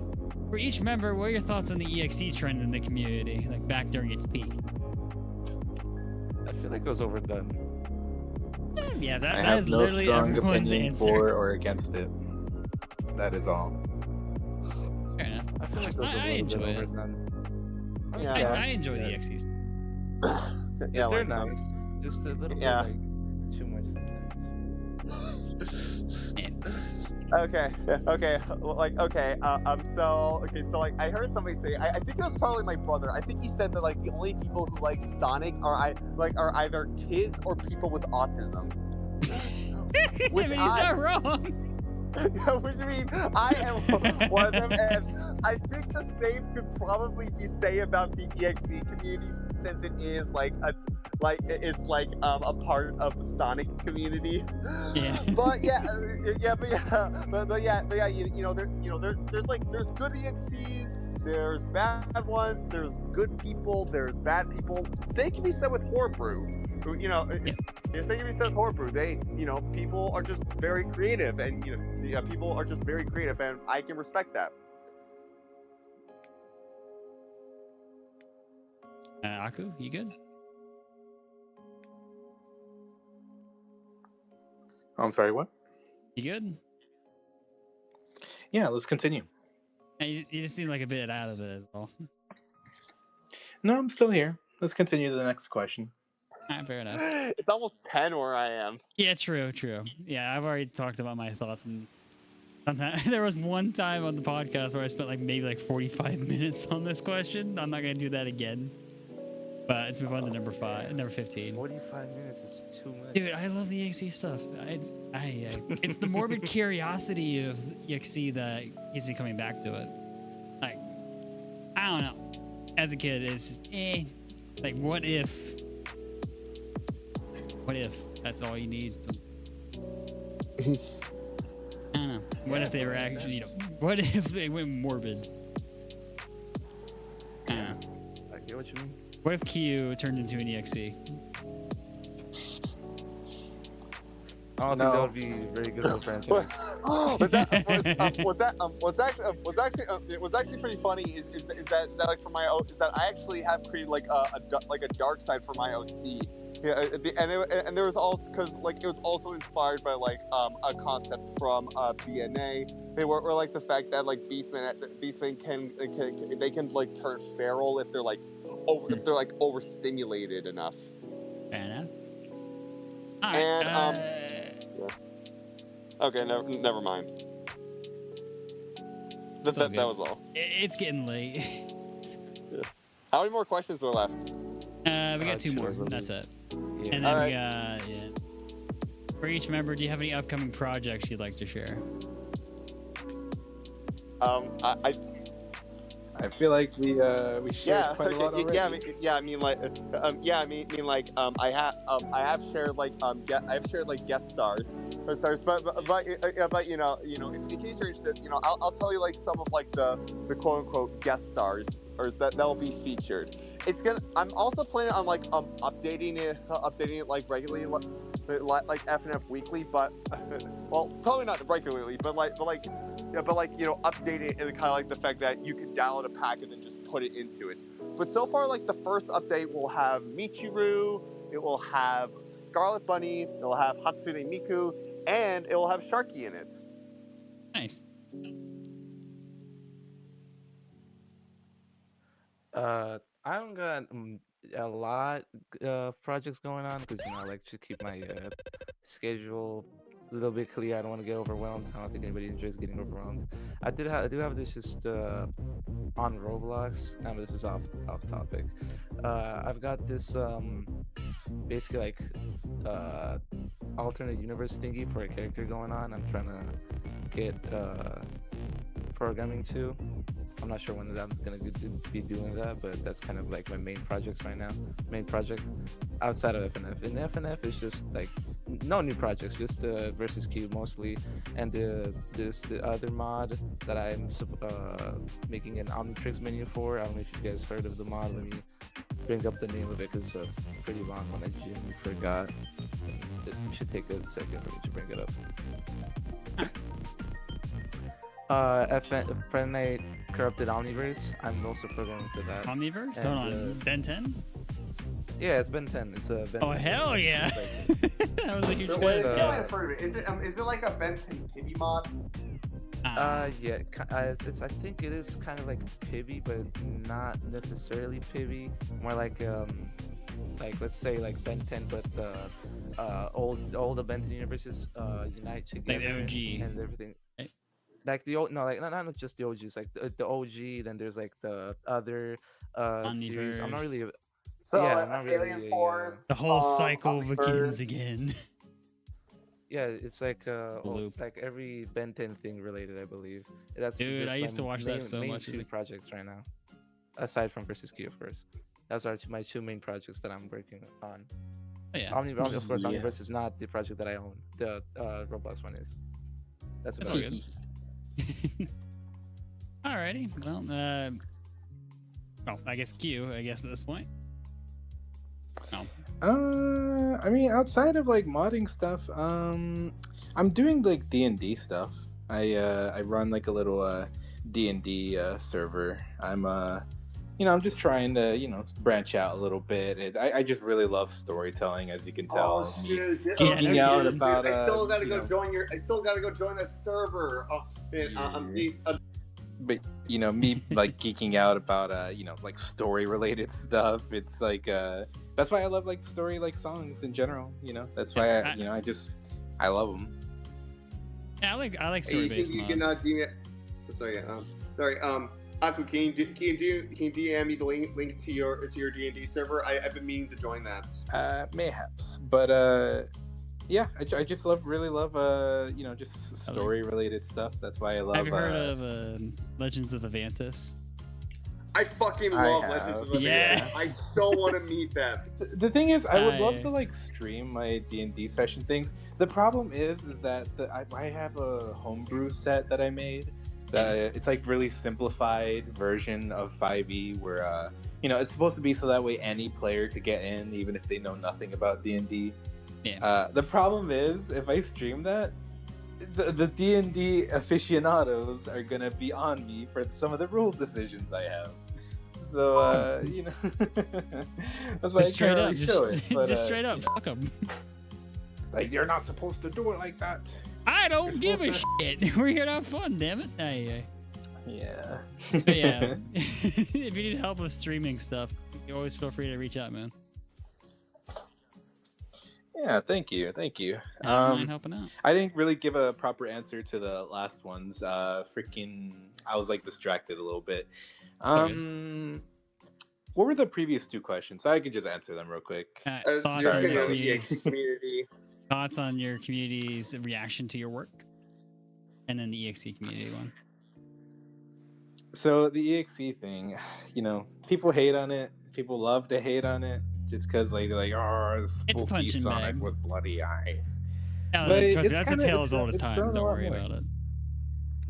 For each member, what are your thoughts on the EXE trend in the community, back during its peak? I feel like it was overdone. Yeah, I that have is no literally strong everyone's opinion answer. for or against it. That is all. Fair enough. I feel like it was I a little enjoy bit it. overdone. Yeah. I enjoy the EXEs. Yeah, They're nice. Just a little Yeah. bit too much sometimes. Okay. So I heard somebody say, I think it was probably my brother. I think he said that the only people who like Sonic are either kids or people with autism. I mean, he's not wrong. Which means I am one of them, and I think the same could probably be said about the EXE community, since it is a part of the Sonic community. Yeah. But there's good EXEs, there's bad ones, there's good people, there's bad people. Same can be said with Horror same can be said with Horror. They, people are just very creative, and people are just very creative, and I can respect that. Aku, you good? I'm sorry, what? You good? Yeah, let's continue. You just seem like a bit out of it as well. No, I'm still here. Let's continue to the next question. Fair enough. It's almost 10 where I am. Yeah, true. Yeah, I've already talked about my thoughts, and sometimes there was one time on the podcast where I spent maybe 45 minutes on this question. I'm not gonna do that again. But let's move on to number 15. 45 minutes is too much. Dude, I love the EXE stuff. It's the morbid curiosity of EXE that keeps me coming back to it. Like, I don't know. As a kid, it's just what if? What if that's all you need? I don't know. What if they were actually, what if they went morbid? I don't know. I get what you mean. What if KYU turned into an EXE? I don't think that would be very good of a franchise. Was actually pretty funny. Is that like for my is that I actually have created a dark side for my OC. Yeah, and there was also because it was also inspired by a concept from BNA. They were like the fact that beastmen can turn feral if they're overstimulated enough. Fair enough. And yeah. Okay, never mind. That was all. It's getting late. Yeah. How many more questions are left? We got 2 more. That's it. Yeah. And then we got for each member, do you have any upcoming projects you'd like to share? I feel like we shared quite a lot already. I have shared guest stars, but in case you're interested, I'll tell you some of the quote unquote guest stars, or that'll be featured. I'm also planning on updating it regularly, like FNF Weekly, but well, probably not regularly, but updating it and kind of the fact that you can download a pack and then just put it into it. But so far, the first update will have Michiru, it will have Scarlet Bunny, it will have Hatsune Miku, and it will have Sharky in it. Nice. I don't got a lot of projects going on because I like to keep my schedule a little bit clear. I don't want to get overwhelmed. I don't think anybody enjoys getting overwhelmed. I do have this just on Roblox. Now this is off topic. I've got this basically alternate universe thingy for a character going on. I'm trying to get programming to. I'm not sure when I'm gonna be doing that, but that's kind of my main projects right now. Main project outside of FNF. In FNF is just no new projects, just versus Q mostly, and the other mod that I'm making an Omnitrix menu for. I don't know if you guys heard of the mod. Let me bring up the name of it because it's a pretty long one. I genuinely forgot. It should take a second for me to bring it up. FNF Corrupted Omniverse. I'm also programming for that. Omniverse? Hold on. Ben 10? Yeah, it's Ben 10. It's a Ben 10. Hell yeah! That was a huge Wait, I haven't heard of it. Is it like a Ben 10 Pibby mod? Yeah. It's. I think it is kind of like Pibby, but not necessarily Pibby. More like let's say Ben 10, but all the Ben 10 universes unite together. Like the OG and everything. Right? Like the old, no, not just the OGs, the OG. Then there's the other series. I'm not really. So I'm not Alien really, Force. The whole cycle begins again. Yeah, it's Loop. it's like every Ben 10 thing related, I believe. That's Dude, just I used to watch that so main much. two projects right now, aside from versus Q, of course. Those are my 2 main projects that I'm working on. Oh, yeah. Of course, Yeah. Omniverse is not the project that I own. The Roblox one is. That's That's about all it. good. Alrighty. Well, I guess Q, at this point. No. I mean, outside of modding stuff, I'm doing D&D stuff. I run a little D&D server. I'm just trying to branch out a little bit. I just really love storytelling, as you can tell. Oh shit! Geeking out about I still gotta go join I still gotta go join that server. But you know, me like geeking out about you know, like story related stuff. It's like that's why I love like story like songs in general. You know, that's why I love them. Yeah, I like Hey, you story-based think you mods. can sorry, Aku, can you DM me the link to your D&D server? I've been meaning to join that. Mayhaps, but yeah, I just really love you know, just story related stuff. That's why I love. Have you heard of Legends of Avantis? I fucking I love have. Legends of the Yeah. Abyss. I so want to meet them. The thing is, I would love Aye. to like stream my D&D session things. The problem is that I have a homebrew set that I made. It's like really simplified version of 5e where you know, it's supposed to be so that way any player could get in even if they know nothing about D&D. Yeah. The problem is if I stream that, the D&D aficionados are gonna be on me for some of the rule decisions I have. So you know, that's why Just I straight can't up, really show it. But, just straight up, fuck them. like you're not supposed to do it like that. I don't You're give a shit. We're here to have fun, damn it. Aye. Yeah. But yeah, if you need help with streaming stuff, you always feel free to reach out, man. Yeah, thank you. I don't mind helping out. I didn't really give a proper answer to the last ones. I was like distracted a little bit. What were the previous two questions? I could just answer them real quick. Thoughts Just on been your on the community's, community. thoughts on your community's reaction to your work, and then the EXE community one. So the EXE thing, you know, people hate on it. People love to hate on it just because like they're like, oh, It's spooky punching Sonic bag. with bloody eyes. Oh, But trust me, it's that's kinda- a tale it's as old as it's time. grown a Don't lot worry more. about it.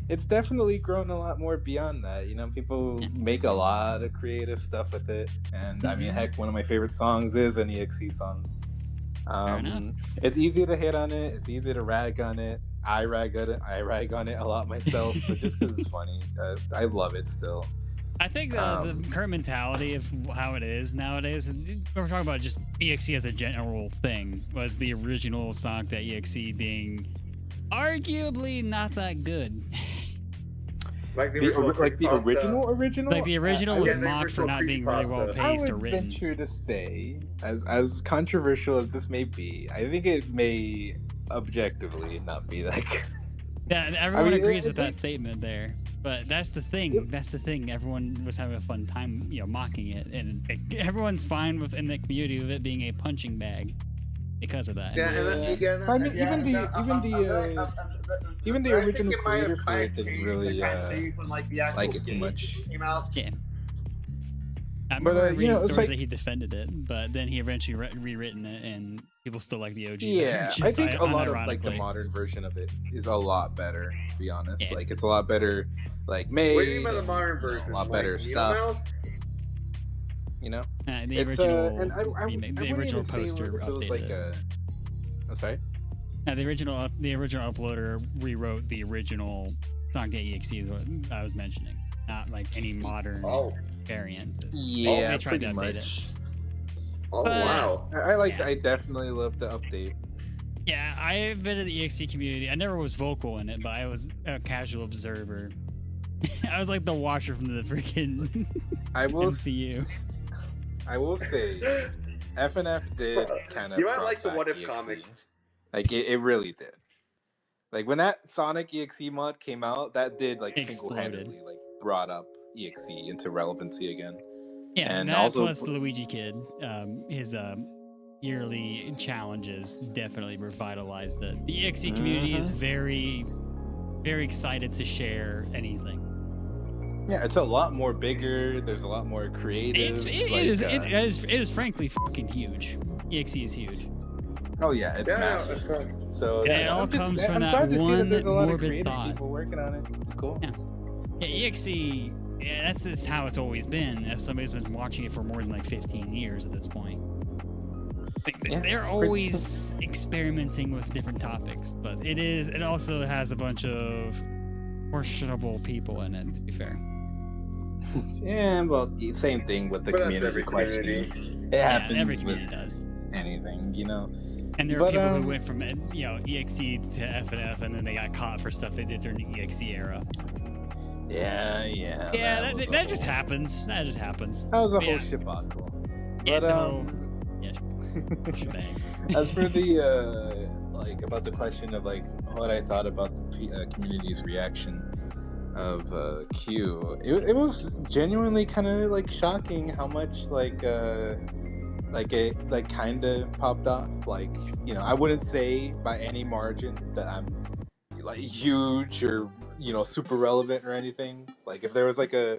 It's definitely grown a lot more beyond that. You know, people make a lot of creative stuff with it, and I mean, heck, one of my favorite songs is an EXE song. enough. It's easy to hit on it. It's easy to rag on it. I rag on it a lot myself, but just because it's funny, I love it still. I think the current mentality of how it is nowadays, and we're talking about just EXE as a general thing, was the original Sonic.exe being arguably not that good. Like the The original. original. Like the original Yeah, was the mocked for original not being really well creepypasta. I paced or would written. venture to say, as controversial as this may be, I think it may objectively not be that good. Yeah, everyone mean, agrees it- with that statement there. But that's the thing. That's the thing. Everyone was having a fun time, you know, mocking it, and everyone's fine with in the community with it being a punching bag because of that. Yeah, and then you get I mean, even the I think original it might have creator for kinda it didn't changed, really, kinda changed when, like, the actual like it too game much. came out. Yeah. I But, remember you reading know, it's stories like- that he defended it, but then he eventually rewritten it, and people still like the OG. Yeah, version, I just think a lot of like the unironically. modern version of it is a lot better. To be honest, Yeah. like it's a lot better, like made. What do you mean by the and, modern you know, version? a lot Like better Needle stuff. Mouse? The You know, original and I remake, the wouldn't original even say poster it was updated. like it. I'm sorry. The original uploader rewrote the original Sonic.exe is what I was mentioning, not like any modern Oh. variant. Yeah, they tried pretty to update much. Oh, But- wow. I Yeah. definitely love the update. Yeah, I've been in the EXE community. I never was vocal in it, but I was a casual observer. I was like the watcher from the freaking I will MCU. I will say, FNF did kind of. You might like the What If EXE. comics. Like it really did. Like when that Sonic EXE mod came out, that did like Exploded. single-handedly like brought up EXE into relevancy again. Yeah, And that also- plus the Luigi Kid, his yearly challenges definitely revitalized it. The EXE community is very, very excited to share anything. Yeah, it's a lot more bigger. There's a lot more creative. It is frankly fucking huge. EXE is huge. Oh yeah, it's Yeah, massive. no, So And yeah, it all I'm just- comes from I'm that glad to see one there's a lot of morbid creative thought. people working on it. It's cool. Yeah. Yeah, EXE, yeah, that's how it's always been. As somebody's been watching it for more than like 15 years at this point. Yeah. They're always experimenting with different topics, but it also has a bunch of questionable people in it, to be fair. Yeah, well, same thing with the But that's community every questioning. community. It Yeah, happens every with community does. anything, you know. And there are But, people who went from EXE to FNF, and then they got caught for stuff they did during the EXE era. Yeah. Yeah, was a that just whole- happens. That just happens. That was a whole Yeah. shibacle. Yeah, But it's a whole shebang. as for the like about the question of like what I thought about the community's reaction of Q, it was genuinely kind of like shocking how much like it like kind of popped off. Like, you know, I wouldn't say by any margin that I'm like huge or, you know, super relevant or anything. Like if there was like a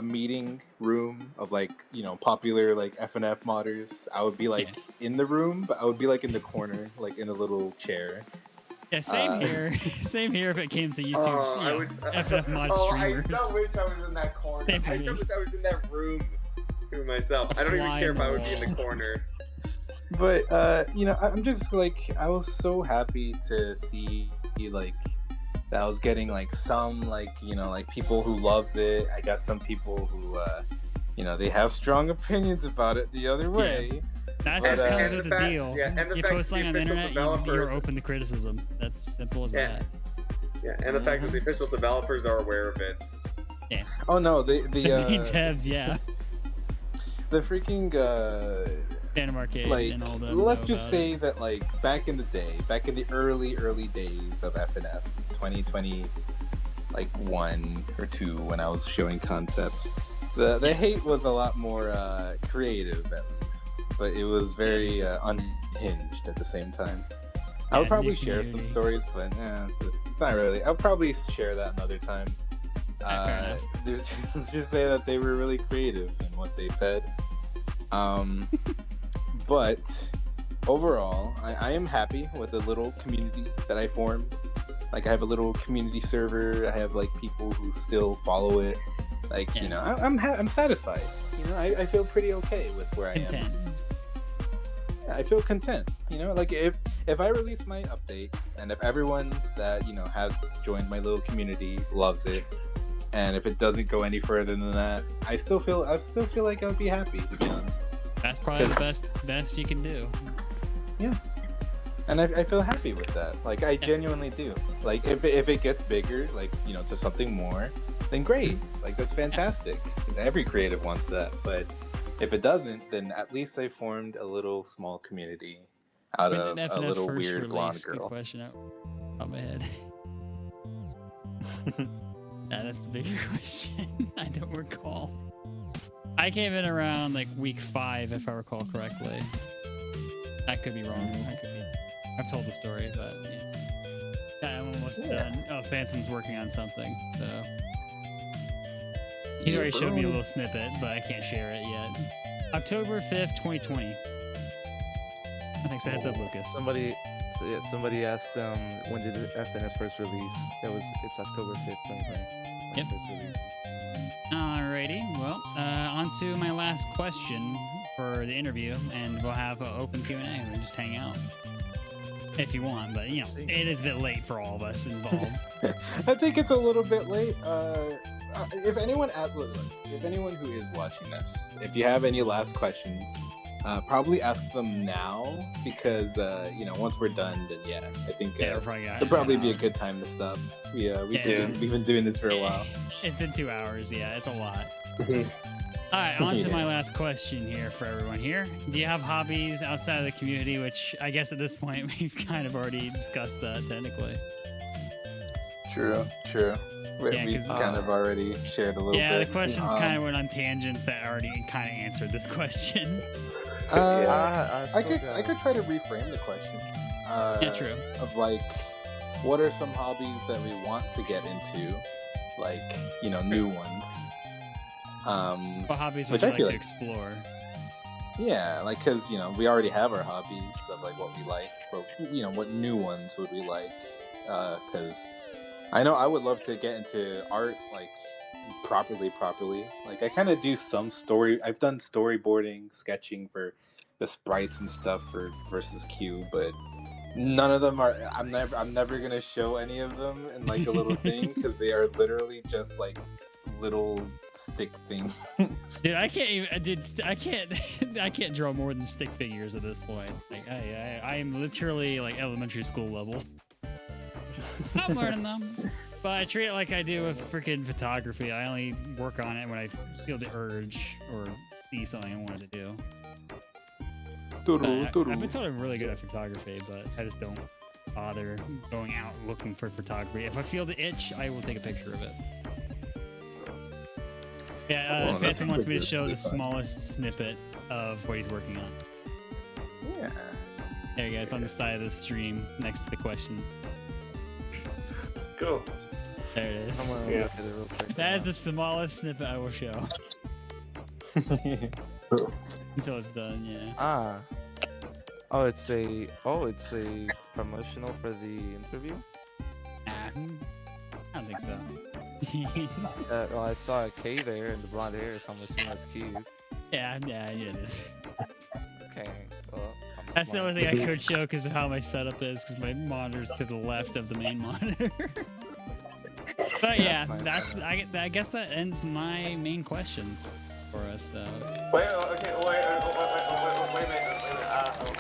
meeting room of like, you know, popular like FNF modders, I would be like in the room, but I would be like in the corner, like in a little chair. Yeah, same here. Same here if it came to YouTube's I would, FNF mod I streamers. so wish I was in that corner. Same for I me. just wish I was in that room to myself. A I don't even fly care in if the I would be in wall. the corner. But you know, I'm just like, I was so happy to see like that I was getting like some like, you know, like people who loves it. I got some people who you know, they have strong opinions about it the other way. That But, just comes and with the the fact- deal. yeah, and the You fact post that the something on the official internet, developers- you're open to criticism. That's simple as Yeah. that. Yeah, and the fact that the official developers are aware of it. Oh no, the The main devs, yeah. the freaking Phantom Arcade like and all them. let's know just about say it. that like back in the day, back in the early days of FNF 2020 like 1 or 2 when I was showing concepts, the hate was a lot more creative at least, but it was very unhinged at the same time. I would Yeah, probably new share some community. stories, but it's not really. I'll probably share that another time. Fair enough. Just say that they were really creative in what they said. But overall, I am happy with the little community that I formed. Like I have a little community server. I have like people who still follow it. Like you know, I'm satisfied. You know, I feel pretty okay with where I am. Content. Yeah, I feel content. You know, like if I release my update and if everyone that, you know, has joined my little community loves it, and if it doesn't go any further than that, I still feel like I would be happy, to be honest. That's probably the best you can do. And I feel happy with that. Like I genuinely do. Like if it gets bigger, like, you know, to something more, then great. Like that's fantastic. Every creative wants that. But if it doesn't, then at least I formed a little small community out When of did a FNF little first weird blonde release? Good girl. question out of my head. Yeah, that's the bigger question. I don't recall. I came in around like week 5, if I recall correctly. I could be wrong. I've told the story, but yeah, I'm almost done. Oh, Phantom's working on something, so he already showed me a little snippet, but I can't share it yet. October 5th, 2020. I think so. Heads up, Lucas. Somebody asked when did the FNF first release? It's October 5th, 2020. Yep. First release. Alrighty, well, on to my last question for the interview, and we'll have an open Q&A. We'll just hang out if you want, but you know, it is a bit late for all of us involved. I think it's a little bit late. If anyone who is watching this, if you have any last questions, probably ask them now because you know, once we're done, then I think it'll probably be a good time to stop. We've been doing this for a while. It's been 2 hours. Yeah, it's a lot. All right, on to my last question here for everyone here. Do you have hobbies outside of the community? Which I guess at this point we've kind of already discussed that technically. True. We 'cause, kind of already shared a little bit. Yeah, the questions kind of went on tangents that already kind of answered this question. I could try to reframe the question. Yeah, true. Of like, what are some hobbies that we want to get into? Like, you know, new ones. What hobbies would which you I like feel to like- explore? Yeah, like, because, you know, we already have our hobbies of like what we like, but, you know, what new ones would we like? Because I know I would love to get into art, like, properly. Like, I kind of do some I've done storyboarding, sketching for the sprites and stuff for versus Q, but none of them are. I'm never gonna show any of them in like a little thing because they are literally just like little stick things. Dude, I can't even. Dude, I can't draw more than stick figures at this point. Like, I am literally like elementary school level. I'm learning them. But I treat it like I do with freaking photography. I only work on it when I feel the urge or see something I wanted to do. I've been told I'm really good at photography, but I just don't bother going out looking for photography. If I feel the itch, I will take a picture of it. Yeah, Phantom wants me to show the smallest snippet of what he's working on. Yeah. There you go. It's on the side of the stream next to the questions. Cool. There it is. I'm gonna look at it real quick. That is the smallest snippet I will show. Until it's done, yeah. Ah. It's a promotional for the interview. Nah, I don't think so. Well, I saw a K there and the blonde hair, so I'm assuming that's cute. yeah, it is. Okay. Well, I'm That's the smart. only thing I could show because of how my setup is, because my monitor's to the left of the main monitor. But yeah, That's fine. I guess that ends my main questions for us. Wait a minute. I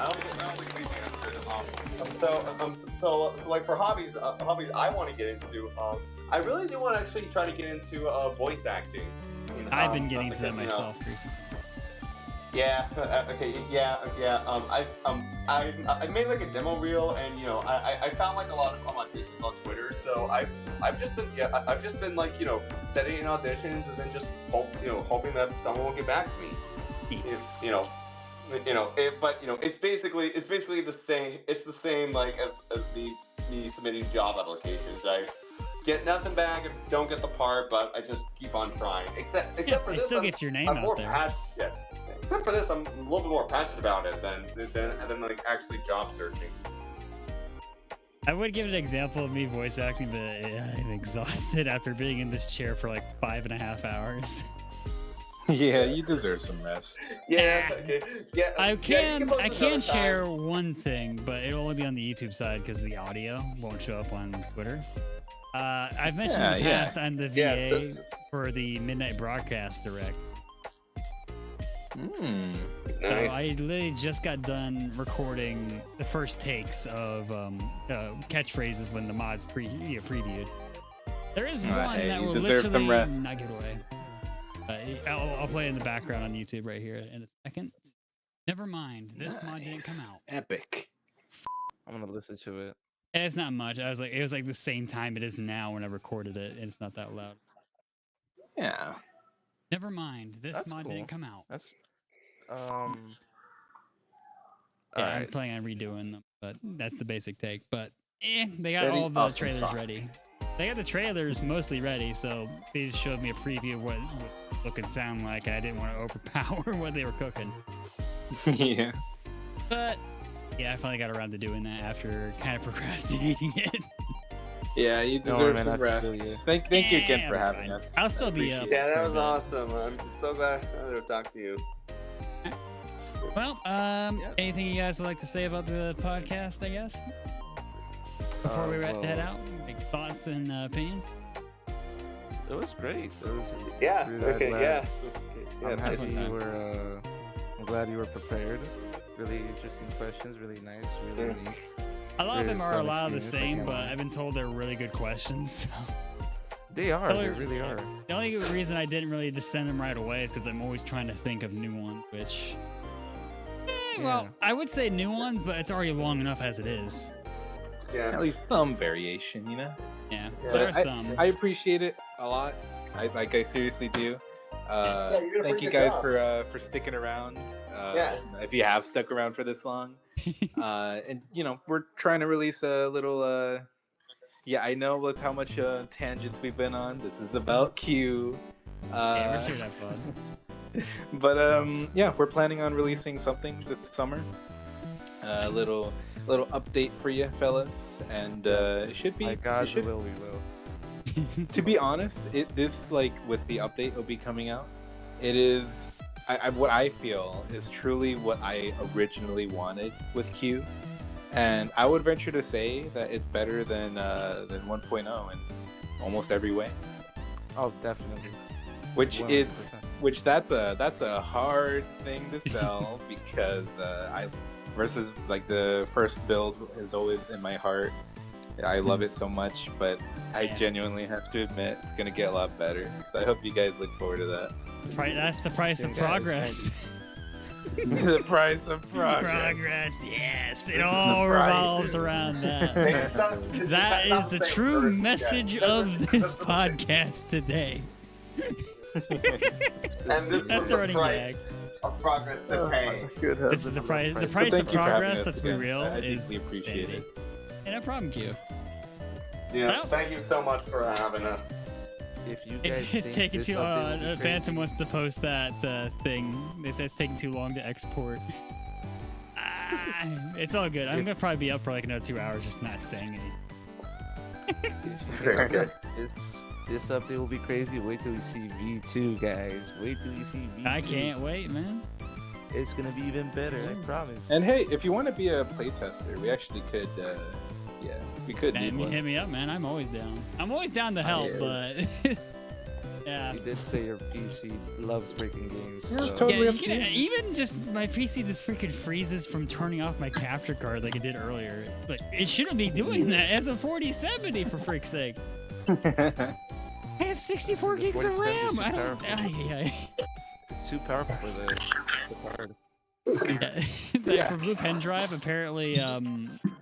don't think we answered. So like for hobbies I want to get into. I really do want to actually try to get into voice acting. I've been getting into that because, myself recently. Yeah. Okay. Yeah. I made like a demo reel, and I found like a lot of auditions on Twitter. So I've just been like setting in auditions and then just hoping that someone will get back to me. It's basically the same. It's the same like as me submitting job applications. I get nothing back, and don't get the part, but I just keep on trying. Except for It this, still gets your name I'm out more there. passionate. Except for this, I'm a little bit more passionate about it than like actually job searching. I would give an example of me voice acting, but I'm exhausted after being in this chair for like 5.5 hours. Yeah, you deserve some rest. Yeah. Okay. Yeah. I you can post another time. share one thing, but it'll only be on the YouTube side because the audio won't show up on Twitter. I've mentioned in the Yeah. past I'm the VA Yeah, for the Midnight Broadcast Direct. Hmm. So Nice. I literally just got done recording the first takes of catchphrases when the mods previewed. There is one hey, that you will deserve some literally rest. not give away. I'll play it in the background on YouTube right here in a second. Never mind, this mod didn't come out. Epic. I'm gonna listen to it. And it's not much. It was like the same time it is now when I recorded it, and it's not that loud. Yeah. Never mind, this That's mod cool. didn't come out. That's Yeah, I'm alright. planning on redoing them, but that's the basic take. But they got Very all the awesome trailers sauce. ready. They got the trailers mostly ready, so they just showed me a preview of what look and sound like, and I didn't want to overpower what they were cooking. Yeah. But yeah, I finally got around to doing that after kind of procrastinating it. Yeah, you No, deserve man, some I rest. feel you. Thank you again Yeah, for I'm having fine. us. I'll still be Appreciate up. it. Yeah, that for a was bit. awesome. I'm so glad to talk to you. Well, anything you guys would like to say about the podcast, I guess? Before we head out, like thoughts and opinions? It was great. It was. Yeah. really Okay. glad- Yeah. I'm Yeah. happy fun you time. were. I'm glad you were prepared. Really interesting questions. Really nice. Really Yeah. unique. A lot of Very them are a fun lot of the experience, same, like, but I've been told they're really good questions. They are. They Other- really are. The only reason I didn't really just send them right away is because I'm always trying to think of new ones, which. Well, Yeah. I would say new ones, but it's already long enough as it is. Yeah. At least some variation, you know? Yeah, Yeah. there are But some. I appreciate it a lot. I seriously do. you're doing a Thank pretty you good guys job. for sticking around. Yeah. If you have stuck around for this long, and we're trying to release a little. Yeah, I know. Look how much tangents we've been on. This is about Q. Yeah, we're sure to have fun. But yeah, we're planning on releasing something this summer. A little update for you fellas, and it should be. My God, it should- we will. to be honest, this like with the update will be coming out. It is, what I feel is truly what I originally wanted with Q, and I would venture to say that it's better than 1.0 in almost every way. Oh, definitely. Which is 100%. that's a hard thing to sell because I versus like the first build is always in my heart. I love it so much, but I Yeah. genuinely have to admit it's gonna get a lot better. So I hope you guys look forward to that. That's the price of Listen, guys, progress. The price of Progress, yes. It The all price. revolves around that. That That's is not the the same true word, yeah. message of this podcast today. And this That's is the running price gag. of progress to pay. This is the price. The But price thank of you for having progress. us Let's be again. real. I Is deeply appreciate sanity. it. Yeah, no problem, Q. Yeah, Well- thank you so much for having us. If you guys It's think taking this too update will long. be crazy- Phantom wants to post that thing. They say it's taking too long to export. It's all good. I'm gonna probably be up for like another 2 hours just not saying anything. Very good. This update will be crazy. Wait till we see V2, guys. Wait till you see V2. I can't wait, man. It's gonna be even better. I promise. And hey, if you want to be a playtester, we actually could. We could. Man, need you one. hit me up, man. I'm always down. I'm always down to help, but yeah. You did say your PC loves breaking games. Yeah, it's so- totally Yeah, up you to can, you. even just my PC just freaking freezes from turning off my capture card like it did earlier. But it shouldn't be doing that. It's a 4070 for freak's sake. I have 64 gigs of 4070 RAM. is I don't. powerful. It's too powerful for the card. Like for Blue Pen Drive, apparently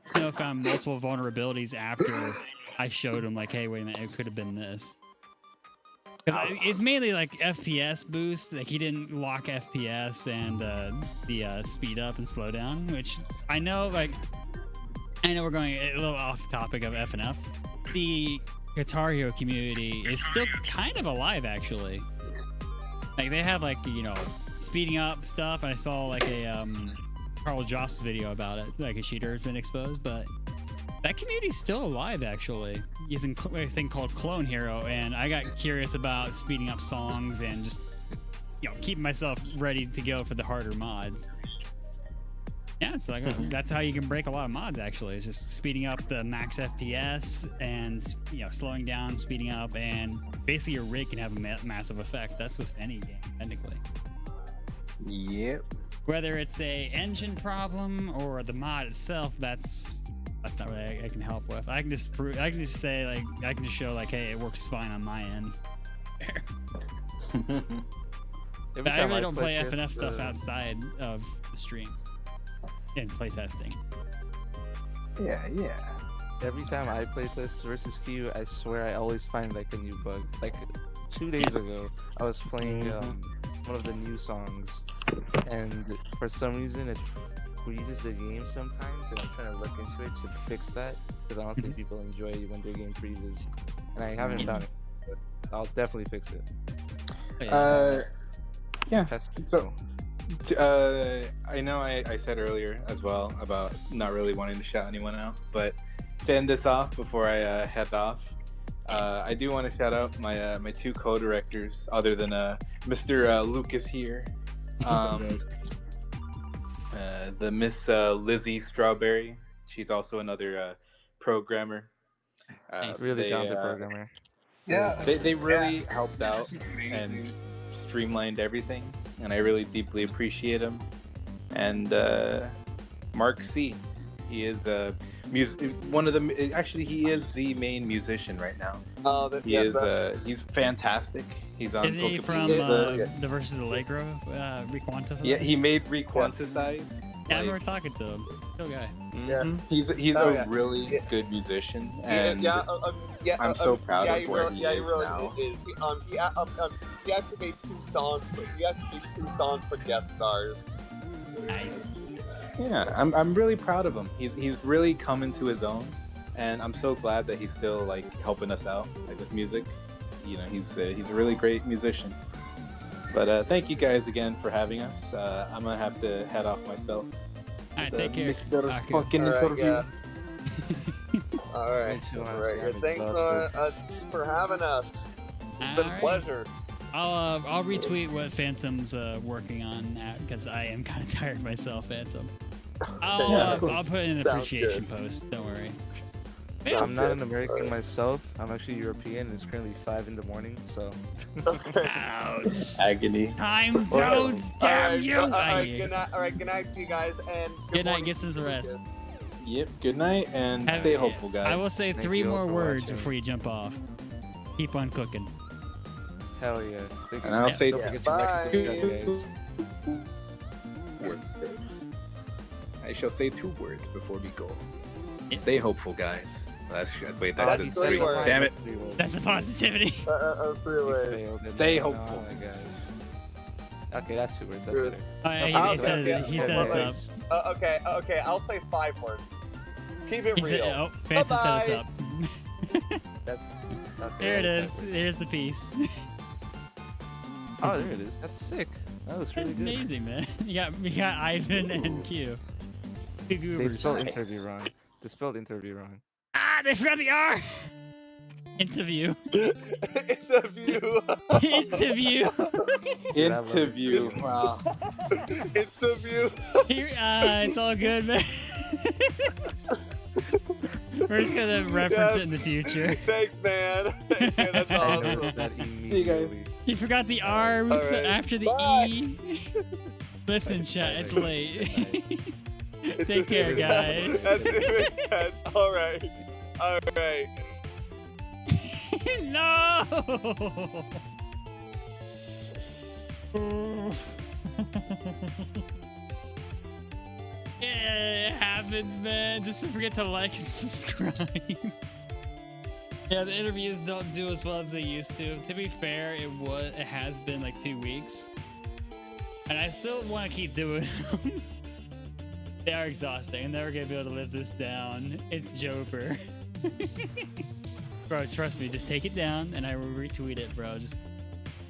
Snow found multiple vulnerabilities after I showed him like, hey, wait a minute, it could have been this. Because it's mainly like FPS boost. Like he didn't lock FPS and the speed up and slow down, which I know. Like I know we're going a little off topic of FNF. The Guitar Hero community is still kind of alive, actually. Like they have like speeding up stuff. And I saw like a Carl Joff's video about it. Like a cheater has been exposed, but that community's still alive, actually, using a thing called Clone Hero. And I got curious about speeding up songs and just, keeping myself ready to go for the harder mods. Yeah, so that's how you can break a lot of mods, actually. It's just speeding up the max FPS and, slowing down, speeding up, and basically your rig can have a massive effect. That's with any game, technically. Yep. Whether it's a engine problem or the mod itself, that's not really I can help with. I can just say like I can just show like, hey, it works fine on my end. But I really don't play FNF stuff outside of the stream and play testing. Yeah. Every time I play Test versus Q, I swear I always find like a new bug. Like 2 days ago, I was playing one of the new songs, and for some reason it freezes the game sometimes, and I'm trying to look into it to fix that because I don't think people enjoy it when their game freezes, and I haven't found it. But I'll definitely fix it. Yeah. Test So, I know I said earlier as well about not really wanting to shout anyone out, but to end this off before I head off, I do want to shout out my two co-directors, other than Mr. Lucas here. The Miss Lizzie Strawberry. She's also another programmer. really talented programmer. Yeah. They really helped out and streamlined everything, and I really deeply appreciate them. And Mark C, he is he is the main musician right now. He's fantastic. He's on. Is he from Coca-Cola. the Versus Allegro Requantified? Yeah, he made Requanticized. Yeah, I remember talking to him. Cool guy. Mhm. He's a really good musician, and I'm so proud of where he is now. He actually made two songs for guest stars. Nice. Yeah, I'm really proud of him. He's really come into his own, and I'm so glad that he's still like helping us out like with music. He's a really great musician. But thank you guys again for having us. I'm gonna have to head off myself. All right, take care. Mr. Aku. Fucking interview. All right. Yeah, thanks for having us. It's been a Alright. pleasure. I'll retweet what Phantom's working on because I am kind of tired myself, Phantom. I'll put in an Sounds appreciation post. Don't worry. I'm not an American myself. I'm actually European. It's currently 5 in the morning, so. Ouch. Agony. Time zones, damn you! All right, good night to you guys, and Good night. morning Get some to rest. Lucas. Yep. Good night and Have- stay hopeful, guys. I will say Thank 3 you all more for words watching. before you jump off. Keep on cooking. Hell yeah. Thank And you. I'll say Don't Yeah, forget to bye. like and subscribe, guys. words. I shall say 2 words before we go. Yeah. Stay hopeful, guys. Wait, Oh, that's he That's said 3. three words. Damn it. 3 words. That's the positivity. 3 You words. failed it. Stay Oh hopeful. my gosh. Okay, that's 2 words. That's Good. better. He said, yeah, he yeah, said it's yeah. up. Okay, I'll say 5 words. Keep it He said, real. oh, Fancy said it's Bye-bye. up. That's okay, There it that's is. 5 words. There's the piece. Oh, there it is. That's sick. That was really That's good. amazing, man. You got Ivan and Q. Two They goobers. spelled interview wrong. They spelled interview wrong. Ah, they forgot the R. Interview. Interview. Interview. Interview. Wow. Interview. Here, it's all good, man. We're just gonna reference it in the future. Thanks, man. Thanks, man. That's I awesome. noticed that See you immediately. guys. You forgot the R All right. after the Bye. E. Listen, chat, it's Good late. Take care, guys. That's it. All right. All right. No. Yeah, it happens, man. Just don't forget to like and subscribe. Yeah, the interviews don't do as well as they used to. To be fair, it has been like 2 weeks, and I still want to keep doing them. They are exhausting. I'm never gonna be able to live this down. It's Joper. Bro, trust me. Just take it down, and I will retweet it, bro.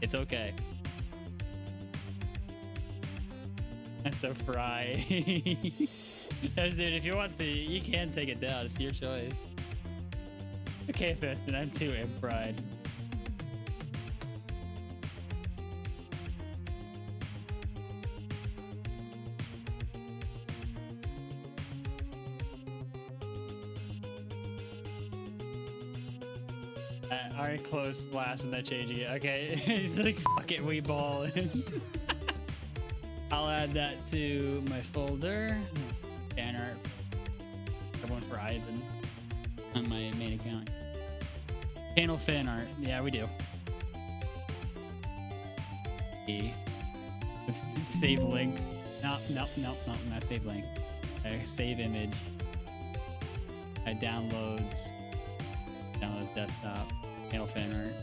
It's okay. I'm so fry. Dude, if you want to, you can take it down. It's your choice. Okay, Festin, I'm too fried. Already closed blast and not changing it. Okay, he's like, fuck it, we ball. I'll add that to my folder. Fan art. I have one for Ivan on my main account. Channel fan art. Yeah, we do. Save link. No, not save link. Save image. Downloads. Downloads desktop. Channel fan art.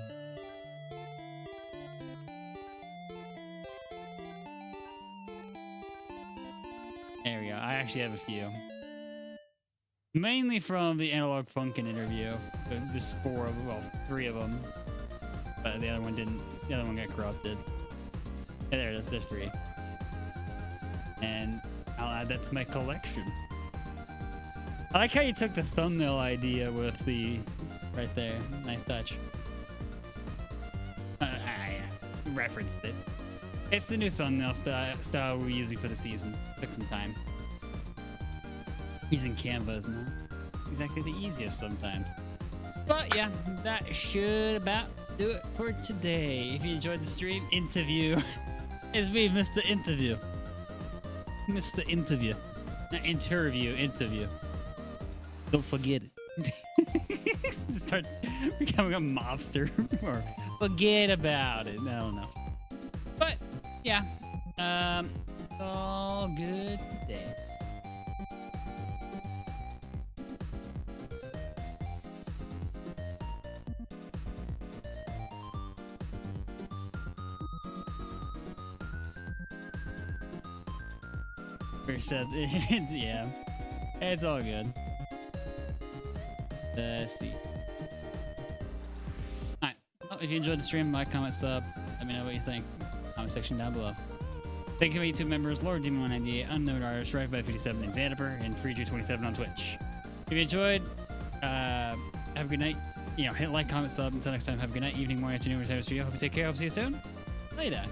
There we go. I actually have a few. Mainly from the Analog Funkin interview. So there's 3 of them. But the other one didn't. The other one got corrupted. Yeah, there it is. There's 3. And I'll add that to my collection. I like how you took the thumbnail idea with the right there. Nice touch. I referenced it. It's the new thumbnail style we're using for the season. Took some time. Using Canva is not exactly the easiest sometimes. But yeah, that should about do it for today. If you enjoyed the stream, interview. It's me, Mr. Interview. Mr. Interview. Not interview, interview. Don't forget it. It starts becoming a mobster. Or forget about it. I don't know. But yeah, it's all good today. Said, yeah, it's all good. Let's see. Alright, well, if you enjoyed the stream, like, comment, sub, let me know what you think. Comment section down below. Thank you to my YouTube members, Lord Demon 198, Unknown Artist, Right by 57 in Xandiper, and FreeJ27 on Twitch. If you enjoyed, have a good night. Hit like, comment, sub. Until next time, have a good night, evening, morning, afternoon, whatever time it's for you. Hope you take care. Hope to see you soon. Later.